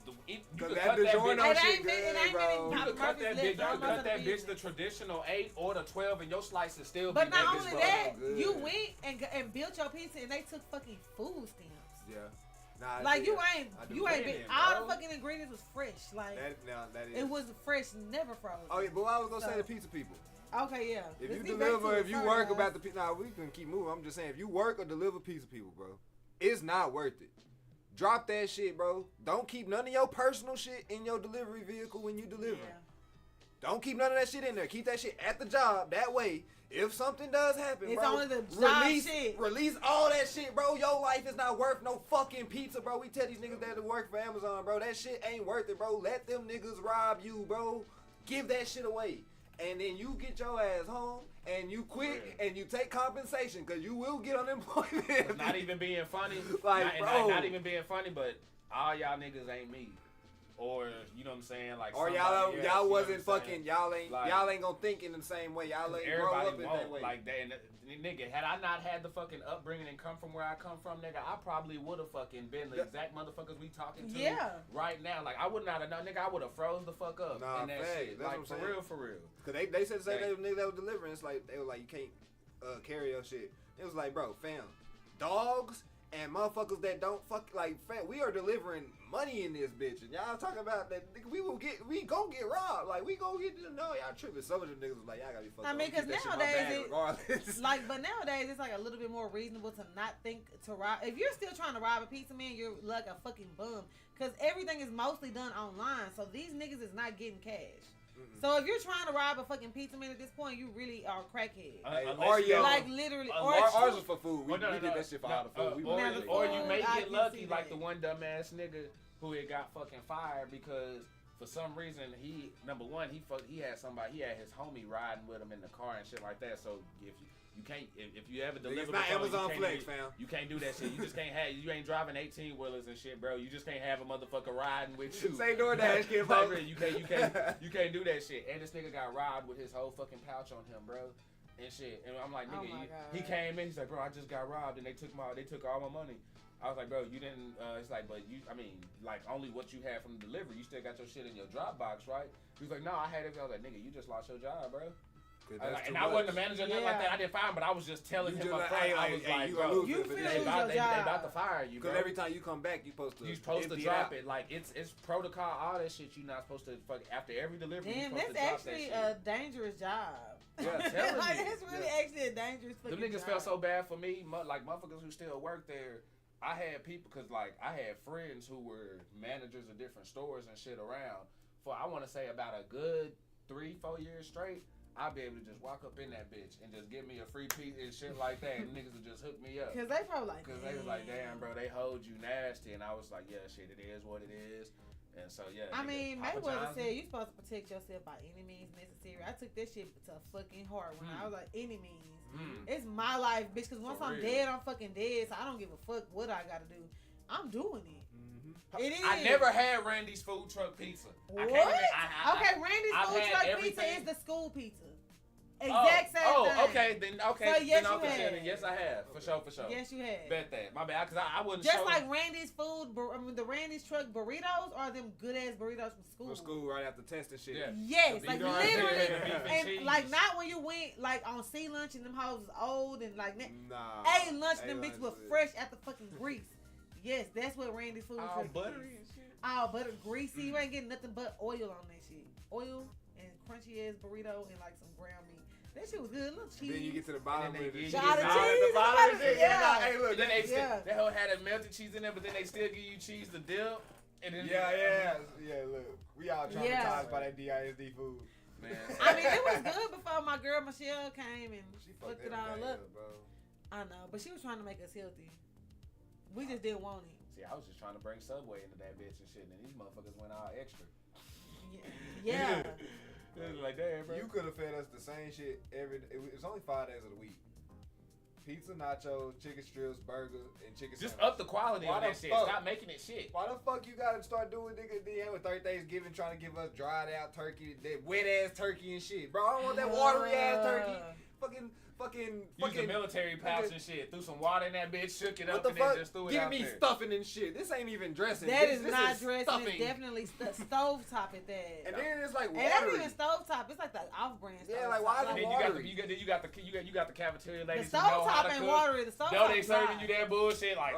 can that cut that DiGiorno bitch. It shit ain't been- it good, ain't bro. been You Papa can cut Murphy's that left. bitch. You I'm can not cut that gonna bitch the business. traditional 8 or the 12, and your slices still. But be not that only bitch that, good. you went and built your pizza and they took fucking food stamps. Yeah. Nah, Like yeah, you I ain't do. been Winning, all bro. the fucking ingredients was fresh. Like That is. it was fresh, never frozen. Oh yeah, but what I was gonna say So- to pizza people. Okay, yeah. If Let's you get back to deliver, it. if you Sorry, work guys. about the pizza, nah, we can keep moving. I'm just saying, if you work or deliver pizza people, bro, it's not worth it. Drop that shit, bro. Don't keep none of your personal shit in your delivery vehicle when you deliver. Yeah. Don't keep none of that shit in there. Keep that shit at the job. That way, if something does happen, It's bro, only the job release, shit. release all that shit, bro. Your life is not worth no fucking pizza, bro. We tell these niggas that work for Amazon, bro. That shit ain't worth it, bro. Let them niggas rob you, bro. Give that shit away. And then you get your ass home and you quit and you take compensation because you will get unemployment. It's not even being funny. Like, not, bro. not even being funny, but all y'all niggas ain't me. Or, you know what I'm saying? Like, Or somebody y'all else, you know y'all what wasn't I'm saying? fucking y'all ain't Like- y'all ain't gonna think in the same way. Y'all ain't grow Everybody up in that won't way. like that. And, nigga, had I not had the fucking upbringing and come from where I come from, nigga, I probably would have fucking been the exact motherfuckers we talking to Yeah. right now. Like, I would not have known, nigga. I would have froze the fuck up Nah, in that facts. shit. That's Like, what for I'm saying. real, for real. Cause they said the same Like- thing niggas that was delivering. It's like they were like you can't carry your shit. It was like, bro, fam, dogs and motherfuckers that don't fuck like fam. We are delivering money in this bitch, and y'all talking about that. Nigga, we gon' get robbed. Like we gon' get no y'all tripping. Some of them niggas was like y'all gotta be fucked I up. mean, Keep that because shit in my nowadays, bag regardless. but nowadays it's like a little bit more reasonable to not think to rob. If you're still trying to rob a pizza man, you're like a fucking bum. Because everything is mostly done online, so these niggas is not getting cash. So if you're trying to rob a fucking pizza man at this point, you really are a crackhead. Or you- yo, Like literally, or ours was for food. We, Well, no, we no, did no, that shit for no, all the food. We or, Now, really the or food, you may I get can lucky see like that. the one dumbass nigga who had got fucking fired because for some reason he had somebody, he had his homie riding with him in the car and shit like that. So if you can't if you ever deliver it's not before, Amazon you can't Flex, do, fam. you can't do that shit. You just can't have, you ain't driving 18 wheelers and shit, bro. You just can't have a motherfucker riding with you. Say DoorDash, kid, Like, folks. really, you can't do that shit. And this nigga got robbed with his whole fucking pouch on him, bro. And shit. And I'm like, Oh nigga, my he God. came in, he's like, bro, I just got robbed and they took all my money. I was like, bro, you didn't, it's like, but you, I mean, like, only what you had from the delivery. You still got your shit in your Dropbox, right? He was like, no, I had it. I was like, nigga, you just lost your job, bro. And I wasn't a manager or nothing like that. I didn't fire him, but I was just telling You him just up like, front. I hey, was hey, like, you gonna bro, lose You this for finna this. they lose about, your they job. about to fire you, bro. Because every time you come back, you supposed to. You're supposed to empty drop out. it. Like, it's protocol, all that shit. You're not supposed to fuck after every delivery. Damn, you're that's supposed to drop actually that a dangerous job. Yeah, I'm telling Like, you. that's really actually a dangerous shit. fucking Them niggas job. felt so bad for me. Like, motherfuckers who still work there. I had people, because, like, I had friends who were managers of different stores and shit around for, I want to say, about a good 3-4 years straight. I'd be able to just walk up in that bitch and just give me a free piece and shit like that, and niggas would just hook me up. Because they probably like, Because they was like, damn, bro, they hold you nasty. And I was like, yeah, shit, it is what it is. And so, yeah. I nigga, mean, Papa Mayweather John's- said you supposed to protect yourself by any means necessary. I took that shit to fucking heart when I was like, any means. It's my life, bitch, because once For I'm real. dead, I'm fucking dead, so I don't give a fuck what I gotta do. I'm doing it. It is. I never had Randy's food truck pizza. What? I can't even, Okay, Randy's I've food had truck everything. pizza is the school pizza. Exact same thing. Oh, okay, then okay. So, yes, then, you okay, had. then yes, I have. For sure. Yes, you had. Bet that. My bad, because I wouldn't Just show like Randy's food, the Randy's truck burritos are them good ass burritos from school. From school right after testing shit. Yeah. Yes, The like beef and literally, cheese. and like not when you went like on sea lunch and them hoes was old and like Nah. A lunch them bitches were fresh at the fucking grease. Yes, that's what Randy's food all truck buttery is. and shit. All butter, greasy. You ain't getting nothing but oil on that shit. Oil and crunchy ass burrito and like some ground meat. That shit was good. Little cheese. Then you get to the bottom And of then it. you Got get a all cheese at the at the bottom bottom, of it. yeah. Nah, hey, look. Then they still, Yeah. that hoe had a melted cheese in there, but then they still give you cheese to dip. And then Yeah. Look, we all traumatized Yeah. by that DISD food. Man. I mean, it was good before my girl Michelle came and She fucked it everything all up. bro. I know, but she was trying to make us healthy. We just didn't want it. See, I was just trying to bring Subway into that bitch and shit, and these motherfuckers went all extra. Yeah. It was like, damn, bro. You could have fed us the same shit every. It was only 5 days of the week. pizza, nachos, chicken strips, burger, and chicken Just sandwich. up the quality Why of the that shit. fuck? Stop making it shit. Why the fuck you gotta start doing nigga DM with Thanksgiving trying to give us dried out turkey, that wet ass turkey and shit, bro? I don't want that watery ass turkey. Fucking. Use the military pouch and shit. Threw some water in that bitch, shook it What up, the and fuck? then just threw it Give out me there. stuffing and shit. This ain't even dressing. That this, is this not is dressing. stuffing. It's definitely stovetop at that. And then it's like And that's watery. even stovetop. It's like the off-brand Yeah, stovetop. like, why is And it then watery? you got the cafeteria The ladies who know how stovetop to ain't cook. watery. The stovetop. Know they serving you that bullshit like.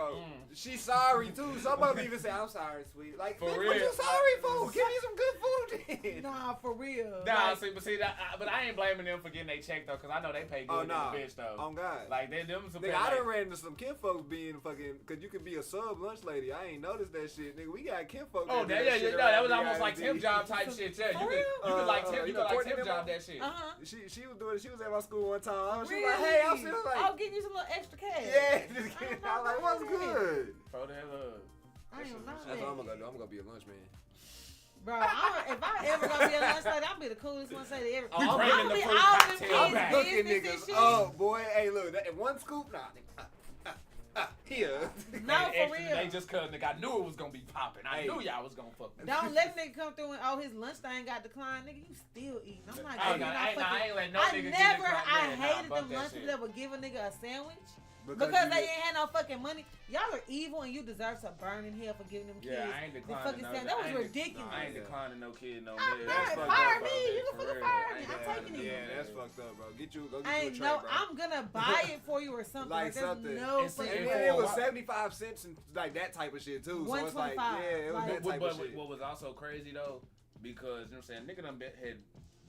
She's sorry too. Some of them even say, "I'm sorry, sweet." Like, For bitch, real. what you sorry for? Give me some good food then. Nah, for real. Nah, Like, but I ain't blaming them for getting their check though, cause I know they pay good Oh in nah, the bitch though. on God. Like they them some. Nigga, I done ran into some kinfolks being fucking, cause you could be a sub lunch lady. I ain't noticed that shit, nigga. We got kinfolk. Oh, do yeah, shit that around was the almost like ISD. temp job type shit. Yeah, For you real? could like temp, you could like Courtney temp them job on? that shit. She was doing it. She was at my school one time. She really? was like, "Hey, I'm still like, oh, getting you some little extra cash. yeah." Just kidding. I I was like, don't "What's know that. good?" Throw the hell up. I ain't know That's that. what I'm gonna do. I'm gonna be a lunch man. Bro, if I ever gonna be a lunch lady, I'm be the coolest one say to ever. We I'm bringing gonna the be fruit all them cocktail kids' back. Hooking business and niggas shit. up, boy. Hey, look, that, in one scoop, nah, here. No, And for extra real. today just cause nigga, I knew it was gonna be popping. I Hey. knew y'all was gonna fuck with me. Don't let nigga come through and his lunch thing got declined, nigga. You still eating. I'm not I giving you no ain't fucking. let no I nigga never. get I it. hated Fuck them that lunch shit. people that would give a nigga a sandwich. Because Because you they get- ain't had no fucking money. Y'all are evil and you deserve to burn in hell for giving them kids. Yeah, I ain't the declining fucking no. sandwich. That was I ain't ridiculous. I ain't declining no kid no I'm meal. not. That's fucked Fire up, me. bro. You can For fucking real. fire I me. ain't I'm declining taking no it. Yeah, meal. that's fucked up, bro. Go get you I a ain't tray, no. bro. I'm gonna buy it for you or something. Like Like, there's something. no And see, And fucking. then it was Why- 75 cents and like that type of shit too. So it's like, 125, yeah, it was like- that type But of shit. what was also crazy though, because you know what I'm saying, nigga done had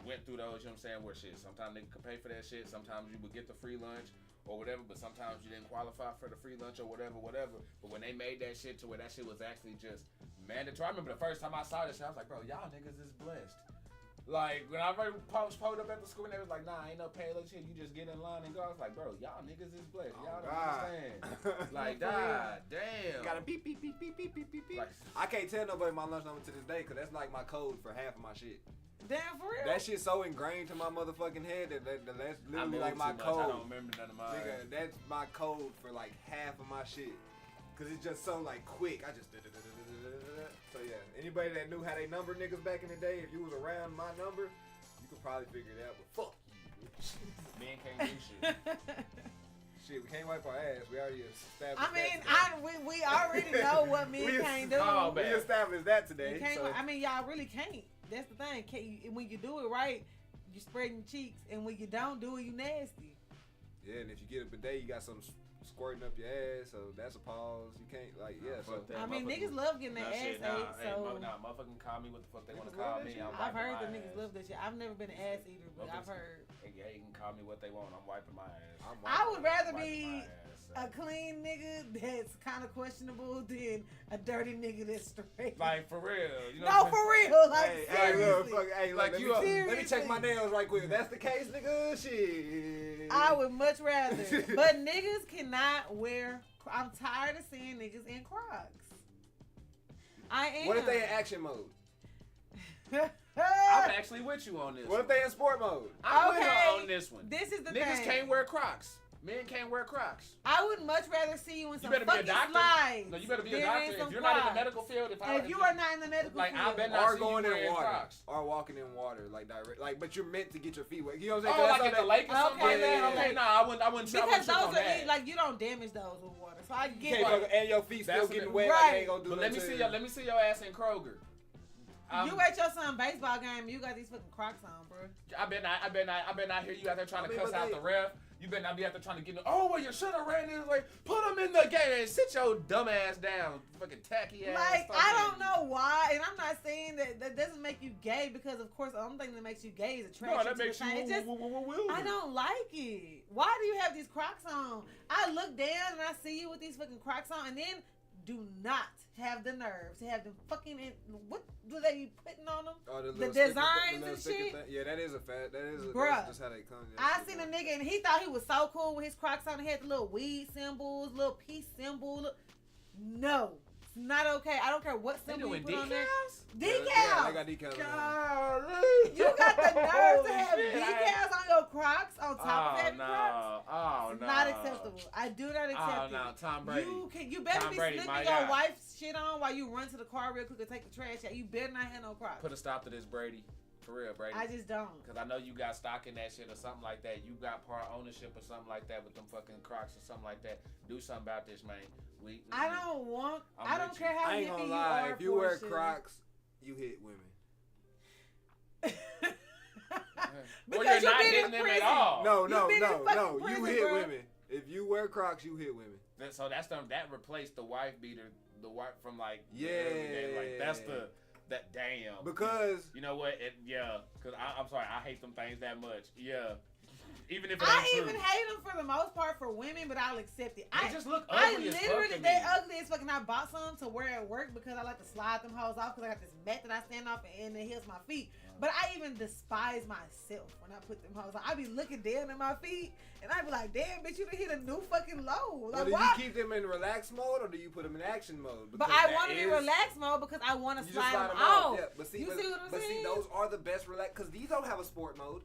went through those, you know what I'm saying, where shit. Sometimes nigga could pay for that shit. Sometimes you would get the free lunch or whatever, but sometimes you didn't qualify for the free lunch or whatever. But when they made that shit to where that shit was actually just mandatory, I remember the first time I saw this shit, I was like, bro, y'all niggas is blessed. Like, when I pulled up at the school and they was like, nah, ain't no pay lunch here, you just get in line and go. I was like, bro, y'all niggas is blessed. Y'all don't God. understand. Like, For real. God damn. Gotta beep, beep, beep, beep, beep, beep, beep, beep. Like- I can't tell nobody my lunch number to this day because that's like my code for half of my shit. Damn, for real. That shit's so ingrained to my motherfucking head that that's I literally moved like my too much. code. I don't remember none of mine. Nigga, that's my code for like half of my shit. Cause it's just so like quick. I just so yeah. Anybody that knew how they number niggas back in the day, if you was around my number, you could probably figure it out. But fuck you, bitch. Men can't do shit. Shit, we can't wipe our ass. We already established. I mean, that today. we already know what men We can't do. Oh, we man. established that today. You can't, So. I mean, y'all really can't. That's the thing. When you do it right, you spreading your cheeks, and when you don't do it, you nasty. Yeah, and if you get a bidet, you got something squirting up your ass, so that's a pause. You can't, like, yeah. So Fuck that. I mean, Motherfuckers- niggas love getting their Nah, ass shit, ate, so nah, motherfucking call me what the fuck they want to Niggas call love me. that shit. I'm I've wiping heard my the niggas ass. love that shit. I've never been an ass eater, but I've Motherfuckers- heard. Yeah, you can call me what they want. I'm wiping my ass. I'm I would rather Wiping be my ass, a son. clean nigga that's kind of questionable than a dirty nigga that's straight. Like for real, you know. No, what I'm for real. Like, Hey, look, seriously. fuck, hey, look, Like let, you me, are- let me check my Seriously. nails right quick. If that's the case, nigga, shit. I would much rather. But niggas cannot wear. I'm tired of seeing niggas in Crocs. I am. What if they in action mode? I'm actually with you on this. What if they in sport mode? I'm with Okay. her on this one. This is the Niggas thing. can't wear Crocs. Men can't wear Crocs. I would much rather see you in You some better be a fucking doctor. slides. No, you better be a than doctor. in some If you're not in the Crocs. medical field, If you are not in the medical Like, I field, bet not- Or see you going in wearing water. Crocs. Or walking in water, like direct. Like, but you're meant to get your feet wet. You know what I'm Oh, saying? 'Cause like that's at the how lake or something Okay, like that? yeah, Okay, yeah. nah, I wouldn't because trip those on are that. like you don't damage those with water. So I you get can't it. fuck, and your feet still That's getting what- wet. Right. Like they ain't gonna do But let me nothing see to your ass in Kroger. You at your son baseball game and you got these fucking Crocs on, bro. I bet not hear you out there trying I to mean, cuss but out they- the ref. You better not be out there trying to get oh well you should have ran this way. Put him in the game and sit your dumb ass down. Fucking tacky ass. Like, I fucking- don't know why, and I'm not saying that doesn't make you gay because, of course, the only thing that makes you gay is attraction. No, that to makes the you thing. It's just, wilder. I don't like it. Why do you have these Crocs on? I look down and I see you with these fucking Crocs on, and then do not have the nerve to have them fucking what do they be putting on them? Oh, The little sticker- designs little and sticker shit? thing. Yeah, that is a fat. That is Bruh. that's just how they come. I seen a nigga and he thought he was so cool with his Crocs on. He had the little weed symbols, little peace symbol. No. not okay. I don't care what They symbol you doing put on there. decals? Decals. Yeah, I got decals. Golly. You got the nerve to have Holy shit, decals on your Crocs on top of Oh every Crocs. no! Oh It's no! not acceptable. I do not accept Oh it. no! Tom Brady. You better Tom be Brady, my slipping your guy. wife's shit on while you run to the car real quick and take the trash out. You better not have no Crocs. Put a stop to this, Brady. For real, Brady. I just don't. Cause I know you got stock in that shit or something like that. You got part ownership or something like that with them fucking Crocs or something like that. Do something about this, man. I don't want. I'm I don't with care you. how I ain't hippie gonna you lie. are. If you for wear shit. Crocs, you hit women. Well, Because you're you not been in hitting them at prison. all. No, You been in fucking you prison, hit bro. women. If you wear Crocs, you hit women. So that's that replaced the wife beater, the wife from like Yeah. like that's that damn. Because You know what? Cause I'm sorry, I hate them things that much. Yeah, even if it I ain't even true. hate them for the most part for women, but I'll accept it. They just look I ugly as fuck literally, to they me. ugly as fucking. I bought some to wear at work because I like to slide them hoes off because I got this mat that I stand off and it heals my feet. But I even despise myself when I put them hoes on. I be looking down at my feet and I be like, damn, bitch, you done hit a new fucking low. so Like, do why? you keep them in relaxed mode or do you put them in action mode? But Because I that want to be is- relaxed mode because I want to You just slide them off. off. Yeah, but see, You see what I'm but see, saying? those are the best relaxed because these don't have a sport mode.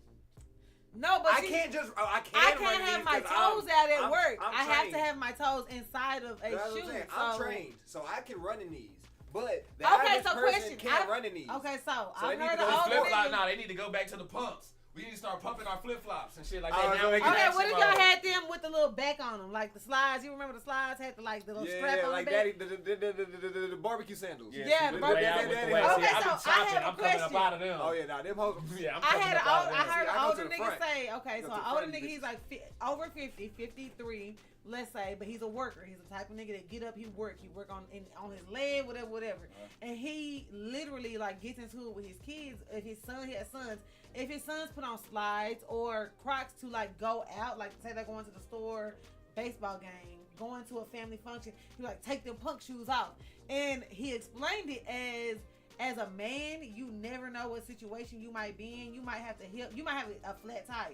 No, but I see, can't just. I I can't can't run have these my 'cause toes out at I'm- work. I'm I have to trained. have my toes inside of a That's what shoe. I'm saying. So. I'm trained, so I can run in these. But the Okay, average so person question. can't run in these. Okay, so So I've they need heard to of go all to Flip the flop. niggas. No, they need to go back to the pumps. We need to start pumping our flip flops and shit like Oh, that. Now so we they can can- Okay, what if action y'all mode. had them with the little back on them, like the slides? You remember the slides had the like the little strap Yeah, on like the back? the barbecue sandals. Yeah, see, the with barbecue way out sandals. with the way. Okay, See, I've so been I chopping. have a I'm coming up question. out of them. Oh yeah, nah, them hoes. Yeah, I'm I coming had up an out old, of I them. heard See, I an go older to the nigga front. say, okay, Go so to an the older front, nigga, bitch. he's like over 50, 53, let's say, but he's a worker. He's the type of nigga that get up, he work on his leg, whatever. And he literally like gets into it with his kids. If his son, he has sons. If his sons put on slides or Crocs to like go out, like say they're going to the store, baseball game, going to a family function, he like take them punk shoes off. And he explained it as a man, you never know what situation you might be in. You might have to help. You might have a flat tire.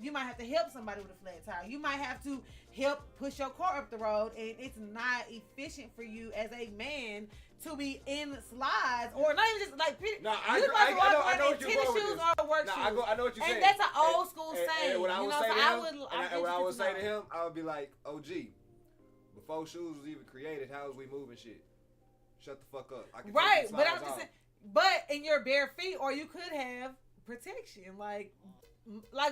You might have to help somebody with a flat tire. You might have to help push your car up the road, and it's not efficient for you as a man to be in slides or not even just like. Nah, you supposed to walk I around know in what you're tennis going with shoes this. or work Nah, shoes. I know what you're saying. And that's an old school saying. And what I you would know, say so to I him, would. and what I would say to him, I would be like, OG, before shoes was even created, how was we moving shit? Shut the fuck up. I can Right, take these but I'm slides just off. saying, but in your bare feet, or you could have protection, like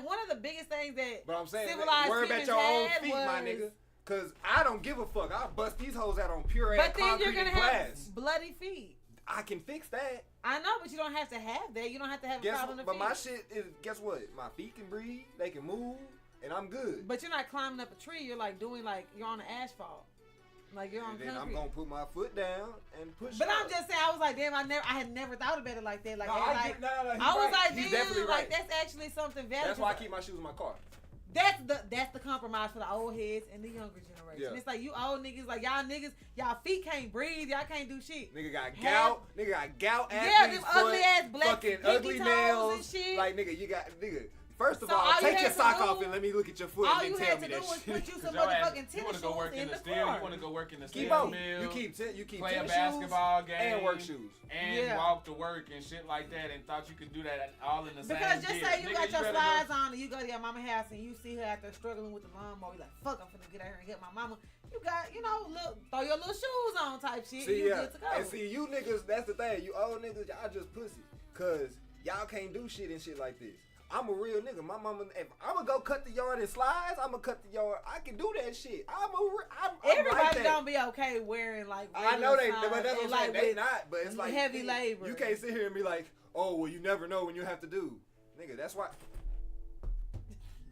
one of the biggest things that But I'm saying, civilized worry about humans your own had feet, my was- nigga. Cause I don't give a fuck. I'll bust these hoes out on pure ass But then concrete you're gonna and have glass. bloody feet. I can fix that. I know, but you don't have to have that. You don't have to have a Guess problem what? in But the my feet. shit is, guess what? My feet can breathe. They can move, and I'm good. But you're not climbing up a tree. You're like doing like you're on the asphalt, like you're on And then I'm concrete. gonna put my foot down and push. But I'm up. just saying, I was like, damn, I had never thought about it like that. Like, No, that, I like get, no, he's I was right. like, He's damn, definitely like right. that's actually something valuable. That's why I keep my shoes in my car. That's the compromise for the old heads and the younger generation. Yeah. It's like you old niggas, like y'all niggas, y'all feet can't breathe, y'all can't do shit. Nigga got Have- gout. Nigga got gout. Yeah, athlete's them ugly foot, ass black fucking pinky ugly toes nails and shit. Like nigga, you got nigga. First of So all, all you take had your to sock do- off and let me look at your foot All and you then tell had me to do that was shit. put you some Your ass- motherfucking you tennis wanna go work shoes in the steel. car. You want to go work in the Keep steel both. mill. You keep play a tennis basketball shoes game and work shoes. and Yeah. walk to work and shit like that, and thought you could do that all in the same. Because just year. say you Nigga, got your better slides go- on and you go to your mama's house and you see her out there struggling with the lawnmower. You like, fuck, I'm finna get out here and help my mama. You got, throw your little shoes on type shit. See, you yeah, good to go. and see, you niggas, that's the thing. You old niggas, y'all just pussy. Cause y'all can't do shit and shit like this. I'm a real nigga. My mama, if I'm gonna go cut the yard in slides, I'm gonna cut the yard. I can do that shit. I'm Everybody like that. don't be okay wearing like. I know they, regular but that's slides what I'm and, saying. They with not, but it's like heavy nigga, labor. You can't sit here and be like, oh, well, you never know when you have to do. Nigga, that's why.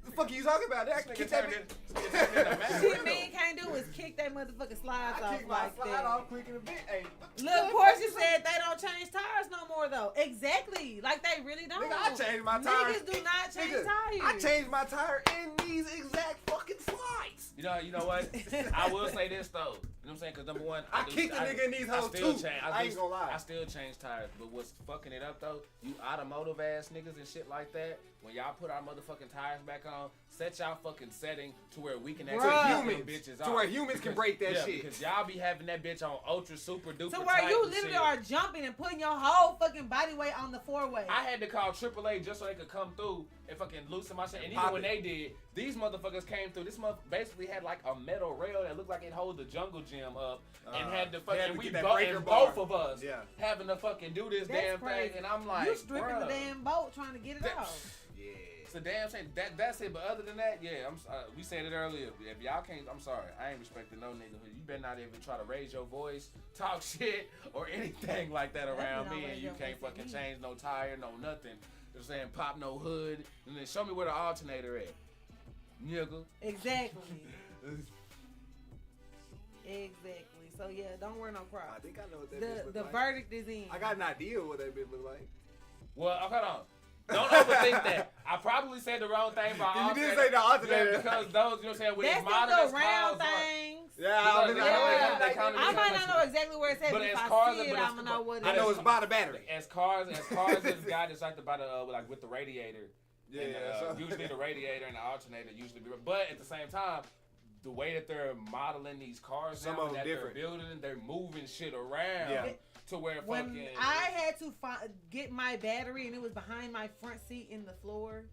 The fuck are you talking about? That Nigga kick that turned bitch. it- nigga turned it into Shit, Mac. man can't do is kick that motherfucking slides I off kick my like slide that. off quick in a bit. Hey, Look, Portia said they don't change tires no more though. Exactly, like they really don't. Nigga, I changed my tires. Niggas do not change Nigga, tires. I changed my tire in these exact fucking slides. lights. You know what? I will say this though. You know what I'm saying? Because number one, I kicked a nigga in these hoes too. I ain't gonna lie. I still change tires. But what's fucking it up though? You automotive ass niggas and shit like that. When y'all put our motherfucking tires back on, set y'all fucking setting to where we can actually humans, bitches to where humans can break that shit. Because y'all be having that bitch on ultra super duper. To where you literally are jumping and putting your whole fucking body weight on the 4-way. I had to call AAA just so they could come through and fucking loosen my shit. And even when they did, these motherfuckers came through. This month basically had like a metal rail that looked like it hold the jungle gym up, and had to fucking both of us having to fucking do this damn thing. And I'm like, you stripping the damn boat trying to get it off. Yeah. It's a damn shame. That's it. But other than that, yeah, we said it earlier. If y'all can't, I'm sorry. I ain't respecting no nigga. You better not even try to raise your voice, talk shit, or anything like that around me. And you can't fucking change no tire, no nothing. You know what I'm saying? Pop no hood. And then show me where the alternator at. Nigga. Exactly. Exactly. So yeah, don't wear no Crocs. I think I know what that bitch look like. The verdict is in. I got an idea what that bitch look like. Well, hold on. Don't overthink that. I probably said the wrong thing about You alternator. did say the alternator. Yeah, because those, you know what I'm saying, with That's as modern the as round cars are. things. I might not know exactly where it's at, but if I see it, I'm gonna know what it is. I know it's by the battery. As cars is got it's like about like with the radiator. Yeah, and, usually the radiator and the alternator usually be, but at the same time, the way that they're modeling these cars Some now, of them that different. they're building, they're moving shit around. Yeah. To where when fucking I had to get my battery and it was behind my front seat in the floor,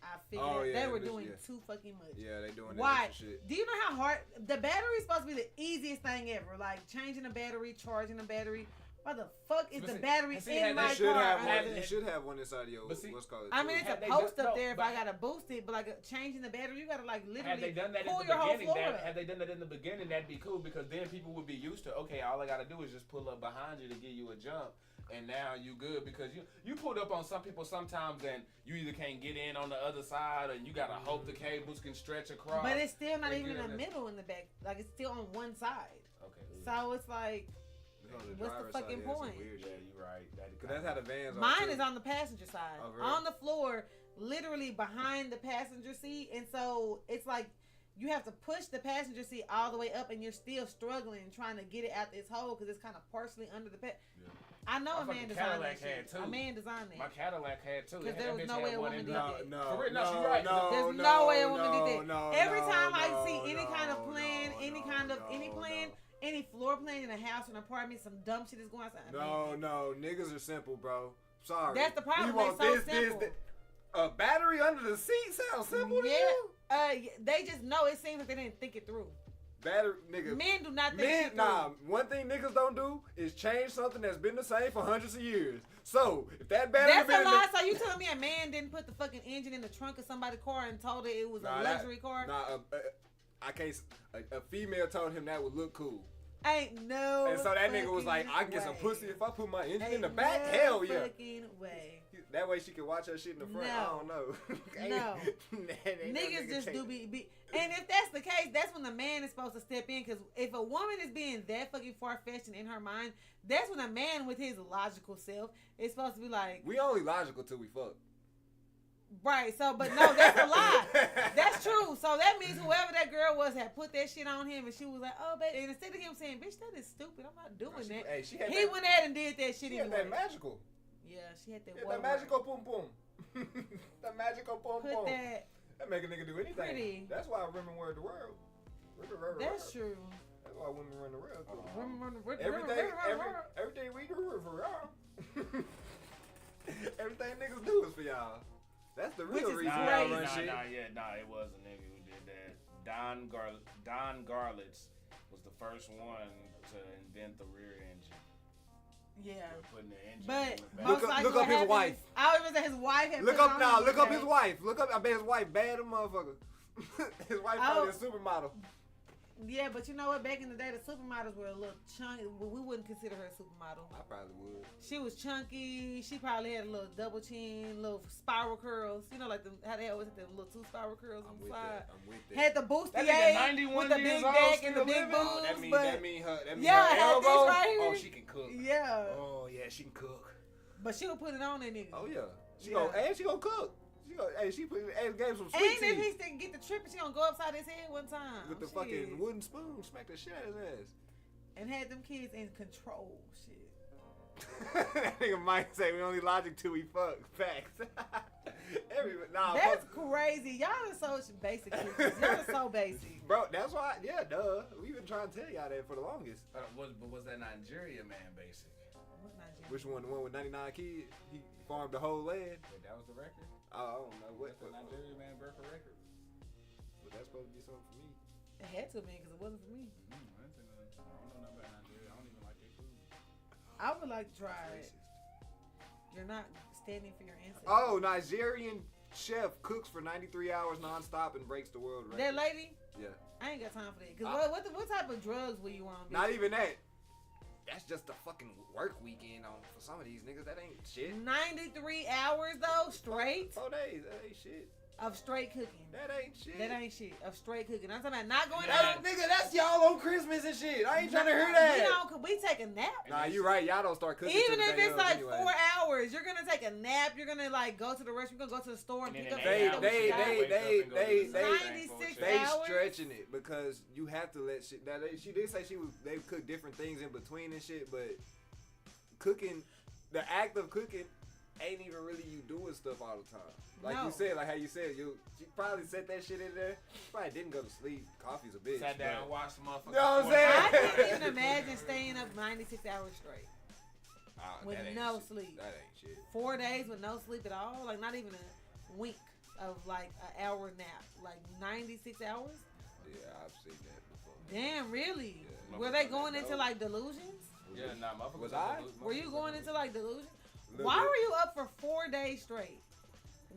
I figured they were doing too fucking much. Yeah, they doing Why? that extra shit. Do you know how hard the battery is supposed to be? The easiest thing ever, like changing a battery, charging a battery. Why the fuck is the battery in my car? You should have one inside your what's called. I mean, it's a post up there if I gotta boost it, but like changing the battery, you gotta like literally had they done that pull in the your whole beginning, floor up. had they done that in the beginning, that'd be cool because then people would be used to, okay, all I gotta do is just pull up behind you to give you a jump. And now you good because you pulled up on some people sometimes and you either can't get in on the other side or you gotta hope the cables can stretch across. But it's still not even in the middle in the back. Like it's still on one side. Okay. So it's like, what's the fucking point? Yeah, you're right. That's how the vans are. Mine is on the passenger side, really? on the floor, literally behind the passenger seat, and so it's like you have to push the passenger seat all the way up, and you're still struggling trying to get it out this hole because it's kind of partially under the pet. Yeah. I know a man designed that shit. A man designed that. My Cadillac had too. Because there was no way a woman did that. She's right. There's no way a woman did that. Every time I see any kind of plan, any plan, any floor plan in a house or an apartment, some dumb shit is going on. No, niggas are simple, bro. Sorry. That's the problem. You want They're so simple. A battery under the seat sounds simple to you? They just know. It seems like they didn't think it through. Battery, nigga. Men do not think shit through. One thing niggas don't do is change something that's been the same for hundreds of years. So, if that battery... That's a lie. So you telling me a man didn't put the fucking engine in the trunk of somebody's car and told it was a luxury car? I can't... A female told him that would look cool. Ain't no And so that nigga was like, I can get some pussy if I put my engine in the back? No Hell yeah. fucking way. That way she can watch her shit in the front. No. I don't know. No. Niggas just do be. And if that's the case, that's when the man is supposed to step in. Because if a woman is being that fucking far-fetched and in her mind, that's when a man with his logical self is supposed to be like... We only logical till we fuck. Right, so, but no, that's a lie. That's true. So that means whoever that girl was had put that shit on him and she was like, oh, baby. And instead of him saying, bitch, that is stupid. I'm not doing that. Hey, he went ahead and did that shit anyway. anyway. That magical. Yeah, she had that that magical pum pum. That magical pum pum. That make a nigga do anything. Pretty. That's why women run the world. That's true. That's why women run the world. Women run the world. Everything we do is for y'all. Everything niggas do is for y'all. That's the real reason why I run shit. It was a nigga who did that. Don Garlitz was the first one to invent the rear engine. Yeah. Putting the engine but look up his wife. I was say his wife had look up his wife. I bet his wife bad as a motherfucker. His wife probably a supermodel. Yeah, but you know what? Back in the day, the supermodels were a little chunky. We wouldn't consider her a supermodel. I probably would. She was chunky. She probably had a little double chin, little spiral curls. You know, like how they always had the little two spiral curls on the side. I'm with that. Had the bustier with the big back and the big boobs. That mean her elbow. elbow. Right here. Oh, she can cook. Yeah. Oh yeah, she can cook. But she'll put it on that nigga. Oh yeah. She gonna cook. She gave some sweet And if tea he still get the trip, she gonna go upside his head one time. with the Shit. fucking wooden spoon, smack the shit out of his ass. And had them kids in control. Shit. That nigga Mike say we only logic till we fuck. Facts. That's crazy. Y'all are so basic. Y'all are so basic. Bro, that's why. Yeah, duh. We've been trying to tell y'all that for the longest. Was that Nigeria man basic? What Nigeria? Which one? The one with 99 kids? He farmed the whole land. Wait, that was the record? I don't know what. The Nigeria man broke a record. But that's supposed to be something for me. It had to be because it wasn't for me. I don't know nothing about Nigeria. I don't even like their food. I would like to try it. You're not standing for your ancestors. Oh, Nigerian chef cooks for 93 hours nonstop and breaks the world record. That lady? Yeah. I ain't got time for that. Cause what type of drugs were you on? Bitch? Not even that. That's just a fucking work weekend on for some of these niggas. That ain't shit. 93 hours though, straight 4 days. That ain't shit. of straight cooking. That ain't shit. That ain't shit of straight cooking. I'm talking about not going That, out. nigga, that's y'all on Christmas and shit. I ain't trying to hear that. We take a nap. Nah, you right. Y'all don't start cooking. Even till the if day it's of like anyway. 4 hours, you're gonna take a nap. You're gonna like go to the restaurant. You're gonna go to the store and And pick up. then the They shit that we got. 96 They hours? stretching it because you have to let shit. Now she did say they cook different things in between and shit, but cooking, the act of cooking, ain't even really you doing stuff all the time. Like No. you said, like how you said, she probably set that shit in there. She probably didn't go to sleep. Coffee's a bitch. Sat down, but- watched the motherfucker. You know what I'm I saying? can't even imagine staying up 96 hours straight Ah, with that ain't no shit. sleep. That ain't shit. 4 days with no sleep at all. Like not even a wink of like an hour nap. Like 96 hours. Yeah, I've seen that before. Damn, really? Yeah. Were they going into like delusions? Yeah, nah, motherfucker. Was I? Were you going into like delusions? Little Why bit. were you up for 4 days straight?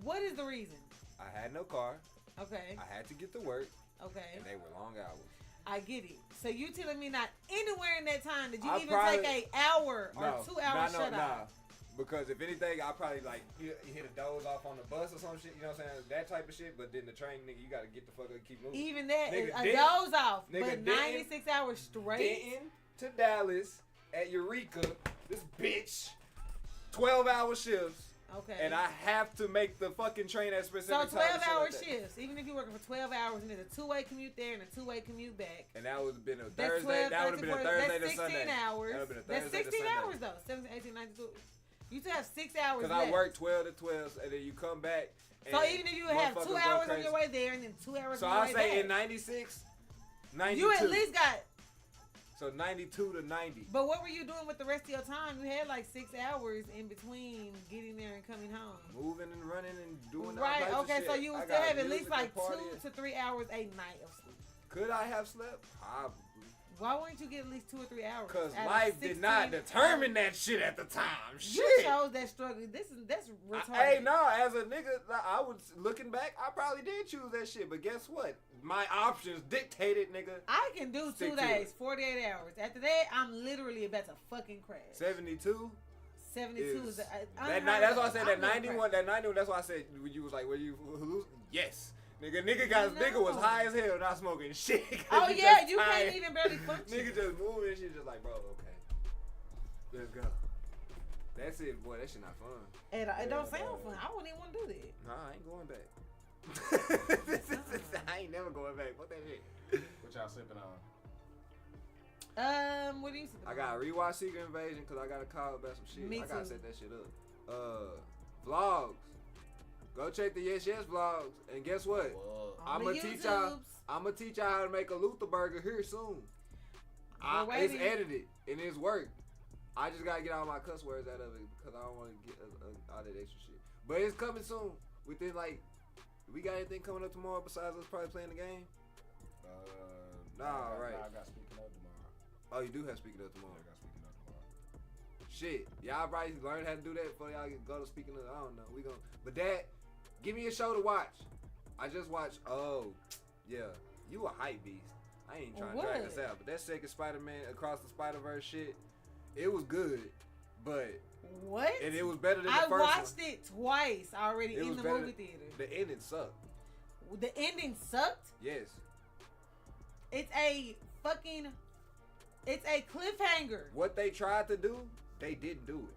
What is the reason? I had no car. Okay. I had to get to work, Okay. and they were long hours. I get it. So you telling me not anywhere in that time did you I even probably- take a hour or 2 hours shut off? Because if anything, I probably like you hit a doze off on the bus or some shit. You know what I'm saying? That type of shit. But then the train, nigga, you gotta get the fuck up and keep moving. Even that is Nigga, a Denton- doze off, nigga, but Denton- 96 hours straight. Denton to Dallas at Eureka, this bitch, 12-hour shifts, Okay. and I have to make the fucking train at specific so time. and shit 12-hour like that. shifts. Even if you're working for 12 hours and there's a 2-way commute there and a 2-way commute back. And that would have been a That's Thursday. 12, That would have been a 30, Thursday that's to 16 Sunday. hours. That would have been a That's Thursday to 16 Sunday. hours though. 17, 18, 19, you still have 6 hours Because left. I work 12 to 12, and then you come back. So and even if you have 2 motherfuckers go hours on crazy. your way there and then 2 hours So on your I way say back, in 96, 92. you at least got. So 92 to 90. But what were you doing with the rest of your time? You had like 6 hours in between getting there and coming home. Moving and running and doing all Right. types of Okay. shit. So you I would still got have at music least like and partying. 2 to 3 hours a night of sleep. Could I have slept? Probably. Why wouldn't you get at least 2 or 3 hours? Because out of life did not 16 determine that shit at the time. You Shit. chose that struggle. That's retarded. Hey, no, as a nigga, I was looking back, I probably did choose that shit. But guess what? My options dictated, nigga. I can do Stick 2 to days, it. 48 hours. After that, I'm literally about to fucking crash. 72. 72 is That that's why I said that 91. That 91. That's why I said when you was like, "Were you halluc-" Yes, nigga got nigga was No. high as hell, not smoking shit. Oh You yeah, just you tired. can't even barely function. Nigga just moving and shit, just like, bro, okay, let's go. That's it, boy. That shit not fun. And it don't sound fun. I wouldn't even want to do that. Nah, I ain't going back. I ain't never going back. Fuck that shit. What y'all sipping on? What do you say? I got to rewatch Secret Invasion because I got to call about some shit. Me I gotta too. set that shit up. Vlogs. Go check the Yes Yes vlogs. And guess what? Whoa. On I'ma the teach y'all. YouTubes. I'ma teach y'all how to make a Luther burger here soon. We're It's waiting. edited and it's work. I just gotta get all my cuss words out of it because I don't want to get all that extra shit. But it's coming soon. Within like, we got anything coming up tomorrow besides us probably playing the game? Nah, right. I got speaking of tomorrow. Oh, you do have Speaking Up tomorrow. I got speaking of tomorrow. Shit, y'all probably learn how to do that before y'all go to Speaking Of. I don't know. We gon' but Dad, give me a show to watch. I just watched. Oh, yeah, you a hype beast. I ain't trying to drag What? this out, but that second Spider-Man Across the Spider-Verse shit, it was good, but What? and it was better than the I first watched one. it twice already It in was the better movie than- theater. The ending sucked. The ending sucked. Yes, It's a cliffhanger. what they tried to do, they didn't do it.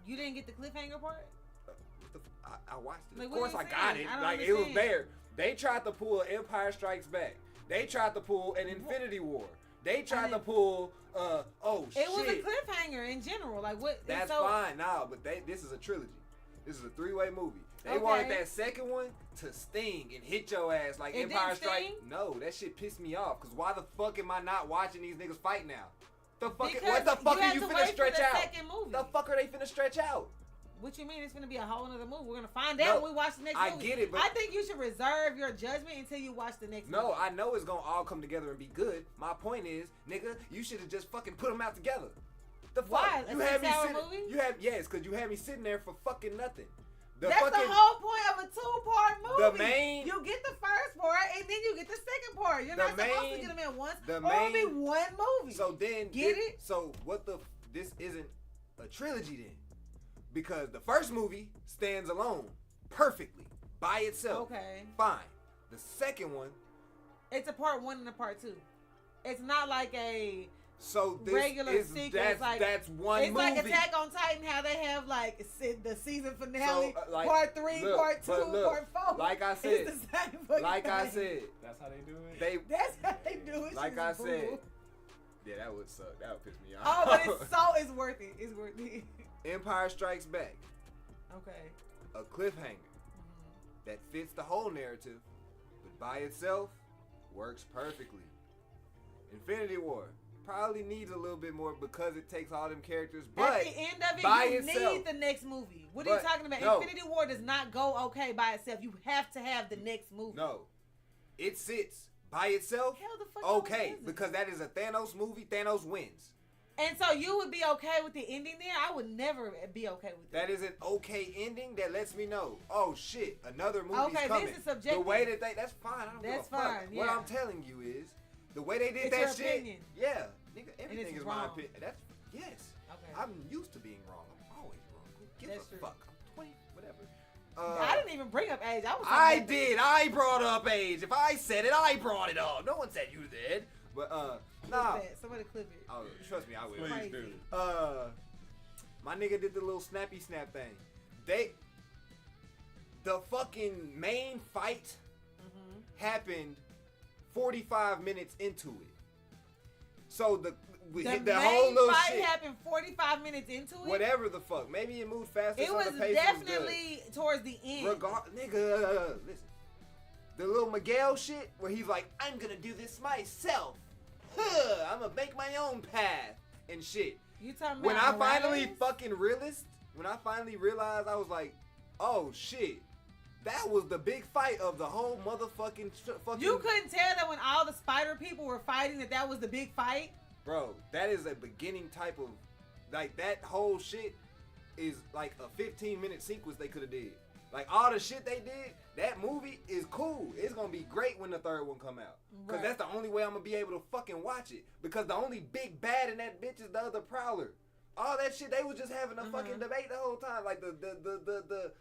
You didn't get the cliffhanger part? I watched it. Like, Of what course you I got saying? it. I don't Like it was understand. there. They tried to pull Empire Strikes Back. They tried to pull an Infinity War. They tried to pull It shit. was a cliffhanger in general. Like what? That's so, fine now, but this is a trilogy. This is a 3-way movie. They wanted that second one to sting and hit your ass like It Empire didn't Strikes. sting? No, that shit pissed me off. Cause why the fuck am I not watching these niggas fight now? What Because the fuck you are had you to finna wait for stretch the out? second movie. The fuck are they finna stretch out? What you mean? It's gonna be a whole other movie. We're gonna find out when we watch the next I movie. get it, but I think you should reserve your judgment until you watch the next movie. no, I know it's gonna all come together and be good. My point is, nigga, you should have just fucking put them out together. The fuck? Why? You A had me 6-hour sitting. movie? Yes, cause you had me sitting there for fucking nothing. That's the whole point of a 2-part movie. The main- you get the first part and then you get the second part. You're The not supposed main- to get them in once. the or it'll be main- one movie. So then, Get it? So what the? This isn't a trilogy then, because the first movie stands alone perfectly by itself. Okay. Fine. The second one. It's a part 1 and a part 2. It's not like a So this regular is sequence. that's one it's movie. like Attack on Titan, how they have like the season finale, like, part 3, look, part 2, but look, part 4. like I said, it's the same fucking like I thing. said, That's how they do it. That's how they do it. Like Shit I is said, boo. yeah, that would suck. That would piss me off. Oh, but it's worth it. It's worth it. Empire Strikes Back, Okay. a cliffhanger that fits the whole narrative, but by itself works perfectly. Infinity War probably needs a little bit more because it takes all them characters, but at the end of it, by you itself, need the next movie. What are you But talking about? no. Infinity War does not go okay by itself. You have to have the next movie. no, it sits by itself. Hell the fuck Okay, no, it because that is a Thanos movie. Thanos wins. And so you would be okay with the ending there? I would never be okay with That is an okay ending that lets me know, oh shit, another movie's Okay, this coming. is subjective. The way that that's fine. I don't That's give a fuck. fine, What yeah. I'm telling you is, the way they did It's that your shit. opinion. Yeah, nigga, everything it's is my wrong. opinion. That's yes. Okay. I'm used to being wrong. I'm always wrong. Who gives That's a true. fuck? I'm 20, whatever. I didn't even bring up age. I was. I talking about did. I brought up age. If I said it, I brought it up. No one said you did. But Clip nah. that. Somebody clip it. Oh, trust me, I will. Please do. My nigga did the little snappy snap thing. The fucking main fight happened 45 minutes into it. So we The hit the main whole little fight shit. happened 45 minutes into it. Whatever the fuck. Maybe it moved faster. It so was the pace definitely towards the end. was good. Nigga, listen. The little Miguel shit where he's like, I'm gonna do this myself. I'm gonna make my own path and shit. You talking about When I finally Morales? fucking realized, I was like, oh shit. That was the big fight of the whole motherfucking fucking. You couldn't tell that when all the spider people were fighting that was the big fight? Bro, that is a beginning type of, like, that whole shit is like a 15-minute sequence they could have did. Like, all the shit they did, that movie is cool. It's gonna be great when the third one come out. Cause Right. that's the only way I'm gonna be able to fucking watch it. Because the only big bad in that bitch is the other Prowler. All that shit, they was just having a fucking debate the whole time. Like, the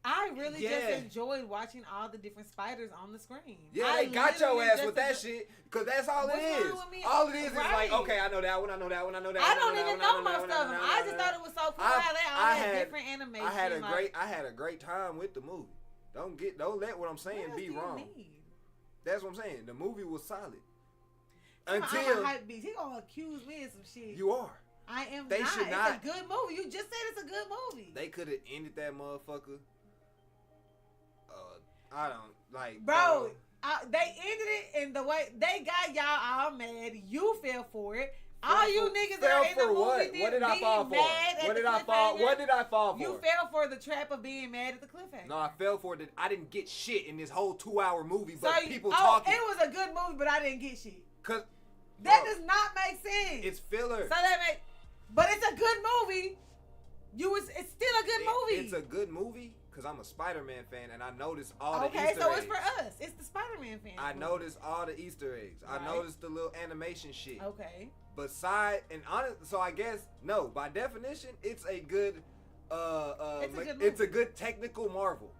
I really Yeah. just enjoyed watching all the different spiders on the screen. yeah, I they got your literally ass just with that enjoy- shit. Cause that's all it What's is. wrong with me? All it is Right. like, okay, I know that one, I know that one, I know that one. I don't know that even one, I know that most one, of I them. know I that just one. thought it was so cool I- how they all I had had- different animation. I had like, a great time with the movie. Don't let what I'm what saying else be do you wrong. need? That's what I'm saying. The movie was solid. I'm Until a hype beast. He gonna accuse me of some shit. you are. I am They not. should It's not- a good movie. You just said it's a good movie. They could have ended that motherfucker. I don't like, Bro, they ended it in the way they got y'all all mad. You fell for it. All you niggas that fell are in the for movie what? did What did I being fall for? mad at What the did I fall? cliffhanger. What did I fall for? You fell for the trap of being mad at the cliffhanger. No, I fell for it. I didn't get shit in this whole 2-hour movie, but So people oh, talking. it was a good movie, but I didn't get shit. Cause That bro, does not make sense. it's filler. So that make, but it's a good movie. It's still a good movie. It's a good movie because I'm a Spider-Man fan and I noticed all the okay, Easter so eggs. it's for us. It's the Spider-Man fan. I noticed all the Easter eggs. Right. I noticed the little animation shit. Okay. Beside and honest, so I guess no. By definition, it's a good. It's a good movie. It's a good technical marvel.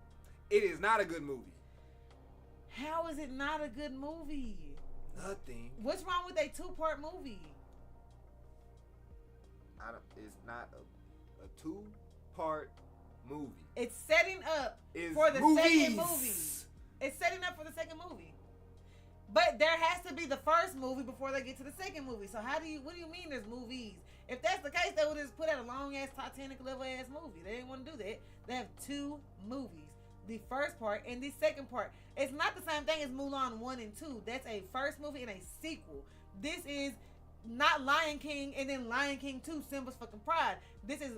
It is not a good movie. How is it not a good movie? Nothing. What's wrong with a 2-part movie? It's not a 2-part movie. It's setting up Is for the movies. second movie. It's setting up for the second movie. But there has to be the first movie before they get to the second movie. So what do you mean there's movies? If that's the case, they would just put out a long ass Titanic level ass movie. They didn't want to do that. They have 2 movies. The first part and the second part. It's not the same thing as Mulan 1 and 2. That's a first movie and a sequel. This is not Lion King and then Lion King 2, Simba's fucking Pride. This is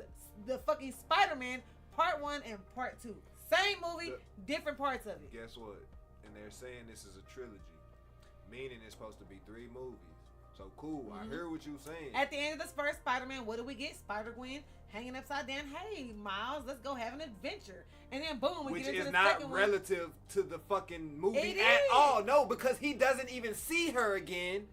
the fucking Spider-Man part 1 and part 2. Same movie, different parts of it. Guess what? And they're saying this is a trilogy, meaning it's supposed to be 3 movies. So cool. I hear what you're saying. At the end of this first Spider-Man, what do we get? Spider-Gwen hanging upside down. Hey, Miles, let's go have an adventure. And then boom, we Which get into is the not second one. relative to the fucking movie It at is. all. No, because he doesn't even see her again.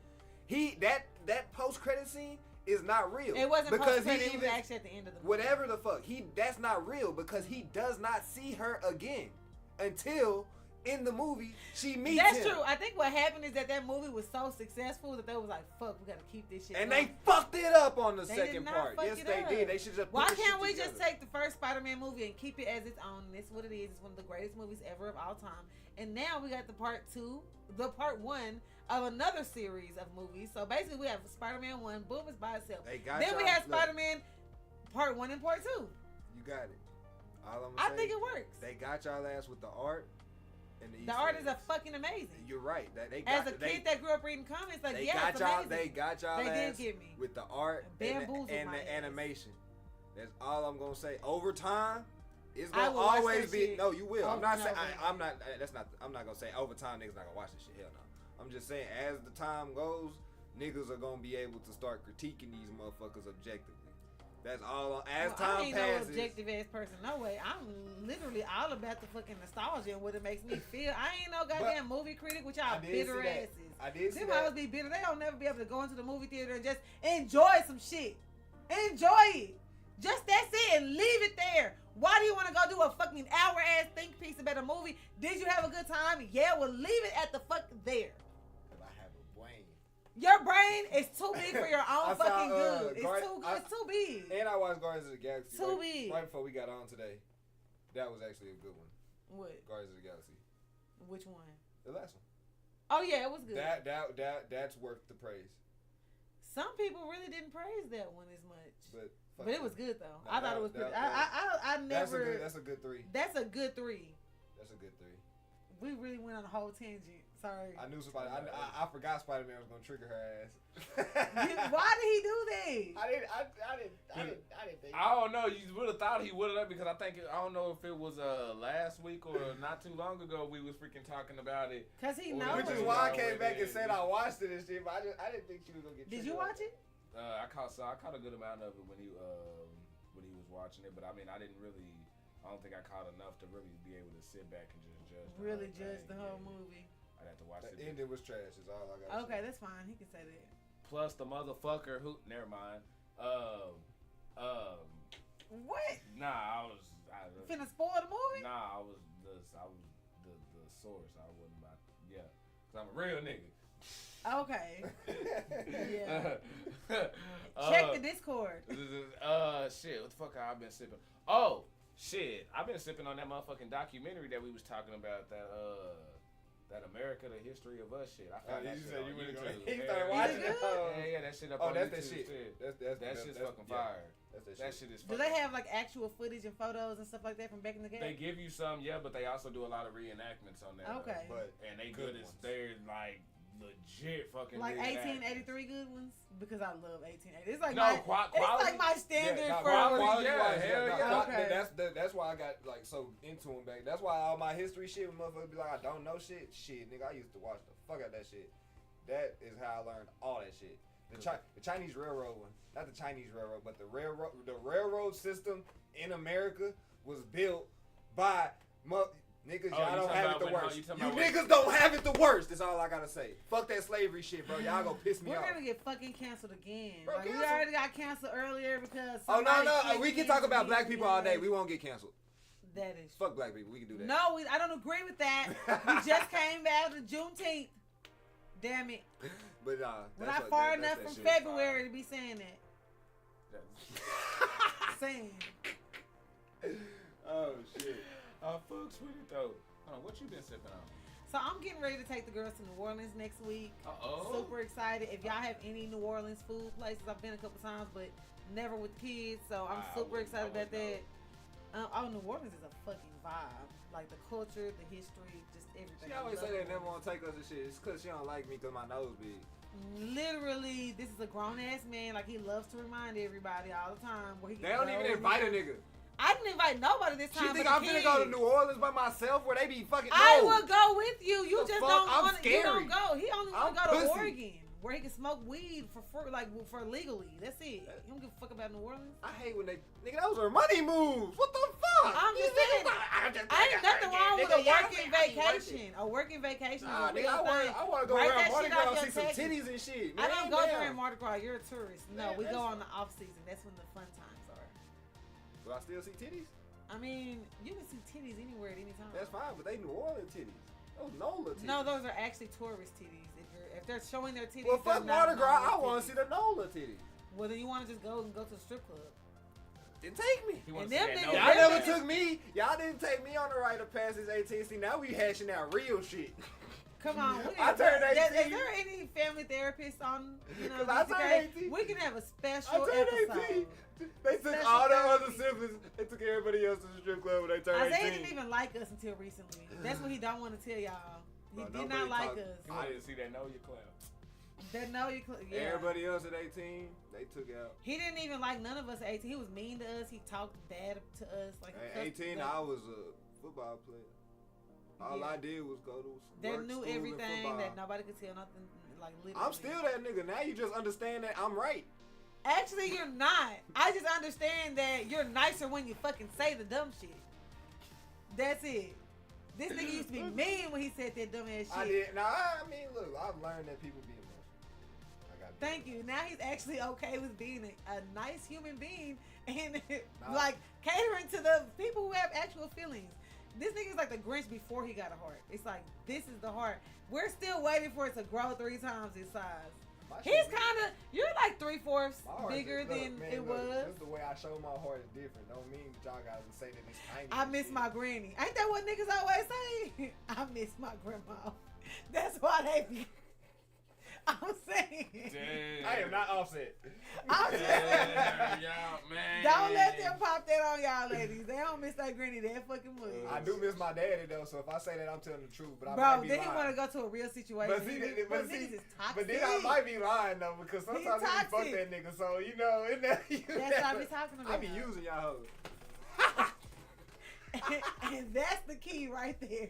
That post-credit scene is not real. It wasn't because post-credit, he it was even actually at the end of the movie. whatever the fuck. That's not real because he does not see her again until in the movie she meets That's him. true. I think what happened is that movie was so successful that they was like, fuck, we gotta keep this shit And going. they fucked it up on the They second did not part. fuck Yes, it they up. did. They should just. Why put the can't shit we just together. take the first Spider-Man movie and keep it as its own? And it's what it is. It's one of the greatest movies ever of all time. And now we got the part 2, the part 1 of another series of movies. So basically, we have Spider-Man 1. Boom, it's by itself. They got Then we y'all- have look, Spider-Man part 1 and part 2. You got it. All I'm I saying, think it works. They got y'all ass with the art and the The Easter art is a eggs. fucking amazing. You're right. They As got a kid that grew up reading comics, like, they yeah, got it's y'all. amazing. They got y'all They did ass get me. with the art and Bamboozled and my the ass. animation. That's all I'm gonna say. Over time, it's I gonna will watch always that be. shit. No, you will. Oh, I'm not no, saying. wait. I'm not. That's not. I'm not gonna say over time niggas not gonna watch this shit. Hell no. I'm just saying as the time goes, niggas are gonna be able to start critiquing these motherfuckers objectively. That's all. As I time ain't passes. no objective ass person. No way. I'm literally all about the fucking nostalgia and what it makes me feel. I ain't no goddamn movie critic with y'all I did bitter see that. asses. I did see Them that. always be bitter. They don't never be able to go into the movie theater and just enjoy some shit. Enjoy it. Just that's it and leave it there. Why do you want to go do a fucking hour ass think piece about a movie? Did you have a good time? Yeah, well leave it at the fuck there. I have a brain. Your brain is too big for your I own saw, fucking good. It's Guard- too good. I- It's too big. And I watched Guardians of the Galaxy Too right, big. right before we got on today. That was actually a good one. What? Guardians of the Galaxy. Which one? The last one. Oh yeah, it was good. That's worth the praise. Some people really didn't praise that one as much, But but it was good though. No, I thought it was pretty. I That's never. that's a good 3. That's a good 3. That's a good 3. We really went on a whole tangent. Sorry. I knew somebody. I forgot Spider-Man was gonna trigger her ass. Why did he do that? I didn't think. I don't know. You would have thought he would have because I don't know if it was last week or not too long ago we was freaking talking about it. Cause he Which knows. Which is why I came back and said I watched it and shit, but I didn't think she was gonna get. Did you watch it? I caught a good amount of it when he was watching it, but I mean I didn't really. I don't think I caught enough to really be able to sit back and just judge. Really judge the whole movie. I'd have to watch The it. ending was trash. Is all I got. Okay, that's fine. He can say that. Plus the motherfucker who. Never mind. What? Nah, I was. Finna spoil the movie? Nah, I was the source. I wasn't about. Yeah, cause I'm a real nigga. Okay. Yeah. Check the Discord. Shit. What the fuck have I been sipping? Oh, shit. I've been sipping on that motherfucking documentary that we was talking about. That America, the History of Us shit. I found that You shit said on you went YouTube. to. He Yeah, started yeah. watching Is it it. good? Yeah, that shit up Oh, on that's YouTube that shit. too. That shit's yeah. fucking fire. That's that That shit. shit is Do fucking. they have like actual footage and photos and stuff like that from back in the They game? give you some, yeah, but they also do a lot of reenactments on that. Okay. But And they Good good as ones. they're like legit fucking Like reenactments. 1883 good ones? Because I love 1880. It's like No, my quality. it's like my standard Yeah, for quality, yeah, yeah, hell yeah. Okay. That's why I got like so into them back. That's why all my history shit, when motherfuckers be like, I don't know shit. Shit, nigga, I used to watch the fuck out that shit. That is how I learned all that shit. The Chinese railroad one, not the Chinese railroad, but the railroad system in America was built by niggas. Y'all don't have it the worst. You niggas don't have it the worst. That's all I gotta say. Fuck that slavery shit, bro. Y'all gonna piss me We're off. gonna get fucking canceled again. Bro, Like, we cancel. already got canceled earlier because. Oh no, somebody no, clicked we can into talk about these black people all day. videos. We won't get canceled. That is. Fuck black people. We can do that. No, I don't agree with that. We just came back to Juneteenth. Damn it. But We're not far enough from February to be saying that. Saying. I fucks with it though. Hold on, what you been sipping on? So I'm getting ready to take the girls to New Orleans next week. Uh-oh. Super excited. If y'all have any New Orleans food places, I've been a couple times, but never with kids. So I'm super excited about that. New Orleans is a fucking vibe. Like the culture, the history, just everything. She always say they never want to take us and shit. It's because she don't like me because my nose big. Literally, this is a grown ass man. Like he loves to remind everybody all the time where he. They don't even invite a nigga. I didn't invite nobody this She time. think but I'm finna go to New Orleans by myself where they be fucking. I No. will go with you. You The just fuck? don't I'm want to. You don't scary. go. He only want I'm to go to pussy. Oregon where he can smoke weed for legally. That's it. You don't give a fuck about New Orleans. I hate when they nigga. Those are money moves. What the fuck? I'm just saying. Ain't nothing wrong with a working vacation. A working vacation. Nah, is a nigga, real thing. I want to go Write around that Mardi shit off Gras your and see some taxes. titties and shit. I Man, don't go damn. during Mardi Gras. You're a tourist. No, Man, we go that's- on the off season. That's when the fun times are. Do I still see titties? I mean, you can see titties anywhere at any time. That's fine, but they New Orleans titties. Those NOLA titties. No, those are actually tourist titties. If they're showing their titties, Well, fuck they're not Mardi Gras. I normal want titties. to see the NOLA titties. Well, then you want to just go to the strip club. Then take me. He wants And to them see niggas- that Y'all no never man. took me. Y'all didn't take me on the rite of passage 18. See, now we hashing out real shit. Come on. I turned 18. Is there any family therapists on, Cause I turned 18. We can have a I special turned episode. 18. They took Special all the therapy. other siblings. They took everybody else to the strip club when they turned Isaiah 18. didn't even like us until recently. That's what he don't want to tell y'all. He Bro, did nobody not like talk- us. You wanted to see that know your clap. That no, you yeah. Everybody else at 18, they took out. He didn't even like none of us at 18. He was mean to us. He talked bad to us. Like At 18, I was a football player. All Yeah. I did was go to They work, knew school, and everything football. that nobody could tell nothing. Like literally. I'm still that nigga. Now you just understand that I'm right. Actually, you're not. I just understand that you're nicer when you fucking say the dumb shit. That's it. This nigga used to be mean when he said that dumb ass shit. I did. Now, I mean, look, I've learned that people be emotional. I got Thank you. Now he's actually okay with being a nice human being and Nah. like catering to the people who have actual feelings. This nigga's like the Grinch before he got a heart. It's like, this is the heart. We're still waiting for it to grow 3 times its size. My He's shit- kind of, you're like 3/4 my heart bigger just- look, than man, it look, was. Just the way I show my heart is different. Don't mean that y'all gotta say that it's tiny. I and miss shit. my granny. Ain't that what niggas always say? I miss my grandma. That's why they be. I'm saying. Damn. I am not Offset. I'm just, Damn, y'all, man. don't let them pop that on y'all ladies. They don't miss that granny that fucking much. I do miss my daddy though, so if I say that, I'm telling the truth. But I Bro, might be then he lying. want to go to a real situation. But see, Bro, niggas is toxic. but then I might be lying though, because sometimes I fuck toxic. that nigga. So you know, it never, That's what I be talking about. I be using y'all hoes. And that's the key right there.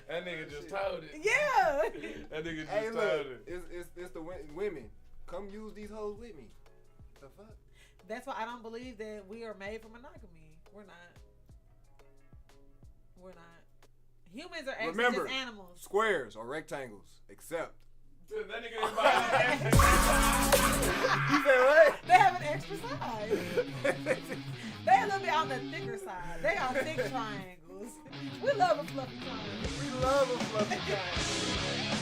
That nigga just told it. Yeah. That nigga just Hey, told look, it. it's the women. Come use these hoes with me. The fuck? That's why I don't believe that we are made for monogamy. We're not. We're not. Humans are actually Remember, just animals. squares or rectangles, except. That nigga is buying You said what? They have an extra size. They a little bit on the thicker side. They are thick triangles. We love a fluffy triangle. We love a fluffy triangle.